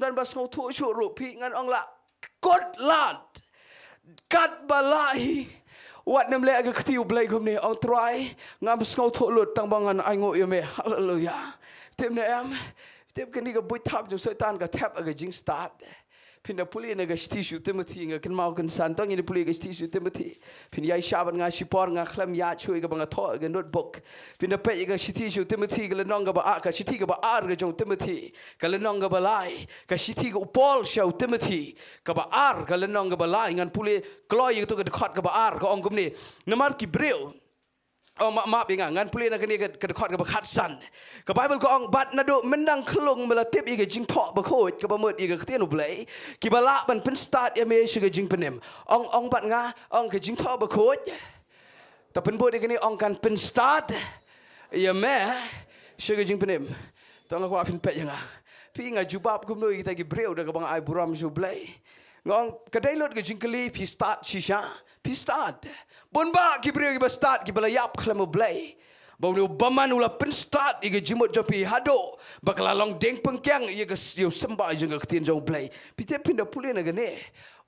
dan bas ngau thu chu ru pi ngan ong la kot lat kat balai wat nem le aga khtiu Blei kum ni ong try ngam ngau thu lut tang bangan ai ngo yeme hallelujah tem ne am tem kan ni ga bui thap jo setan ga thap aga jing start pinda puli na ga stishu Timothy nga kan mau kan san tong ni puli ga stishu Timothy pin yai shaban nga sipor nga khlam ya chui ga banga tho ga notebook pinda pe ga stishu Timothy ga nong ga ba ka sithi ga ba ar ga jong Timothy ka nong ga balai ka sithi ga upol shau Timothy ka ba ar ka nong ga balai ngan puli kloi to ga khot ga ba ar ka ong kum ni namar ki breu oh maaf ingat ngan puli nak ni ke dekat ke bakat san ke Bible ko ong bat na do menang kelung melatip i ke jing thok ba khoi ke ba mut i ke Ktien Blei ki bala ban pen start ya me shi ke jing penem ong bat nga ong ke jing thok ba khoi ta pen bod i ke ni ong kan pen start ya me shi ke jing penem tong ko afin pe nga pi nga jubab kum no kita ki breu da ke bang ai buram ju Blei ngong kedai lot ke jing kali pi start shisha pi start bon ba ki breu ki ba start ki bala yap khlam Blei bau ni baman ula pen start i ke jimot jopi hado bakala long deng pengkyang i ke yo sembah jeng ke Ktien jong Blei pi te pinda puli na gane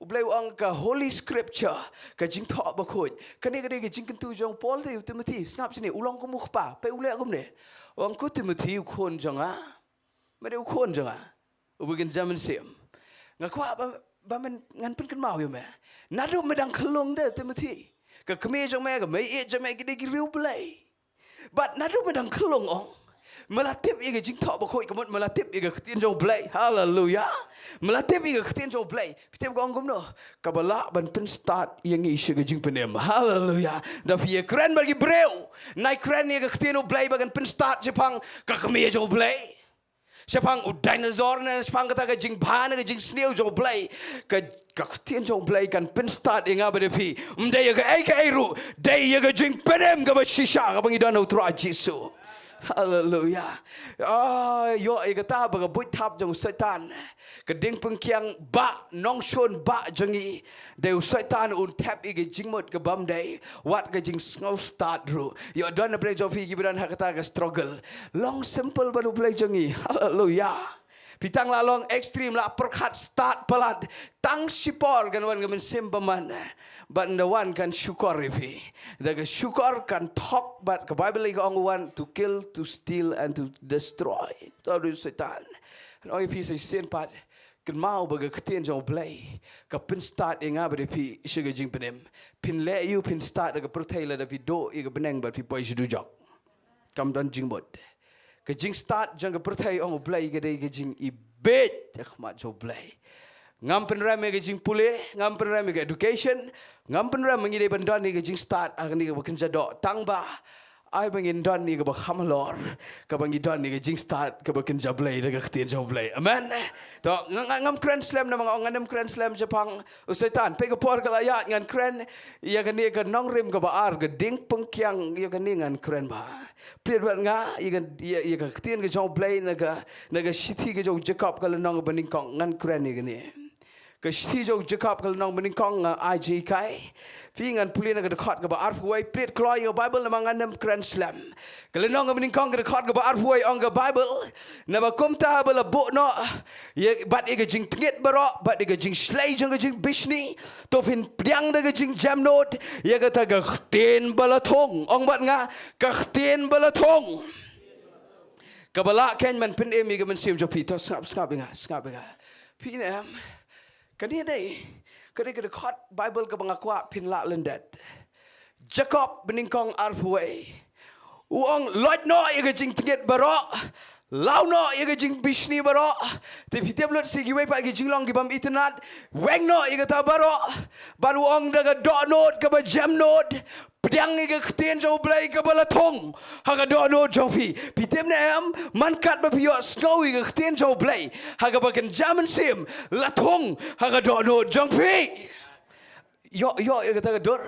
Blei ong ka holy scripture ka jing thok ba khoi kani ke jing kentu jong Paul te Timothy snap sini ulong ko mukh pa pe ule kum ne ong ko Timothy khon jong a ma de khon jong a ubegin zaman sem ngakwa ba men ngan pen kan mau yo me nado medang kelong de Timothy ka keme jong me ka me e jong me ki riu Blei but nado medang kelong ong melatip i ke jing thok ba khoi kamot melatip i ke Ktien jong Blei hallelujah melatip i ke Ktien jong Blei pitep ko ong kum no ka bala ban pen start yang i shi ke jing penem hallelujah da fie kren bagi breu nai kren i ke Ktien Blei bagan pen start jepang ka keme jong Blei Sepang dinosaur na sepang kata ka jing bhana ka jing snail jong Blei ka Ktien jong Blei kan pen start inga bade pi mde ka ai ka ru dai ka jing penem ka ba shisha ka bang idan utra Jesu hallelujah yo ai kata ba ka bui thap jong setan ka ding pengkyang ba nong shon ba jongi deu setan un tap i ka jing mot ka bam dai wat ka jing ngau start ru yo don Blei jofi ki bidan hakata ka struggle long simple baru Blei jongi hallelujah pitang la long extreme la perkhat start pelat tang sipor kan wan gamen simbaman but the one kan syukor ifi daga syukor kan talk but ka Bible ka ong one to kill to steal and to destroy to setan no ifi se sen pat kan mau baga Ktien jong Blei ka pin start inga bade pi shiga jing penem pin le you pin start daga pertai la da video i ga beneng but pi poi judu jok kam dan jing bot ka jing start jang ka pertai ong Blei ga dei ga jing i bet khmat jong Blei ngam pen ram ga jing pule ngam pen ram ga education ngam pen ram ngi dei ban don ni ga jing start ag ni ga bakin jado tang ba ai bangin don ni ga ba khamlor ka bangi don ni ga jing start ka bakin Blei daga Ktien jong Blei amen to ngam grand slam na mga ngam grand slam japang usaitan pe ga por ga la ya ngan kren ya ga ni ga nong rim ga ba ar ga ding pengkyang ya ga ni ngan kren ba prit ba nga ya ga Ktien ga jong Blei na ga sithi ga jong Jacob ga la nong ba Nyngkong ngan kren ni ga ni ke sti jo Jacob kalau nong Nyngkong IG kai fingan pulin ke dekat ke bar huai plit kloi ke Bible namang andam Grand Slam kalau nong Nyngkong ke dekat ke bar huai ong ke Bible nama kumta bala bo no ye bat ke jing tngit barok bat ke jing slay jong ke jing bishni to fin priang de ke jing jamnot ye ke ta ke Ktien bala thong ong bat nga ke Ktien bala thong kabala ken man pin emi ke man sim jo pi to skap inga pi ne kan ni dai kadi ke dekat Bible ke bangakwa pin la lendat Jacob Nyngkong arhuai uang lot no ye ke jing tngit barok lau no ye ke jing bishni barok te pitep lot si giwe pa ke jinglong ki bam itnat weng no ye ke ta barok baru ong da ke dot note ke ba jam note pedang ye ke Ktien jo Blei ke bala thong ha ke dot note jo fi pitep ne am man kat ba pio Sngi ke Ktien jo Blei ha ke ba ken jaman sim la thong ha ke dot note jo fi yo ye kata dor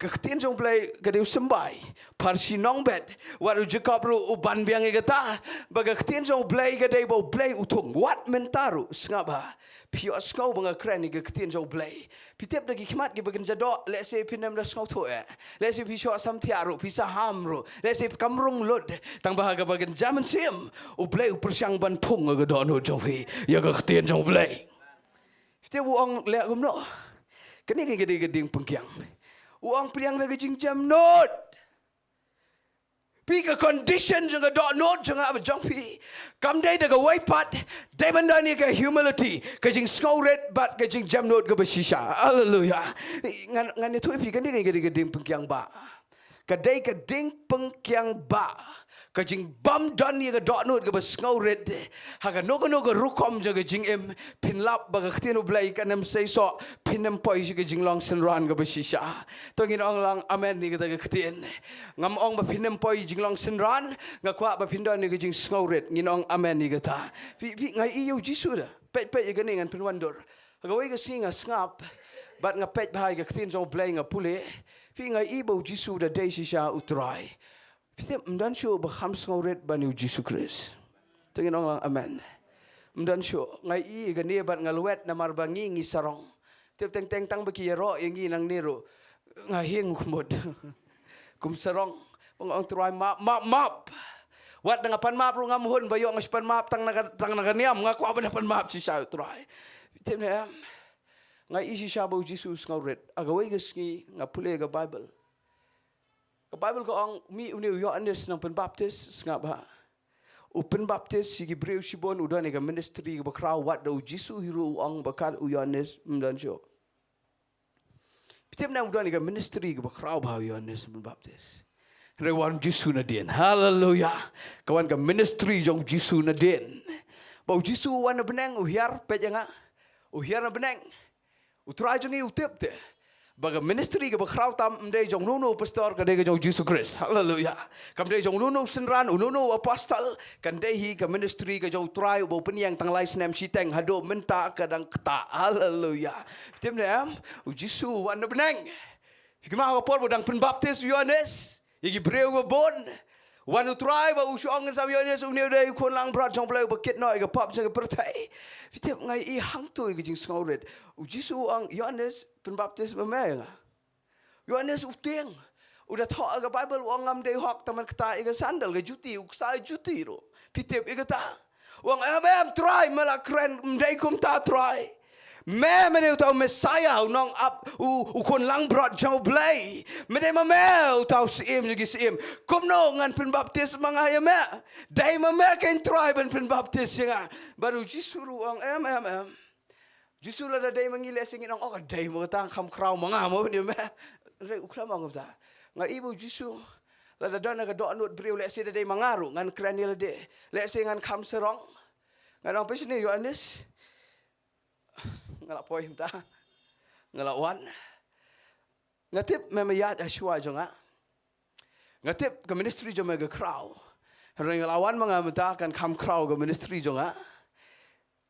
ke Ktien jong Blei ke deu sembai parsi nong bet waru Jacob ru uban biang ye kata baga Ktien jong Blei ke deu bo Blei utung wat mentaru ngaba pio skau banga kren ke Ktien jong Blei pitep dagi khmat ke bagan jado let's say pinam da skau to let's say pisho sam tiaru pisa hamru let's say kamrung lod tang bahaga bagan jaman sim u Blei u persiang ban thung ke do no jong fi ya ke Ktien jong Blei pitep uang le gumno kini gede-gede pengkiang. Uang priang lagi jam not. Pi ke condition jangan dot note jangan apa jang pi. Kam day daga waipat. Day benda ni ke humility. Ke jing skauret bat ke jing jam note ke bersisa. Hallelujah. Ngan itu pi kini gede-gede pengkiang ba. Kedai keding pengkiang ba. Kajing bam dan ye ke dot note ke besngau red haga nogo rukom jaga jing em pinlap baga Ktien Blei kanem Jingseisoh pinem poi ke jing long senran ke besisha tongin ong lang amen ni ke Ktien ngam ong ba pinem poi jing long senran ngakwa ba pindan ni ke jing ngau red ngin ong amen ni ke ta pi ngai iu jisu da pe ye ke ngan pinwandor haga wei ke singa ngap bat ngapet bahai ke Ktien jong Blei ngapule pi ngai ibo jisu da dei sisha utrai Pitep mdan show baham ngauret bani Yesus Kristus. Tengin orang amen. Mdan show ngai I gani bat ngaluet namar bangi ngi sarong. Tep teng tang baki ro yangi nang nero ngahing kumod. Kum sarong pang try map. Wat dengan pan map ru ngamuhun bayo ngaspan map tang naganiam ngaku apa pan map si sa try. Pitep ne ngai I si sa bo Jesus ngauret agawai geski ngapule ga Bible. Ke Bible ko ang mi uni Yohanes nang penbaptis ngap ha. U penbaptis si Gibreu sibon udah nega ministry ke bakrau wat da Jisu hiru ang bakal Yohanes mdan jo. Pitep nang udah nega ministry ke bakrau ba Yohanes penbaptis. Rewan Jisu na din. Hallelujah. Kawan ke ministry jong Jisu na din. Bau Jisu wan beneng uhiar pejanga. Uhiar na beneng. Utrai jong I utip te. Baga ministry ke bakrau tam mdei jong nuno pastor ke dei jong Jesus Christ. Hallelujah. Kam dei jong nuno senran nuno apostle kan dei hi ke ministry ke jong try bo peniang tang lai snam siteng hado menta kadang keta. Hallelujah. Tim ne am Jesus wan beneng. Fikma ko por bodang penbaptis Yohanes. Yegi breu go bon. Wan utrai ba usuang sa Yohanes uneu dei kon lang brat jong Blei bakit no ke pap jong pertai. Fitem ngai I hang tu ke jing ngauret. Jesus ang Yohanes penbaptis memang. Yohanes uteng. Udah thok ke Bible wang ngam dei hok taman keta ke sandal ke juti uksai juti ro. Pitep ikata. Wang am try mala kren mdei kum ta try. Me utau Messiah nong up kon lang brat jong Blei. Mede utau sim juga sim. Kum no ngan penbaptis mga ya me. Dai ken try ben penbaptis ya. Baru jisuru ang am. Jisu la dai mangile singin ang ok dai mo tang kham kraw mga mo ni me. Re uklam ang ta. Nga ibu Jisu la da na ga do not breu le se dai mangaru ngan kranil de. Le se ngan kham serong. Ngan ang pesini Yohanes. Ngalak poim ta. Ngalak wan. Ngatip memayat aswa jonga. Ngatip ke ministry jonga ga kraw. Ring lawan mga mata kan kham kraw ga ministry jonga.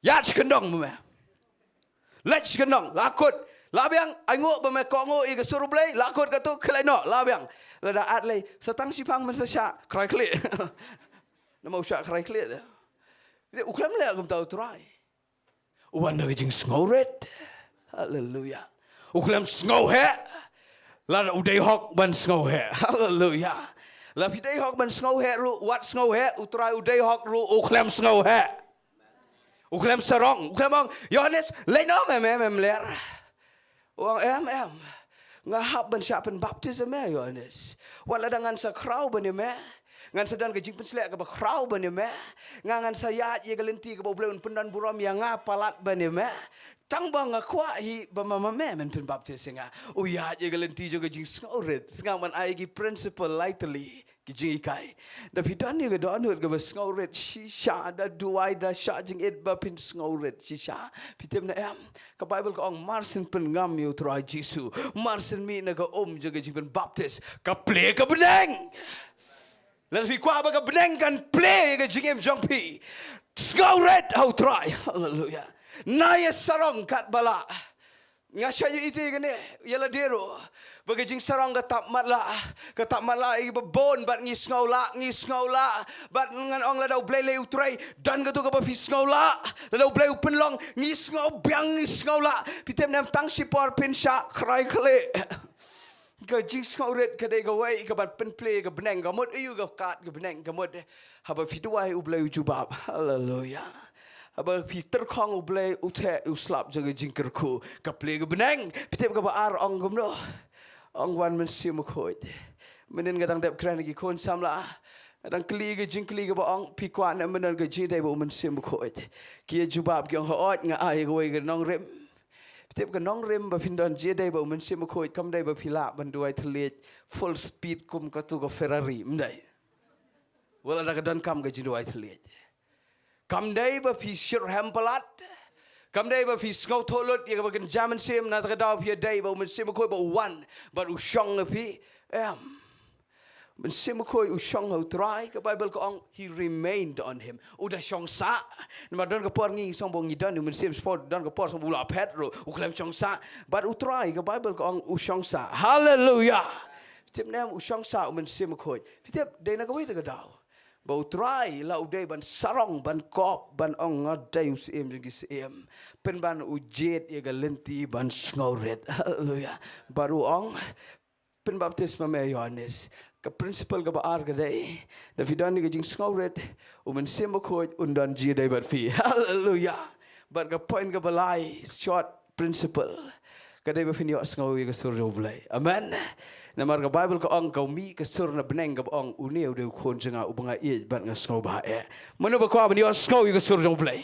Yat kendong mo me. Let's kenong lakut labiang aingo ba me kongo I ke suruh Blei lakut ka tu kelai no labiang lada at lei setang sipang men sasya krai klik nama usah krai klik dah uklam le agam tahu try wan da jing ngauret Hallelujah. Uklem sngo he. La udai hok ban sngo he. Hallelujah. La pidai hok ban sngo he ru wat sngo he utrai udai hok ru uklem sngo he. Uklem sarong, uklem ong Yohanes leno mem ler. Wang em. Ngahap ban siapen baptism Yohanes. Wala dengan sakrau ban me. Ngan sedan ke jing penslek ke bakrau ban me. Ngan saya ye galenti ke bobleun pendan buram yang ngapalat ban me. Tang bang akwa hi bamama men pen baptism nga. Uya ye galenti jo ke jing snoret. Ngam man ai gi principle lightly. Kijing ikai. Da pidan ni ke donut ke snoret shisha da duai da charging it ba pin snoret shisha. Pitem na em. Ka Bible ko ong marsin pen ngam yu try Jesu. Marsin mi na ka jo ke jing pen baptist. Ka play ka beneng. Lalu fikwa baga beneng kan play ke jing em jong pi. Snoret how try. Hallelujah. Naya sarong kat bala. Ngasya yu iti gani yala dero. Bagi jing sarong katap matla i babon bat ngis ngaula bat ngan ong ladau Blei le utrai dan gatu ka bafis ngaula ladau Blei upenlong ngis ngau biang ngis ngaula pitem nam tang sipor pinsha krai kle. Ka jing skauret ka de ka wai ka ban pen play ka beneng ka mot ayu ka kat ka beneng ka mot haba fiduai u Blei jubab. Hallelujah. Aba Peter Kong u Blei u the u slap jaga jingker ku ka play ka beneng pitem ka ba ar ong gumno ong wan men siu mkhoi menen gadang dep kran gi kon samla adang kli ga jingkli ga ba ong pi kwa na menen ga ji dai ba men siu mkhoi ki jubab gi ong hoot nga ai ga wai ga nong rem pitem ka nong rem ba pindon ji dai ba men siu mkhoi kam dai ba phila ban duai thlet full speed kum ka tu ga Ferrari mdai wala da ga don kam ga Jinduwai thlet kam dai ba phi shir hampalat kam dai ba phi skau tholot ye ba kan jaman sem na ta daw phi dai ba men sem khoi ba wan ba u shong phi em men sem khoi u shong ho try ka Bible ko ong he remained on him u da shong sa ma don ka por ngi song bong ni don men sem sport don ka por song bula pet ro u klem shong sa but u try ka Bible ko ong u shong sa. Hallelujah. Tip nam u shong sa men sem khoi tip dai na ka wei ta ka daw bau try la udai ban sarong ban kop ban ong ngadai usem jingisem pen ban ujet ye galenti ban sngoret. Hallelujah. Baru ong pen baptisma me Yohanes ka principle ka baar ka dai da vidani ka jing sngoret men sem khoi undan ji dai bat fi. Hallelujah. But ka point ka balai short principle ka dai ba fin yo sngowi ka surjo Blei. Amen. Namar ka Bible ko ong kau mi ka sur na beneng ka ong uneu de khon janga ubanga i bat nga sngo ba e manu ba kwa ban yo sngo ka sur jo Blei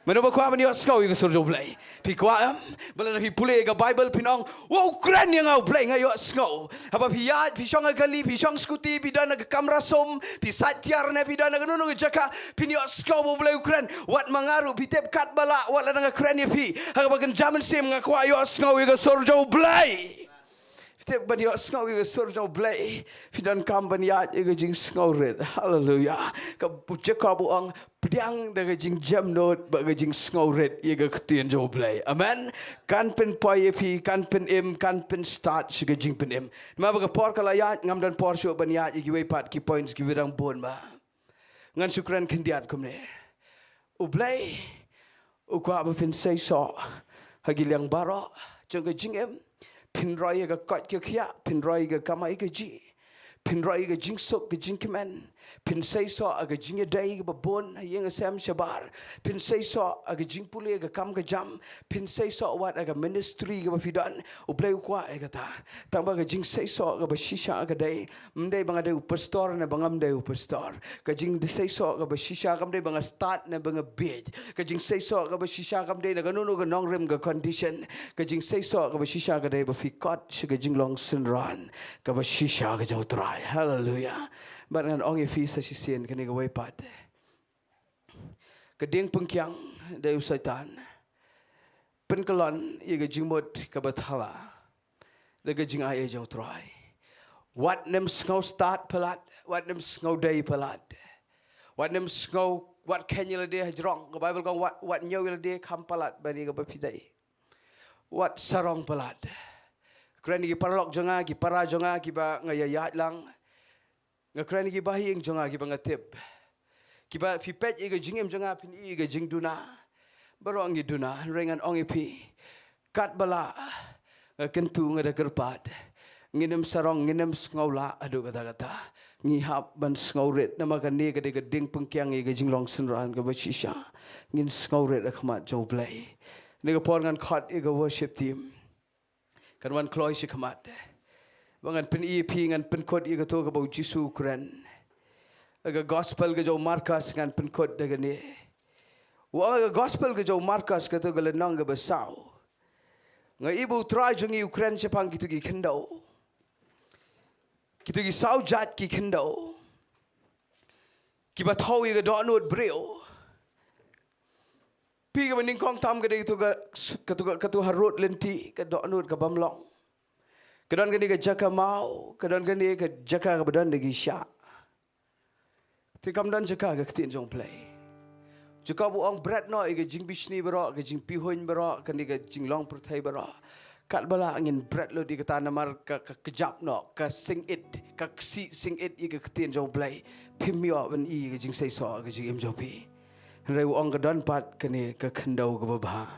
manu ba kwa ban yo sngo ka sur jo Blei pi kwa bala na pi pule ka Bible pinong wo kran yang au Blei nga yo sngo haba pi ya pi shong ka li pi shong skuti pi dan ka kamera som pi satyar na pi dan ka nunu ka jaka pi yo sngo bo Blei kran wat mangaru pi tep kat bala wala nga kran ye pi ha ba kan jaman sem nga kwa yo sngo ka sur jo Blei. Setiap bani awak skau juga surjau Blei, fidan kam bani awak juga jing skau red. Hallelujah. Kepuja kau buang pedang dengan jing jam not bagi jing skau red juga Ktien jau Blei. Amen. Kan pen poi fi, kan pen kan pen start juga jing pen em. Ma bagi por kalau awak ngam dan por syuk bani awak juga wepat ki points ki wedang bon ma. Ngan syukran kendiat kumne. Blei, ukwa bafin say so, hagi liang barok, jaga jing em. Pinroi ga kot ke khia pinroi ga kamai ga ji pinroi ga jingsok ga jingkemen Jingseisoh aga Jingiaday ga babon yang asam shabar Jingseisoh aga jingpule ga kam ga jam Jingseisoh wat aga ministry ga bafidan ublay kwa aga ta tamba ga Jingseisoh ga bashisha aga day mday banga day upastor na bangam day upastor ga Jingseisoh ga bashisha kam day banga start na banga bid ga Jingseisoh ga bashisha kam day na ganuno ga nongrem ga condition ga Jingseisoh ga bashisha ga day bafikot ga Jinglong sinran ga bashisha ga jawtrai. Hallelujah. Barangan ong ifisa si sin kani gawai pad. Kading pengkyang dayu syaitan. Penkelon iga jingmod kabathala. Lega jing ay jaw try. What nem snow start pelat, what nem snow day pelat. What nem snow what kenya day hajrong. The Bible kong what nyaw day kam pelat bani gabapidai. What sarong pelat. Kerana gi parlok jonga gi para jonga gi ba ngayayat lang. Ngakrani ki bahing jonga ki bangatip. Ki ba pipet iga jingem jonga pin iga jingduna. Baru angi duna rengan ongi pi. kat bala kentu ngada kerpat nginem sarong nginem ngaula adu kata-kata ngihap ban ngauret nama kan ni kade geding pengkiang ge jinglong senran ke basisha ngin ngauret akhmat jo Blei ni ke pon ngan khat ge worship team kan wan kloi si khmat bangan pen EP ngan pen kod ge to ke bau Jisu kren aga gospel ge jo markas ngan pen kod de ni wa gospel ge jo markas ke to ge lenang ge besau ngai ibu try jungi Ukraine sepang gitu gi kendau gitu gi saujat gi kendau ki bathau ge do nut breu pi ge Nyngkong tam ge gitu ke harut lenti ke do nut ke bamlong kedan ge ni ge jaka mau kedan ge ni ge jaka ge badan de gi sya ti kam dan jaka ge Ktien jong Blei jika buang berat no ige jing bisni bero ke jing pihoin bero kan ige jing long perthai bero kat bala angin berat lo di kata namar ka kejap no ka sing it ka si sing it ige Ktien jong Blei pimyo ban ige Jingseisoh ke jing imjopi rei buang ke don pat kene ke kendau ke babha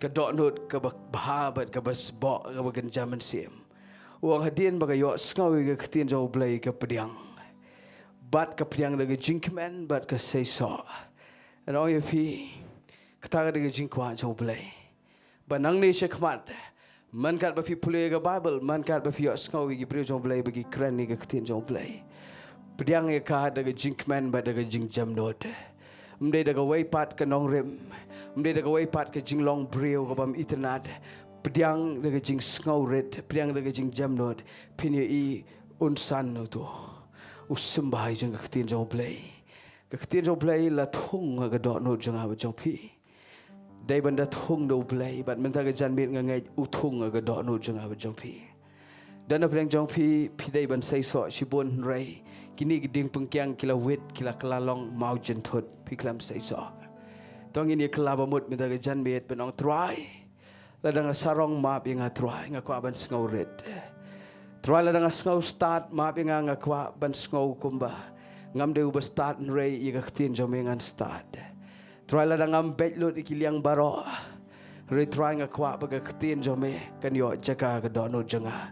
ke dok nut ke babha bat ke basbo ke bagen jaman sim uang hadien bagai yo skau ige Ktien jong Blei ke pediang bat ke pediang lagi jingkmen bat ke Seisoh and all your fee, kataga de Jingiasyllok jong Blei. Banang ni shekmat, man kat bafi pulih ke Bible, man kat bafi asngau igi beri jong Blei bagi keren ni ke Ktien jong Blei. Pediang ye kat de Jingkman ba de Jingjamnod. Mde de way pat ke Nongrim, mde de way pat ke Jinglong breu ke bam internet. Pediang de Jingsngau red, pediang de Jingjamnod, pinye I unsan tu. Usembah jeng ke Ktien jong Blei. Ktien jong Blei la thung ga do no jang ha jong pi dai banda thung do Blei bat men ta ga jan mit nga ngai u thung ga do no jang ha jong pi dan apreng jong pi dai ban Seisoh sibon rei kini giding pengkiang kila wit kila kelalong mau jen thot pi klam Seisoh tong ini kelaba mut men ta ga jan mit benong try la dang sarong map yang try nga kwa ban ngau red try la dang ngau start map yang nga kwa ban ngau kumba ngam de uba start rei iga Ktien jong mengan start try la ngam betlot ikiliang baro rei try nga kwa baga Ktien jong me kan yo jaka ga dono janga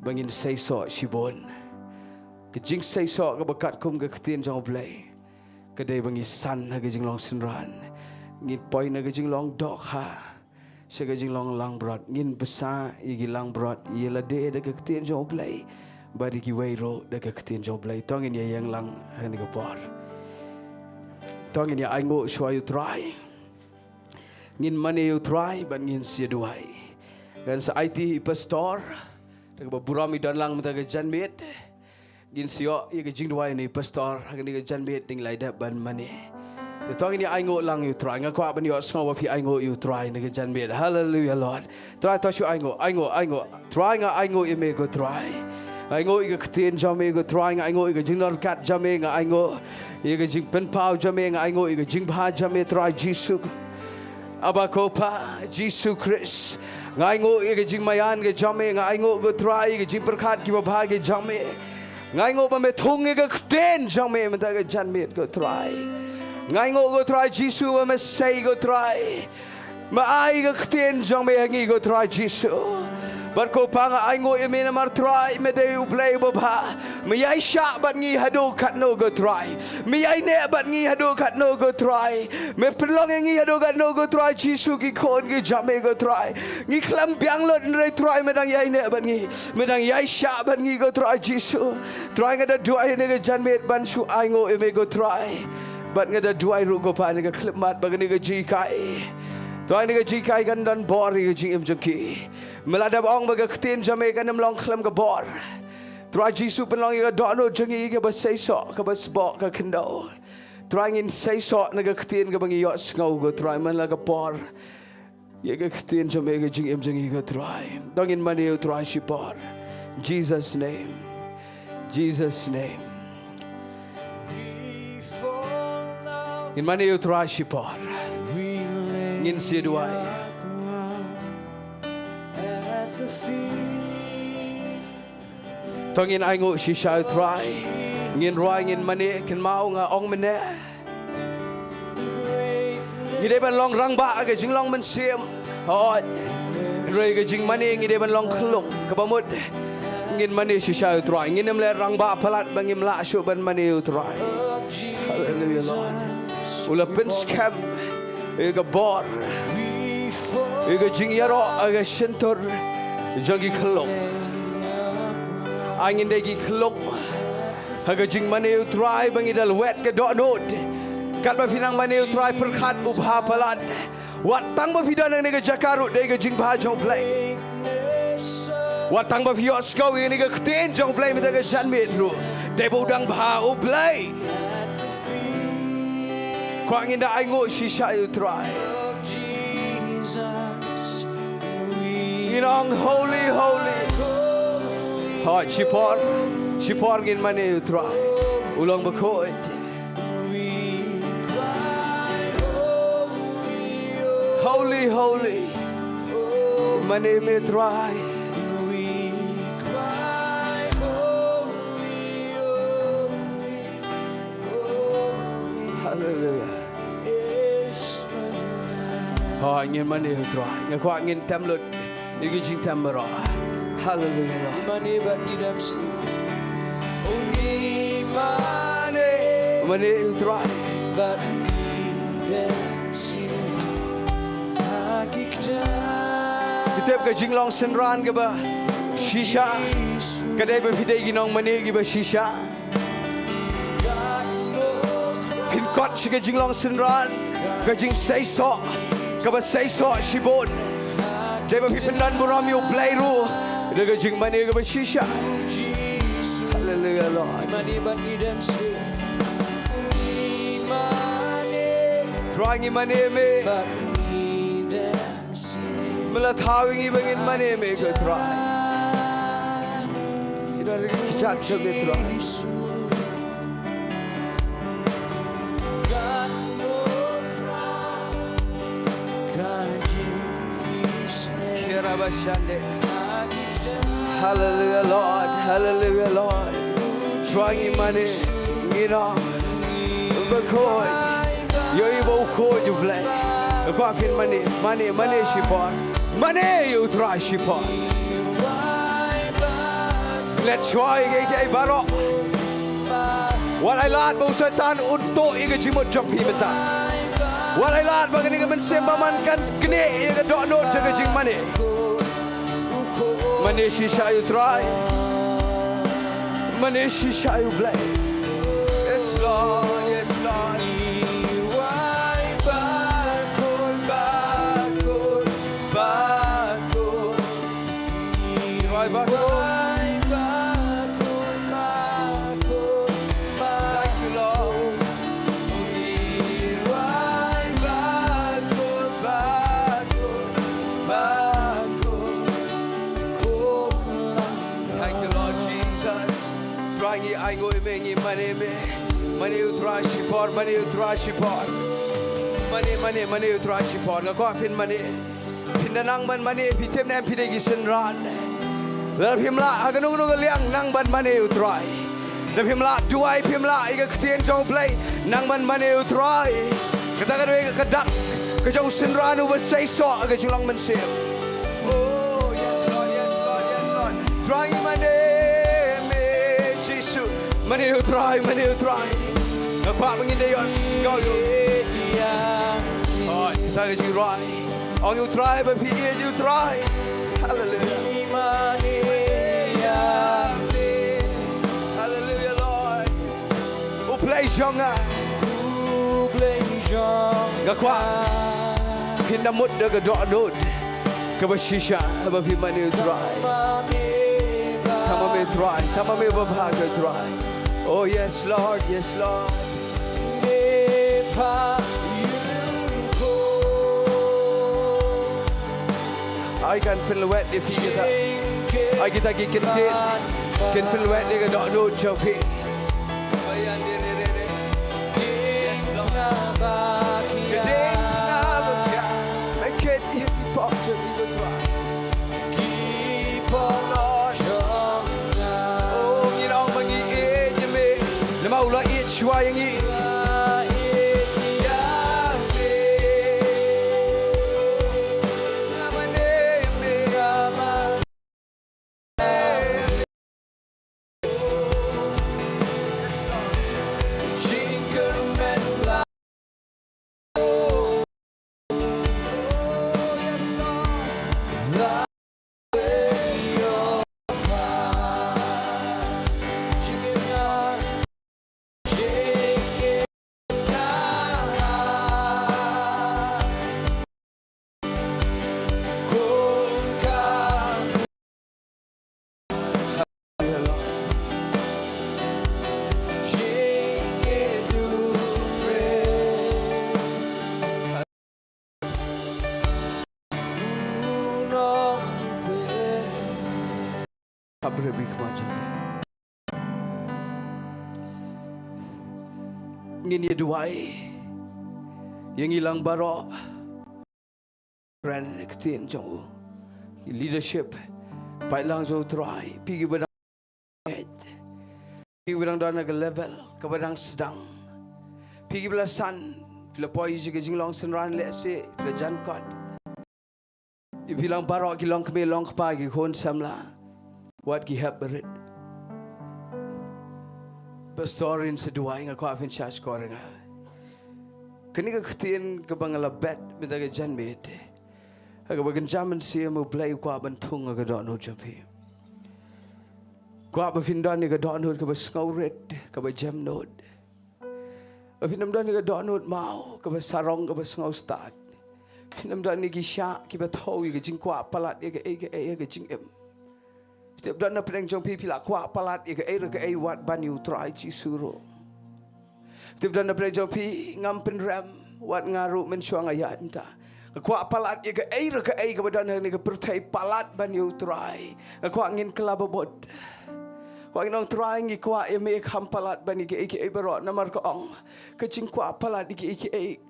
bangin Seisoh sibon ke Jingseisoh ga Katkum ga Ktien jong Blei ke dei bangi san ga jinglong sinran ngin poi na ga jinglong dok ha se ga jinglong lang brot ngin besa igi lang brot yela de ga Ktien jong Blei bari ki wairo daga Ktien jong Blei tongin ya yang lang hani ko por tongin ya aingo shwa you try ngin mane you try ban ngin Jingduwai dan sa IT pastor daga burami dan lang mataga janmet ngin sio ya Jingduwai ni pastor hagani ga janmet ding laida ban mane tongin ya aingo lang you try ngakwa ban yo sngo fi aingo you try naga janmet hallelujah lord try to shu aingo try nga aingo you me go try aingo iga Ktien jame iga try nga aingo iga jinglor kat jame nga aingo iga jing penpau jame nga aingo iga jingbha jame try Jisu abakopa Jisu Christ nga aingo iga jingmayan ga jame nga aingo go try iga jing perkhat ki babha ga jame nga aingo ba me thung iga Ktien jame mata ga janmet go try nga aingo go try Jisu ba me say go try ma ai iga Ktien jame hangi go try Jisu Barko panga aingo imena mar try me de Blei bobha me yai sha bat ngi hado kat no go try me yai ne bat ngi hado kat no go try me pelong ngi hado kat no go try Jisu ki kon gi jame go try ngi klam biang lot re try me dang yai ne bat ngi me dang yai sha bat ngi go try Jisu try ngada duai ne ga janmet ban su aingo ime go try bat ngada duai ru go pa ne ga klip mat bagani ga jikai try ne ga jikai kan dan bori ga jing jengki melada bong baga Ktien jame kan long klam ga bor try Jisu penlong ga dono jengi ga ba Seisoh ka ba sbo ka kendau try ngin Seisoh na ga Ktien ga bangi yo ngau go try man la ga bor ye ga Ktien jame ga jing jengi ga try dongin mani try shi bor Jesus name in mani try shi bor ngin Jingduwai tongin aingo shi shall try ngin roi ngin mane ken mau nga ong mane ngide ban long rang ba ga jinglong men sim hoi Roi ke jing mani ngi de ban long khlong ke bamut ngin mani shisha utrai ngin mle rang ba palat bangim la shu ban mani utrai. Hallelujah Lord. Ula pins kam ke bor ke jing yaro ke shentor jagi khlong angin de gi khlong ke jing mani utrai bangi dal wet ke do nod kat ba pinang mani utrai perkhat ubha palat wat tang ba fidan ne ke jakarut de ke jing ba jong Blei wat tang ba fios ko ni ke Ktien jong Blei me de ke jan mit ru de bu dang ba u Blei kwa ngin da ai ngo shisha utrai Nyngkong holy holy ha chipor ngin mani utrai ulong ba ko Holy, holy, my name is Ri. Hallelujah. Oh, ingin mana Ri? Aku ingin tamlut, ingin cinta merah. Hallelujah. Mana berdiri Uni mana Ri? Kita ke Jinglong senran ke ba shisha kedai berfidai ginong mani ke ba shisha pin kot ke Jinglong senran ke Jingseisoh ke ba Seisoh shibon dai berfipendan buram yu Blei ru de ke Jing mani ke ba shisha. Hallelujah Lord. Terangi mani me Melatawingi bangin mani me ke try. Ida lagi kijak coba try. Kira bashande. Hallelujah Lord, Hallelujah Lord. Terangi mani ngina berkoi. Yo ibu koi ju Blei. Aku afin mani shipor. Mani you try shipor. Let's try ke barok. What I lad bau setan untuk ige jimut jong Bynta. What I lad bagani ke mensembaman kan kene ige dok not jaga jing mani. Mani shisha you try. Mani shisha you Blei. Yes Lord, yes Lord. Money utrai shipor, money utrai shipor. Money utrai shipor. Kau afin money. Pindanang ban money pitem nem pidegi senran. Lalu pimla agan nunggu liang nang ban money utrai. Lalu pimla Jowai pimla iga Ktien jong Blei nang ban money utrai. Kata kadang kedak kejauh senran ubah Seisoh agak Shillong mensir. Oh yes Lord, yes Lord, yes Lord. Try money. Mani utrai. Apa mengindayos kau yo? Oh, kita kerja Ri. Orang utrai berfikir utrai. Hallelujah. Hallelujah Lord. Blei jonga. Gak kuat. Khynnah mut dah kedok nod. Kebashisha berfikir mani utrai. Tamame utrai. Tamame berbahagia utrai. Oh yes Lord, yes Lord. I can pirouette if you get. I get a kick and can pirouette they got no job here. Yes Lord. Today, I can't hit the pop to be the try. Keep on Lord. Oh, you know, Mawlai Jowai yang ini. Jingiasyllok yang hilang barok ran Ktien jong leadership Balang Sohthri pergi bedang dan ke level ke bedang sedang pergi belasan Ri-Bhoi juga Jinglong senran lesi kerajaan kot bilang barok kilong kemelong kepagi kon samla what ki help berit Pastorin seduai ngaku afin syas koreng kini ke Ktien ke bangala bet minta ke janmet agak bagian zaman Syiemlieh Blei ku bentung agak donu jampi ku befindan ke donu ke besngauret ke bejamnod befindan ke donu mau ke besarong ke besngau start befindan ke syak ke betau ke jingku palat ke jingem setiap dana pedang jampi pilak ku palat ke wat banyu trai cisuro setiap dana pedang jampi ngampen ram wat ngaru mensuang ayat entah Kuak palat ke ke badan ni ke pertai palat banyu try. Kuak ngin kelababot. Kuak ngin try ngi kuak eme kham palat bani ke berot namar ko ong. Kecing kuak palat ke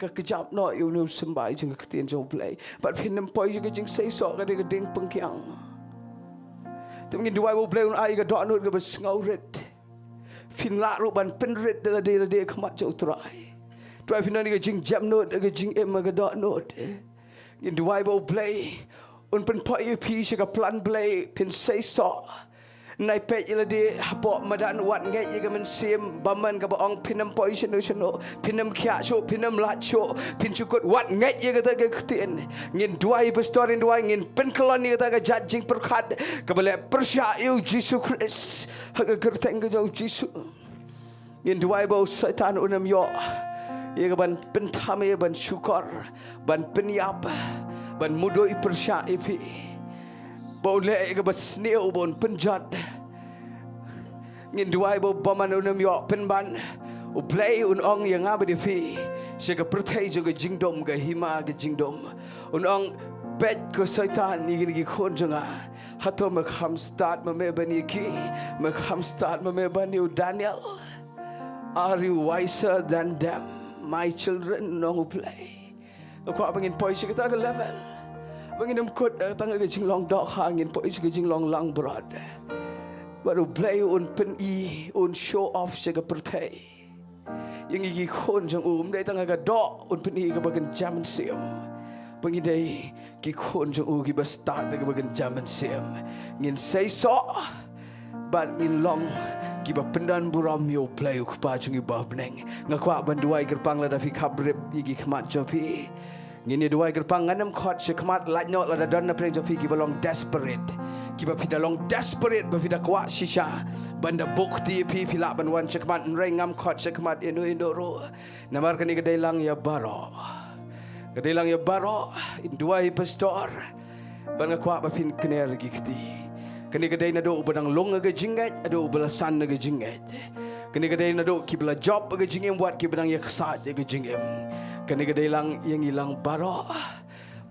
ke kejap no yu nu sembai jeng Ktien jong Blei. Bat phinem poi ke Jingseisoh ke ding pengkiang. Temngin Jowai Blei un ai ke dok nut ke besngauret. Fin lak ru ban penret de khamat jong try. Try fin ni ke jing jam nut ke jing em ke dok nut. Jingduwai Blei un pen poi pi se ka plan Blei pin Jingseisoh nai pe ila de hapo madan wat ngai ye ka men sim baman ka baong pinam poi seno pinam khya so pinam la so pin chukut wat ngai ye ka ta ke Ktien Jingduwai pastorin duai ngin pen kelon ni ta ka judging perkhat ka bele persya yu Jesus Christ ha ka gerteng ka jau Jesus Jingduwai setan unam yo ia ban pentame ban syukur ban penyap ban mudoi persya ifi boleh ke basneu bon penjat Jingduwai baman unam yo penban Blei un ong yang abdi fi sega pertai juga jingdom ke hima ke jingdom un ong bet ke setan ni khon janga hato makham start mame bani ki makham start mame bani Daniel are you wiser than them my children nong Blei. Aku abangin poi kita ke level. Bangin kod tangga ke Jinglong dok hangin poi ke Jinglong lang broad. Baru Blei un pen un show off sega pertai. Yang gigi khon jang dai tangga ke dok un pen ke bagian zaman siam. Bangin dai ki khon jang ki ba start ke bagian zaman siam. Ngin Jingseisoh ban min long kiba pendan buram yo Blei ku pa chungi ba beneng ngakwa banduai gerpang la da fi khabrep yigi khmat jopi ngini duai gerpang nganam khot se khmat la nyot la da don na preng jopi kiba long desperate kiba pida long desperate ba pida kwa shisha banda bukti pi pila ban wan se khmat nrei ngam khot se khmat ino ro namar kani ke dailang ya baro duai pastor ban ngakwa ba pin kner gi kti kini kedai nado badang long aga jingat ado belasan aga jingat kini kedai nado ki bela job aga jingem buat ki badang ya khsat aga jingem kini kedai lang yang hilang baro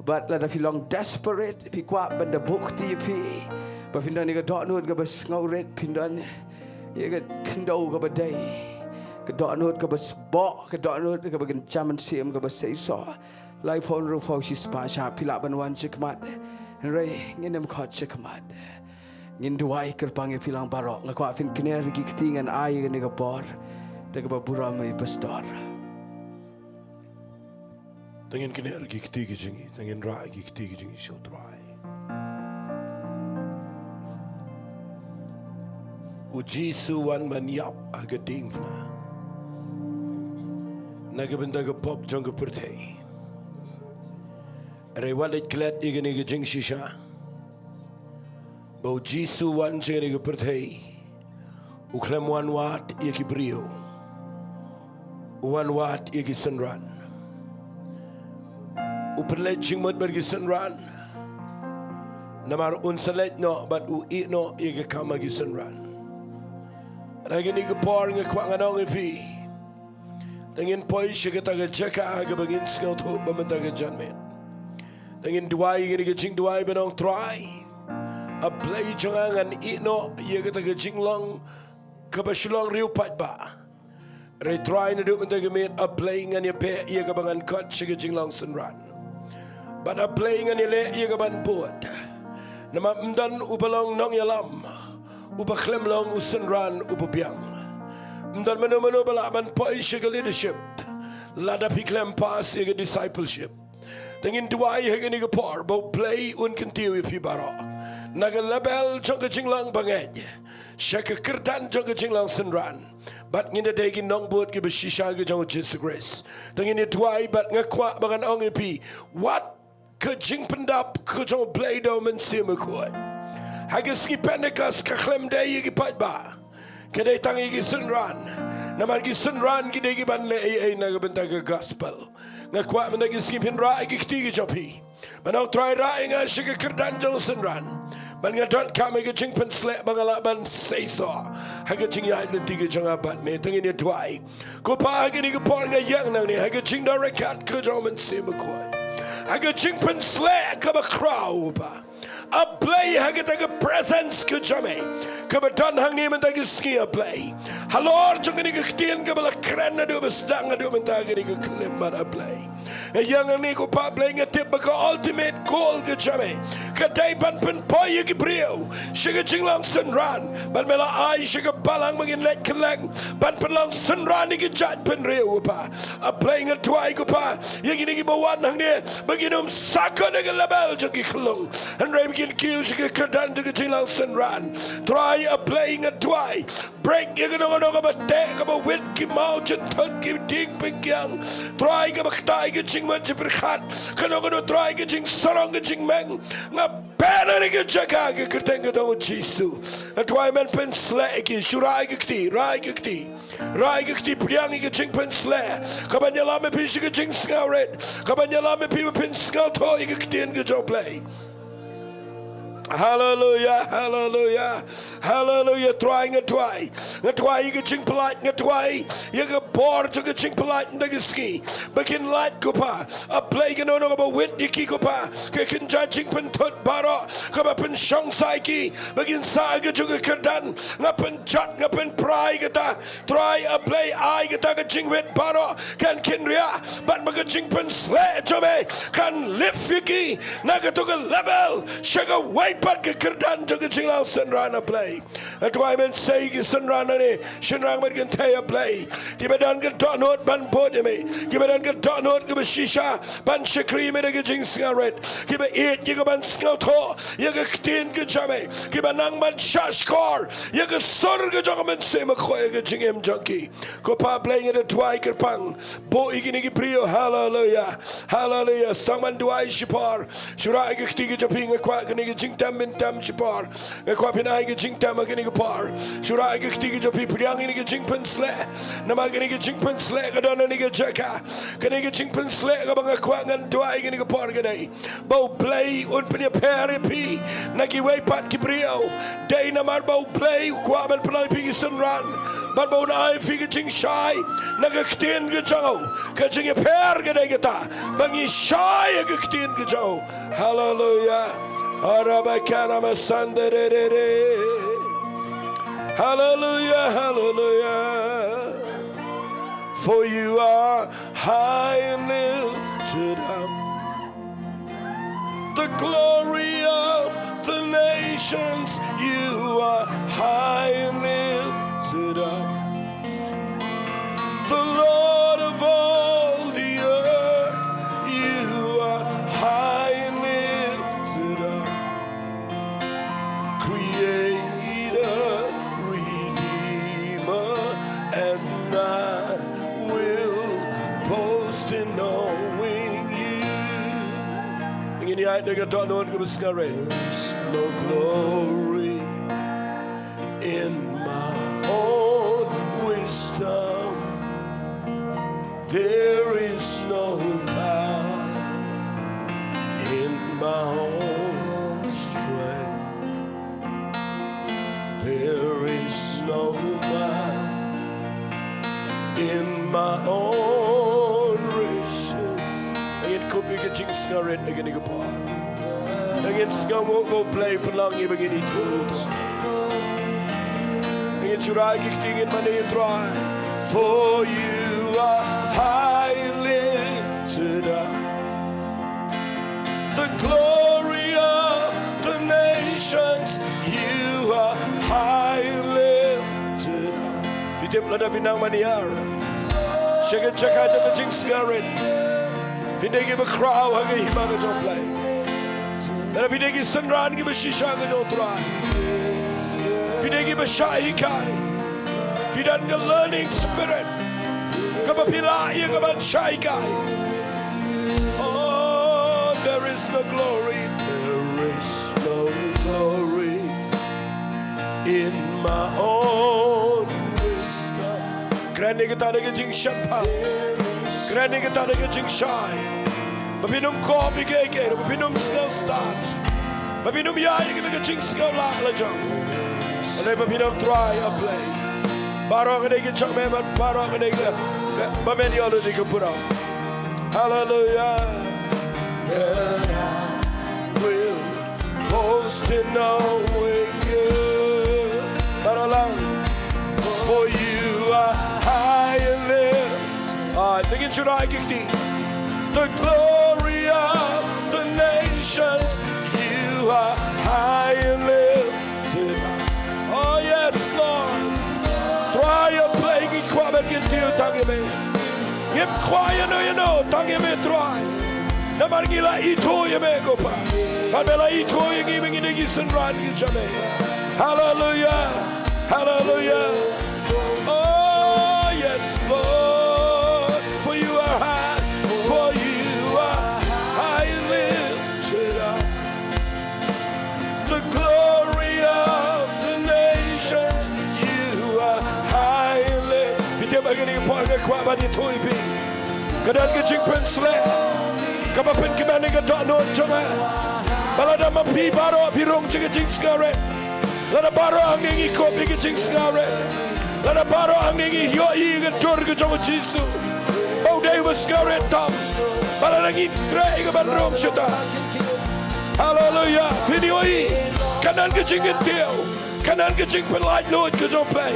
but la da filong desperate pi kwa benda bukti pi ba findan ni ga dok nut ga bas ngauret findan ya ga kendau ga badai ga dok nut ga bas bo ga dok nut ga bagen jaman sim ga bas Jingseisoh life on ro fo shi spa sha pila ban wan chikmat rei nginem khot chikmat Jingduwai kerpangi pilang barok ngaku afin kiner gi ketingan ai ni gapor de ga buram mai pastor Tengin kiner gi ketigi jingi tengin rai gi ketigi jingi Sohthri uji suwan manyap aga dingna naga benda ga pop jong ga pertai re walit klet igani ga jing shisha Bau Jisu wan cengani ke pertai, uklam wan wat ia ki brio, wan wat ia ki senran, uperlet jingmat bergi senran, namar unsalet no bat u I no ia ki kama ki senran. Lagi ni ke por nge kwang anong ifi, dengan poi syakata ke jaka ke bagin skau tu bamenda ke janmet, dengan duai ini ke Jingduwai benong try. A Blei jangan ino ia kata ke Jinglong ke Shillong riu pat ba Ray try na do man a playing and your pair Yagabangan cut sugar Jinglong Sun Run. But a playing and your lay Yagaban board. Namamdan Ubalong Nong Yalam. Ubaklemlong Usun Run Ububiang. Mdan Manumano Balaban Poi Sugar leadership. Lada Piklem pass Yaga discipleship. Jingiasyllok Haginiga Por, Bo Blei Uncontinuous Pibara. Naga Label Junga Jinglang Banged. Shaka Kirtan Junga Jinglang Sunran. But in the day in Nongpoh give a shisha Jong Jisagres. Jingiasyllok but Ngakwa Bagan Ongipi. What could Jingpendap could Jong Blei Dome and Simakoi? Hagaski Pentecost Kaklem Day Yigipatba. Kade Tangi Sunran. Namagi Sunran Gidegiban Le Nagabantaga Gospel. Ngakwa Managin Ra Gikti Jopi. But now try Raing a Sugar Kirdan Johnson Run. But you don't come a Jingpen slap Bangalaban say so. Hagaching Island Tigajanga but meeting in your twai. Copa getting a pouring a young nanny, Hagaching the cat Kajom and Simakoi. Hagaching slap come a crowd. A Blei Hagataka presence Kajame. Kabatan hang name and take a ski a Blei. Hello, Ktien Gabala Krenna do a stang a do and targeting a Klimma a Blei. A young Nico Pa playing a typical ultimate goal Kajame. Katay Banpen Poy Gibrio. Sugar Jinglong Sun Run. But Mela I Sugar Balang Magin Lake Kalang. Banpen Long Sun Run Nigajat Penreopa. A playing a Twaikopa. Yagiba one hang near. Beginum Saka Nagalabel Jungi Klung. And Ray begin Q Sugar Kadan to Jinglong Sun Run. Try a playing a Twai. Break Yagano of a deck of a wit mountain tut give ding pink young. Try a tiger jing much of a hat. Kanogo try getting sorong jing meng. Na banner Jagaga Katenga do Jisu. A Twyman pen slack is Shuragakti, Raigakti. Raigakti Priang jing pen slay. Kabanyalame Pisha jing scow red. Kabanyalame people pin scout toy Ktien Gajo play. Hallelujah, hallelujah, hallelujah. Trying a twy. A twy, you get ching polite, a twy. You get bored to get ching polite and the ski. Begin light copa. A plague and over wit, Yiki copa. Kakin judging pentut baro. Come up and shong psyche. Begin saga to get kardan. Up and jut, up and pry. Try a play, I get a ching wit baro. Can kinria. But Bagaching pen slay to me. Can lift Yiki. Nagatuga level. Sugar white. But Kirdan took a Jinglong Sun Run a play. That's why men say Sun Run any Shinrang can tell a play. Tibetan get done out, ban podemy. Tibetan get done out, give a shisha, ban shakri, made a jing cigarette. Give a 8 gigaban scout ho, Yaga Ktien Gajame, give a nangman shash car, Yaga Sorga Jogaman same a Koyaga Jingim junkie. Copa playing at a Twiker Pang, Bo Iginigi Prio, hallelujah, hallelujah, Sangman Duai Shipar, Shura Gaktiga Japing a quack and Jingta. Mintam Shipar, a Quapinai Jingtam Aganigapar, Shurai Gaktiga Jopi, Priangi Jingpen Slay, Namaganiga Jingpen Slay, Adonaniga Jacka, Kaniga Jingpen Slay, Abanga Quang and Dwaiganiga Pargane, Bo Blei, Unpenia Peripi, Naki Way Pat Kibrio, Day Namarbo Blei, Quam and Panapi Sun Run, but Bon I figure Jing Shy, Naga Ktien Gajo, catching a pair Gadegata, Bangi Shy a Ktien Gajo, hallelujah. Arabakana Sunday. Hallelujah, hallelujah. For you are high and lifted up. The glory of the nations, you are high and lifted up. The Lord of all the earth, you are high and lifted up. Creator, Redeemer, and I will boast in knowing you. Begin the idea of don't know what was no glory in my own wisdom. There is no power in my own strength. There is no might in my own riches. Again, could be a Jingseisoh again, a bar. Again, scum won't play Balang, you begin to again, should I get in money and try? For you are high and lifted up. The glory of the nations, you are high and lifted up. Vidip lada vinang maniara. Shaka chaka jaka jing skarin. Vindegi ba crow hagi himaga jom Blei. Lada vindegi sunran gi ba shisha ga jom try. Vindegi ba shahi kai. Vidan ga learning spirit. Kaba pila iya ga ban shahi kai. Oh, there is no glory. There is no glory in my own wisdom. Grande kita ada jing shampa. Grande kita ada jing shai. Babinum kopi keke, babinum skill stars. Babinum yai kita jing skill la la jam. Ada babinum try a play. Barang ada kita cak memang barang ada kita. Bamen dia ada kita pura. Hallelujah. And I will boast in knowing you. Balang, for you are high and lifted. Begin to write the glory of the nations. You are high and lifted. Oh yes, Lord. Try a plague in Kaba get you tangime. Give quiet, you know, tangime try. Namargila ito yemego pa. Kabela ito yeming inigisan ran gijame. Hallelujah. Hallelujah. Oh yes, Lord. For you are high. For you are high and lifted up. The glory of the nations. You are high and lifted. Vidya beginning point the kwaba di toipi. Kadan gijing pensle. Kapapin kimani ka dot no chama. Balada mapi baro pirong chiging skare. Lada baro ang ningi ko biging skare. Lada baro ang ningi yo iga turga jong jisu. Oh they was skare tam. Balada ngi tre iga bandrong shota. Hallelujah. Video i kanan gijing tiu. Kanan gijing penlight Lord ka jong Blei.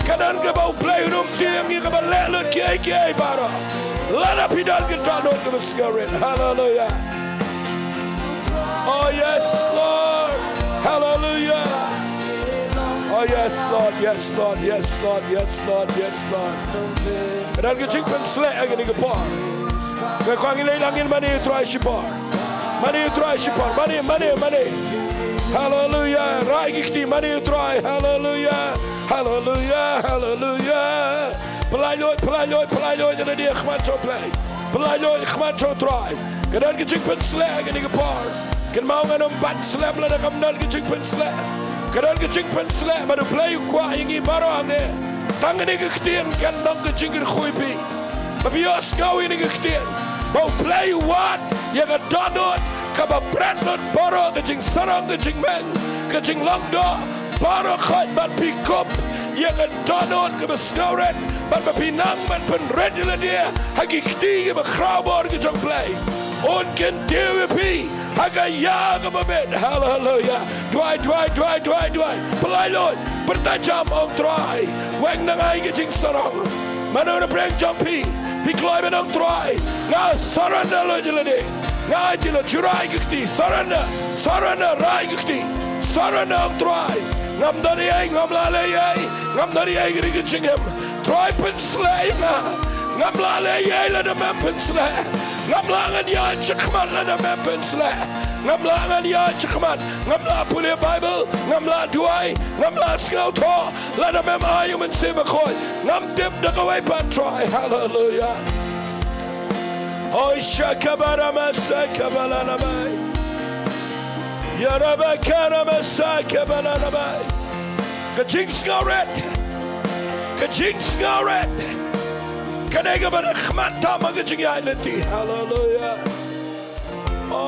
Kanan ka bau Blei rum tiang iga balet lut ki baro. Let up, he doesn't get down on the scaring. Hallelujah. Oh, yes, Lord. Hallelujah. Oh, yes, Lord. Yes, Lord. Yes, Lord. Yes, Lord. Yes, Lord. And I'll get you from slay again in the bar. We're going to lay down in money to try shipar. Money to try shipar. Money, money, money. Hallelujah. Raigikti, money to try. Hallelujah. Hallelujah. Hallelujah. Pelai Lord, and dia khmancho play. Pelai Lord, khmancho try. Kadan gijing pen slag in the par. Kan mau nganong bat slap la kam nal gijing pen slag. Kadan gijing pen slag, maar play kwa ingi baro ane. Tang ni Ktien kan nong gijing khoipi. Tapi yo skau ini Ktien. Mau play what? Ya ga donot, kaba brandot baro gijing sarang gijing men. Gijing langdo, baro khait bat pick up. Ya ga donot kaba skauret. Maar pinang man pen redele dia hagi ktige be graubar gejong Blei on ken DWP haga jaga babet. Hallelujah. Dwai Blei Lord bertajam om dry weng nang ai gejing sarang manona breng jumpy pi climb on dry na saranda lo jelede na dilo churai gikti saranda rai gikti saranda om dry ngam dari ai ngam lale ai ngam dari ai gejing him try pen slay na ngam lale ai la de pen slay ngam langan ya chikman la de pen slay ngam langan ya chikman ngam la pule bible ngam la duai ngam la Sohthri la de mem ai men se bekhoy ngam dip de away pan try. Hallelujah. Oh shakabara masakabala nabai ya rabakara masakabala nabai kajing skaret kajing skaret kanega ba khmata mag Jingiasyllok. Hallelujah. Oh,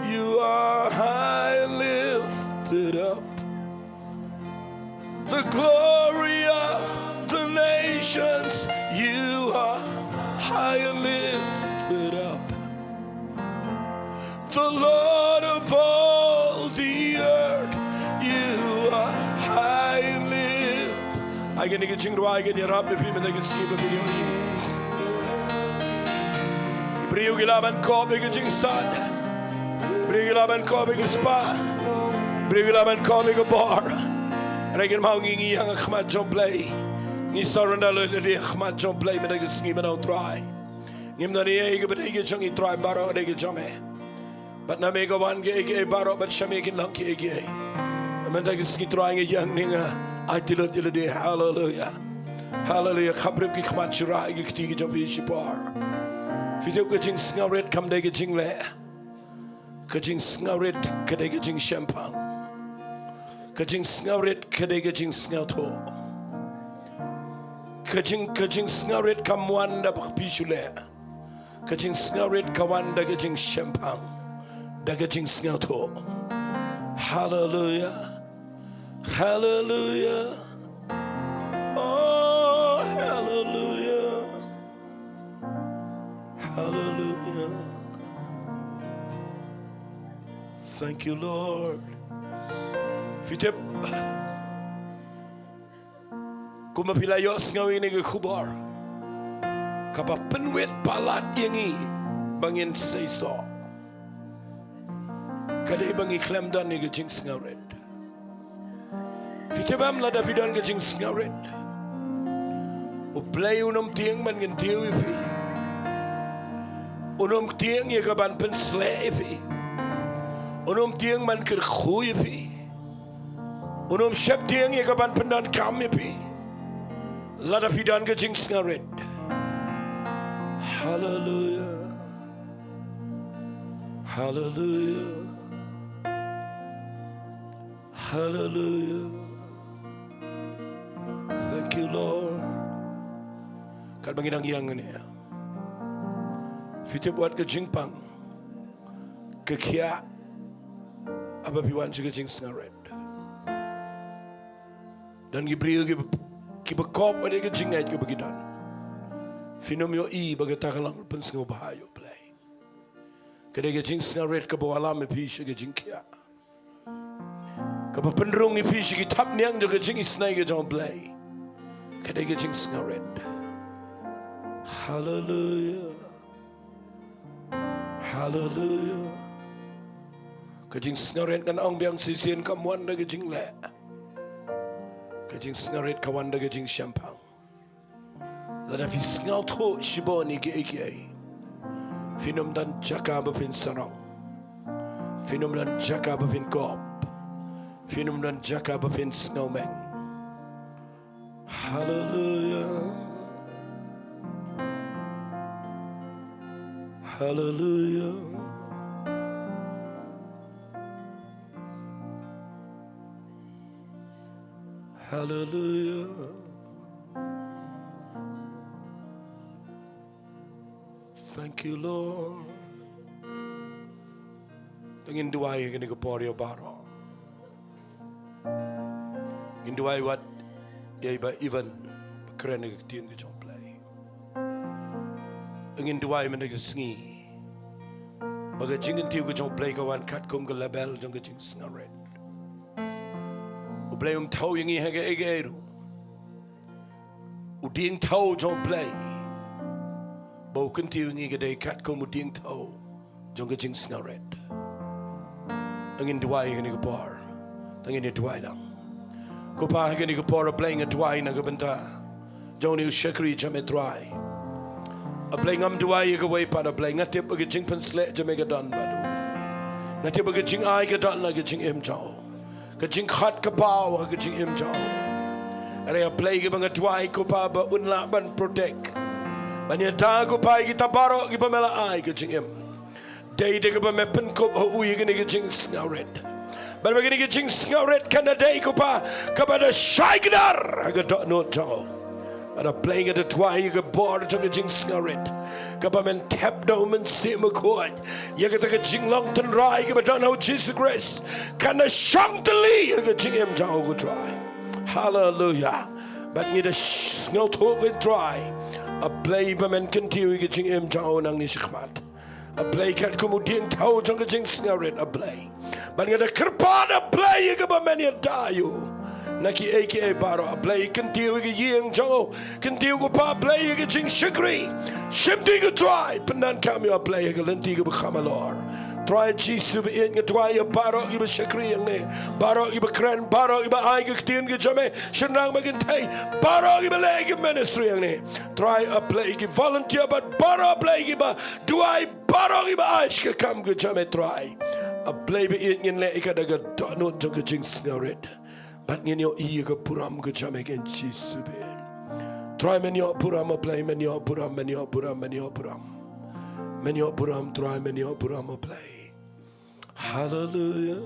you are high and lifted up, the glory of the nations. You are high and lifted up, the Lord of all the earth. You are Again, you Jingduwai, again, you're up with him and they can skip a video. You bring Gilaban Cobb, you Jingstad. Bring Gilaban Cobb, you Spa. Bring Gilaban Cobb, you Bar. And I can mounting young Ahmad John Blei. You surrender the Ahmad John Blei, but I can skip and out try. Him the egg, but they get Jungi try Barrow, they get Jame. But now make a one gay Barrow, but Shamakin Lunky gay. I mean, I can skip trying a young nigger. I tell you the day, hallelujah. Hallelujah. Kabrib Kmatchura, Ktien Jovishipar. If you took a Jing Snaret, come take a Jingle. Kajing Snaret, Kadega Jing Champagne. Kajing Snaret, Kadega Jing Snauto. Kajing Snaret, come one the Pishule. Kajing Snaret, Kawan Dagajing Champagne. Dagajing Snauto. Hallelujah. Hallelujah. Oh, hallelujah. Hallelujah. Thank you, Lord. Fitip. Kumapilayo Sngi ni kubar. Kapapenwet palat yangi bangin Jingseisoh. Kadai bangi klemdan ni Jingseisoh. Fitibam la Davidan ke Jingseisoh. O Blei unum tieng man gen tiu ifi. Unum tieng ye kaban pen sle ifi. Unum tieng man ker khu ifi. Unum shep tieng ye kaban pendan kam ifi. La Davidan ke Jingseisoh. Hallelujah. Hallelujah. Hallelujah. Thank you, Lord. Kat bangin ang yang ni. Fitip buat ke Jingpang. Ke Kia. Apa piwan juga Jingseisoh. Dan gibriu ki bekop ada ke Jingai ke begidan. Finomio I bagatalang pensngo bahayo Blei. Kada ke Jingseisoh ke bawalam pi ke Jingkia. Kapa penrung ipi si kitap niang juga Jingiaseng ke John Blei. Kada ke Jingseisoh. Hallelujah. Hallelujah. Ke Jingseisoh kan ang biang sisian kamuan da ke Jingle. Ke Jingseisoh kawan da ke Jing Champagne. Lada fi Snau to shiboni ke eke. Finom dan jaka bapin sarong. Finom dan jaka bapin kop. Finom dan jaka bapin snowman. Hallelujah. Hallelujah. Hallelujah. Thank you, Lord. Jingiasyllok ini keporio baro. Jingiasyllok wat ya iba even keren ke Ktien ke John Blei. Jingiasyllok mana ke Sngi. Baga Jingiasyllok ke John Blei kawan Katkum ke label jong ke Jingseisoh. Blei tahu yang ini hege ege itu. Diengdoh John Blei. Bau kentiu ini kedai Katkum Diengdoh jong ke Jingseisoh. Angin Jowai ini ke par, angin ini Jowai lang. Kupa ini ke par Blei ngan Jowai na ke Bynta. Joni ushakri jame Jowai. Blei ngam Jowai ke way pada Blei ngatip ke Jing pensle jame ke dan badu. Ngatip ke Jing ai ke dan lagi Jing Imjau. Ke Jing khat ke pau ke Jing Imjau. Area Blei ke banga Jowai kupa ba unla ban protect. Banya ta kupa kita barok ke pamela ai ke Jing Im. Day de ke mepen kop hu ye ke Jingseisoh. Ban begini ke Jingseisoh kana day kupa kepada Shaignar ke dok no jauh. Ada playing at the Jowai ke bor jong ke Jingseisoh. Kepa men tap down men si mekot. Ye ke Jinglong ten rai ke dan how Jesus Christ kana shang teli ke Jingem jauh ke try. Hallelujah. But ni the snow to ke try. A play ba men continue ke Jingem jauh nang ni shikmat. A Blei kat kemudian tahu jangan Jingseisoh a Blei. Bang ada kerpada Blei ke ba men ya dayu. Naki aka baro Blei kentiu ke yeng jango kentiu ko pa Blei ke jing shikri shimdi ke try penan kami a Blei ke lenti ke bakamalor try jisu be in ke try baro ibe shikri yang ne baro ibe kren baro ibe ai ke Ktien ke jame shenang magin tai baro ibe le ke ministry yang ne try a Blei ke volunteer but baro Blei ke ba duai baro ibe ai ke kam ke jame try a Blei be in le ke daga no jong ke jing snared but in your ear puram go jamek and chisube. Try many puram a play, many puram, many puram, many puram. Many puram, try many puram a play. Hallelujah.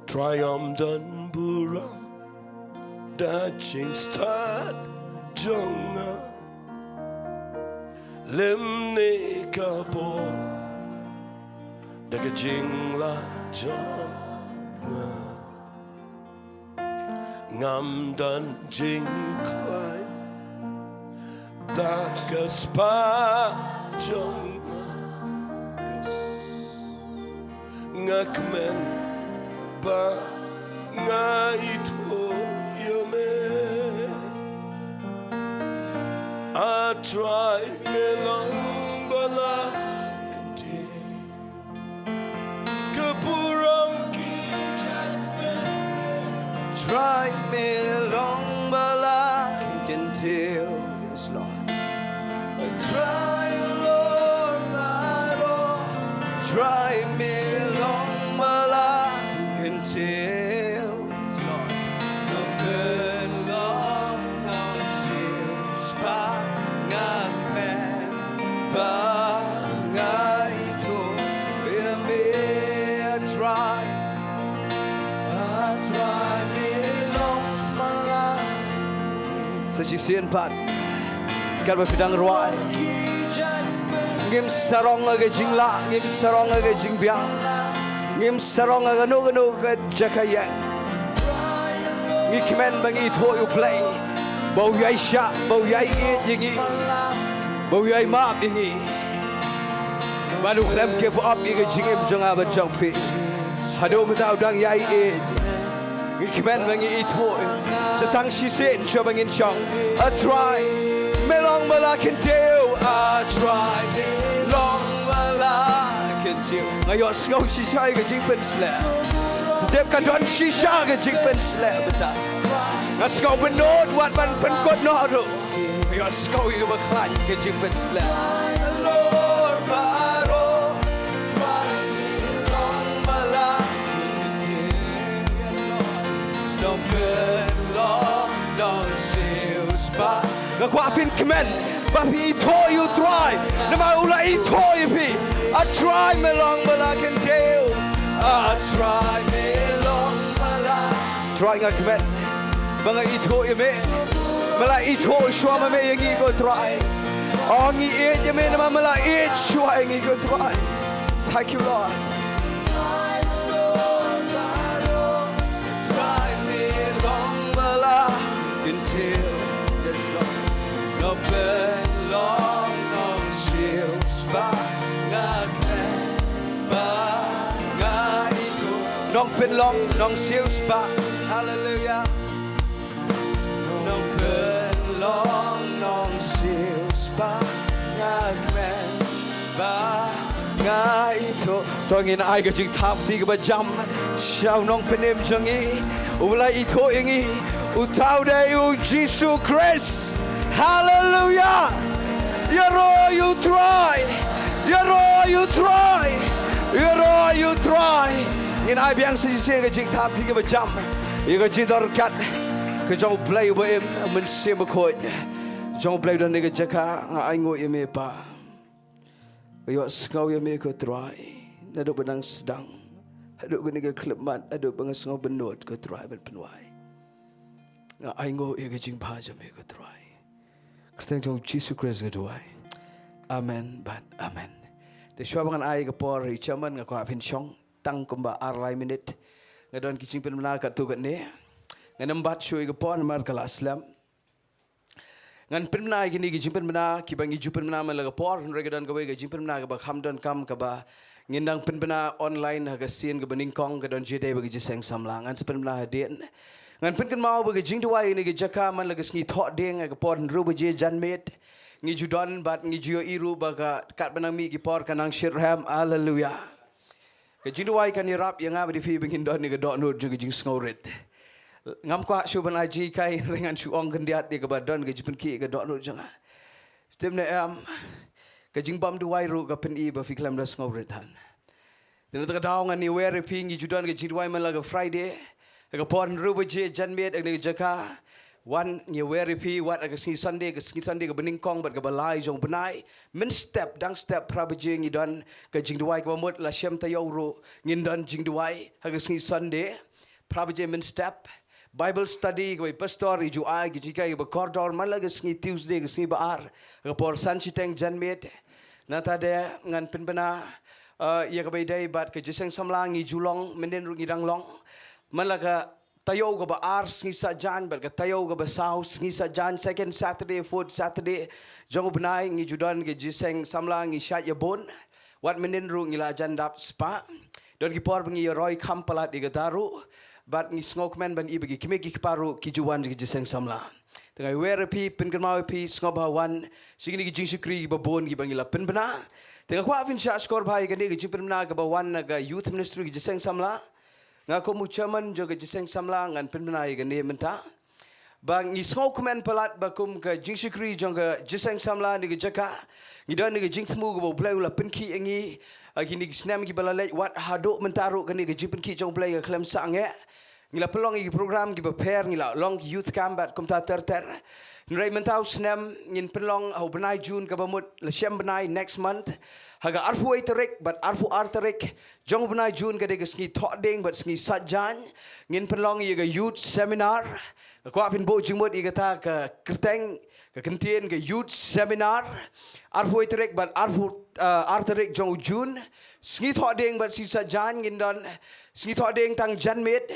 Triumph buram. That start jonga. Lemne kapo. Daga jingla jonga. Ngam dan jing klein dakas pa jong ngakmen ba ngaito yome I try me long bala kanti kapuram ki Try me long but I can tell, yes Lord. Try Lord but oh, try me long but I can tell, yes Lord. No good long, no chill, spot, not man, but I told me I try. Sejisian pat kan befidang ruai ngim sarong aga jingla ngim sarong aga jingbiang ngim sarong aga no ke jakaya ngikmen bangi tho yu play bau yai sha bau yai jingi bau yai ma bingi baru klem ke fu up ga jingim jonga ba jongpi hado mata udang yai ngikmen bangi tho setang sisen coba ngin chong I try melong bala can do I try long bala can do ngayo sngau shisha ga jing pen sla dep kan don shisha ga jing pen sla beta ngasngau benod wat ban pen kot no ro ngayo sngau ga ba klan ga jing pen sla Lord baro long bala don't burn long don't seal spot ngakwa fin kemen bapi ito you try nama ula ito pi I try me long but I can tell I try me long but I try ngak kemen banga ito me mala ito shwa me yang go try ongi e me nama mala e shwa yang go try thank you Lord until this long no burn long no chill spot ngak ba ngai tu nong pen long nong chill spot hallelujah no burn long nong chill spot ngak ba ngai tu tongin ai ga jing thap ti ga ba jam shau nong penem jangi ulai ito ingi Utau Deus Jesus Christ. Hallelujah. You try. You try. You try. In I biang sisi ke jing tap tiga berjam. You ke jing dorkat. Ke jong Blei baem mensim koi. Jong Blei dan nega jaka aingo ime pa. Yo skau ime ke try. Nado benang sedang. Aduk ke nega klemat. Aduk bengasngau benot ke try ben penwai. Aingo ega jing pa jam ega try. Kerteng jong Jesus Christ Jingduwai. Amen but amen. Te shwa bangan ai ga por ri chaman nga kwa phin chong tang kumba arlai minute. Ngadon kijing pen mena kat tu kat ne. Ngan embat shwa ga por mar kala aslam. Ngan pen mena gini kijing pen mena ki bangi ju pen mena mala ga por regadon ga we ga jing pen mena ga ba kham don kam ka ba ngindang penbena online haga sien ke Nyngkong ke don jede bagi jiseng samlang ngan sepenbena hadien ngan penken mau bagi Jingduwai ni ke jaka man laga sngi thok ding ke pon ru beje janmet ngi judon bat ngi jio iru baga kat benang mi ki por kanang shirham haleluya ke Jingduwai kan irap yang abi fi bengin don ni ke dok nur juga jing sngorit ngam kwa shuban aji kai dengan shuong kendiat dia ke badon ke jipen ki ke dok nur janga temne ke jingbam duwai ru ke pen I ba fi klam das ngawrit han dan ta daw ngan ni were ping judon ke Jingduwai man laga Friday ke pon ru beje janmet ke jaka wan ni were pi wat ke sni Sunday ke Nyngkong bat ke Blei jong benai min step dang step prabeje ngi don ke Jingduwai ke mot la syam tayo ru ngin don Jingduwai ke sni Sunday prabeje min step Bible study ke pastor Jowai ke jika ke corridor man laga sni Tuesday ke sni baar ke por san chiteng janmet na ta de ngan penbena ya ke dai bat ke jiseng samlang ngi julong menden ru ngi danglong man laga tayo ke baar sni sa jan bat ke tayo ke basau sni sa jan second Saturday fourth Saturday jong benai ngi judon ke jiseng samlang ngi syat yabon wat menden ru ngi la jandap spa don ki por ngi roi kampalat di gataru bat ngi snokman ban I bagi kimeki paru ki juwan ki jiseng samla tengai were pi penkan mau pi sngobawan sigini ki jingsukri ki babon ki bangila penbena tengai kwa fin sha skor bhai gani ki jipenna ka bawan ga youth ministry ki jiseng samla ngako mu chairman jo ki jiseng samla ngan penbena gani menta bang ngi snokman palat bakum ka jingsukri jong ka jiseng samla ni ki jaka ngi don ni ki jingtmu ka Blei la penki ngi kini snam ki balalai wat haduk mentaru kani ki jipen ki jong Blei ka klem sange ngila pelong i program ki prepare ngila long youth combat kumta ter nrai mentau snam ngin pelong au benai June ka bamut la syam benai next month haga arfu iterik but arfu arterik jong benai June ka de sngi thok ding but sngi satjan ngin pelong i ga youth seminar kwa fin bo jingmut i kata ka Ktien ka Ktien ka youth seminar arfu iterik but arfu arterik jong June sngi thok ding but si satjan ngin don sngi thok ding tang janmet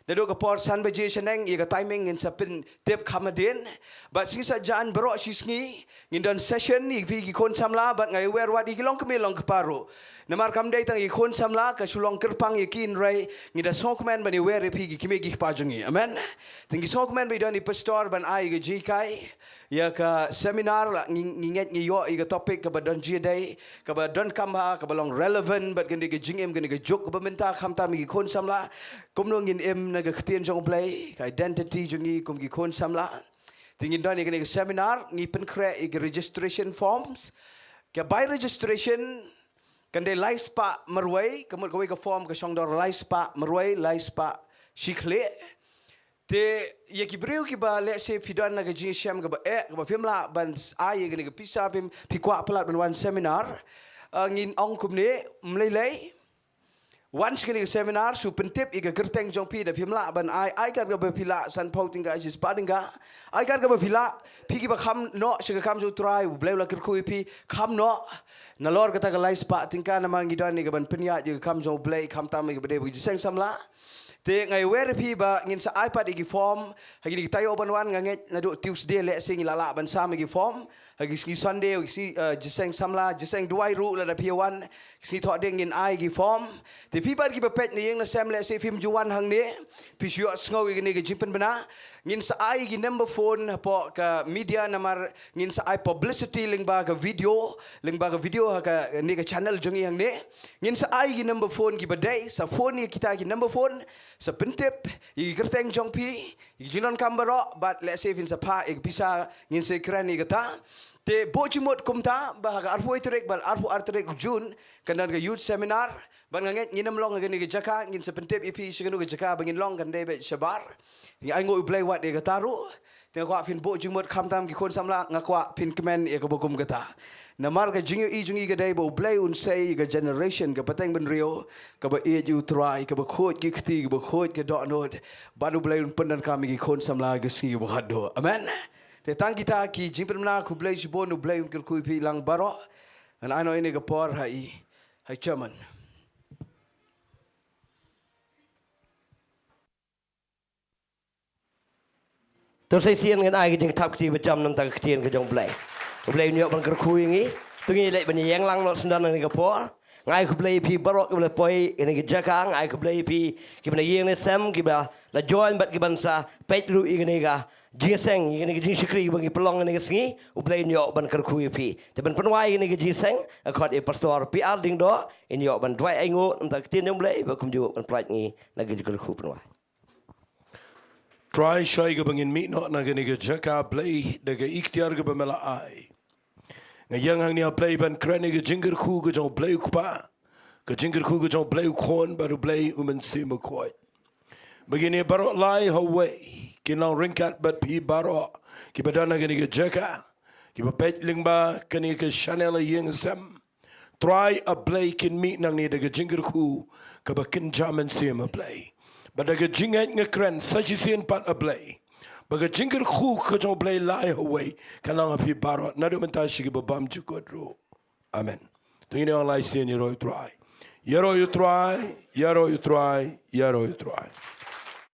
Dado ka por san baje seneng i ka timing in sapin tip kamadin but si sa jan bro si sngi ngindon session i vi ki kon samla but ngai wer wat i long kemelong ke paru namar kam dai tang i kon samla ka sulong kerpang i kin rai ngida sokman bani wer pi ki kimegi pajungi amen tingi sokman bi don i pastor ban ai ga jikai ya ka seminar la nginget ngi yo i ka topic ka badon ji dai ka badon kamba ka balong relevant but gani ga jingem gani ga jok ka Bynta khamta mi kon samla komno ngin em na ga Ktien jong Blei ka identity jongi kum gi kon samla tingin don i gani seminar ngi pen kre i registration forms ka by registration kan de lai spa merwai kamut kawai ka form ka shongdor lai spa merwai lai spa shikle te ye ki breu ki ba le se pidon na ga jingiasyam ga ba ga ba femla ban ai ga ni ga pisa pim pikwa plat ban wan seminar ngin ong kumne mlei once kini seminar su pentip iga gerteng jong pi da pimla ban ai kan ga pila san pauting ga jis padinga ai kan ga pila pi ki ba kham no shiga kham ju try Blei la kirkui pi kham no na lor kata ga lai spa tingka na mangi don ni ga ban penya ji kham jong Blei kham tam ga bede ji seng samla te ngai wer pi ba ngin sa ipad igi form hagi ni tayo ban wan nganget na do Tuesday le sing la ban sam igi form hagi ski Sunday igi jiseng samla jiseng duai ru la da pi wan ski thok ding in ai gi form te pi ba gi ba pet ni yang na sam le se film juan hang ne pi syo sngo igi ni gi jipen bana ngin sa ai gi number phone po ka media namar ngin sa ai publicity ling ba ka video ka ni ka channel jongi hang ne ngin sa ai gi number phone gi ba dai sa phone ni kita gi number phone sa pentip igi kerteng jong pi igi jinon kambaro but let's say in sa pa ig bisa ngin se kran ni kata te bojimot kumta bahaga arfu iterek bal arfu arterek June kandan ga youth seminar ban nganget nginam long ga ni ga jaka ngin sa pentip ipi siganu ga jaka bangin long kan debe shabar ni ai ngo Blei wat de ga taru te kwa fin bojimot khamtam gi kon samla ngakwa pin kemen e ga bokum gata namar ga jingyu I jungi ga dai bo Blei un sei ga generation ga pateng ben rio ka ba e ju try ka ba khot gi khti ga ba khot ga do nod banu Blei un pandan kami gi kon samla ga si bo hado amen te tang kita ki jimpna ku Blei jibonu Blei un kul pi lang baro an ano ini ga por hai chairman tôi xây xiên cái ai cái chuyện tháp cái becham nam ta Ktien cái jong Blei Blei nyok ban kerkui ngi tungi lek ban yang lang not sendan ni kapor ngai ku Blei pi barok ku Ri-Bhoi ini ke Jaka ngai ku Blei pi ki bana yeng ne sam ki ba la join bat ki bansa pet ru ini ga Jingiaseng ini ke Jingiasyllok bagi pelong ini ke Sngi u Blei nyok ban kerku pi te ban penwai ini ke Jingiaseng akot e pastor PR Diengdoh ini yok ban Jowai aingo entak Ktien yang Blei ba kum ju ban plat ni lagi kerku penwai. Try shy ke bangin mi no na gani ke Jaka Blei daga ikhtiar ke bamela ai. Ngayang hang ni Blei ban krene ke jingger khu ke jong Blei kupa. Ke jingger khu ke jong Blei khon baru Blei umen sima koi. Begini barok lai Hawaii. Kinang ringkat bat pi barok. Ki badana gani ke Jaka. Ki bapet lingba kani ke Chanel yang sam. Try a Blei kin mi nang ni daga jingger khu ke bakin jaman sima Blei. Badaga jingat ngekren sajisian pat a Blei. Baga jingger khu ke jong Blei lai Hawaii kanang api barot nadu mentashi ke babam jukot ro. Amen. Tungini orang lai sien yero you try. Yero you try, yero you try, yero you try.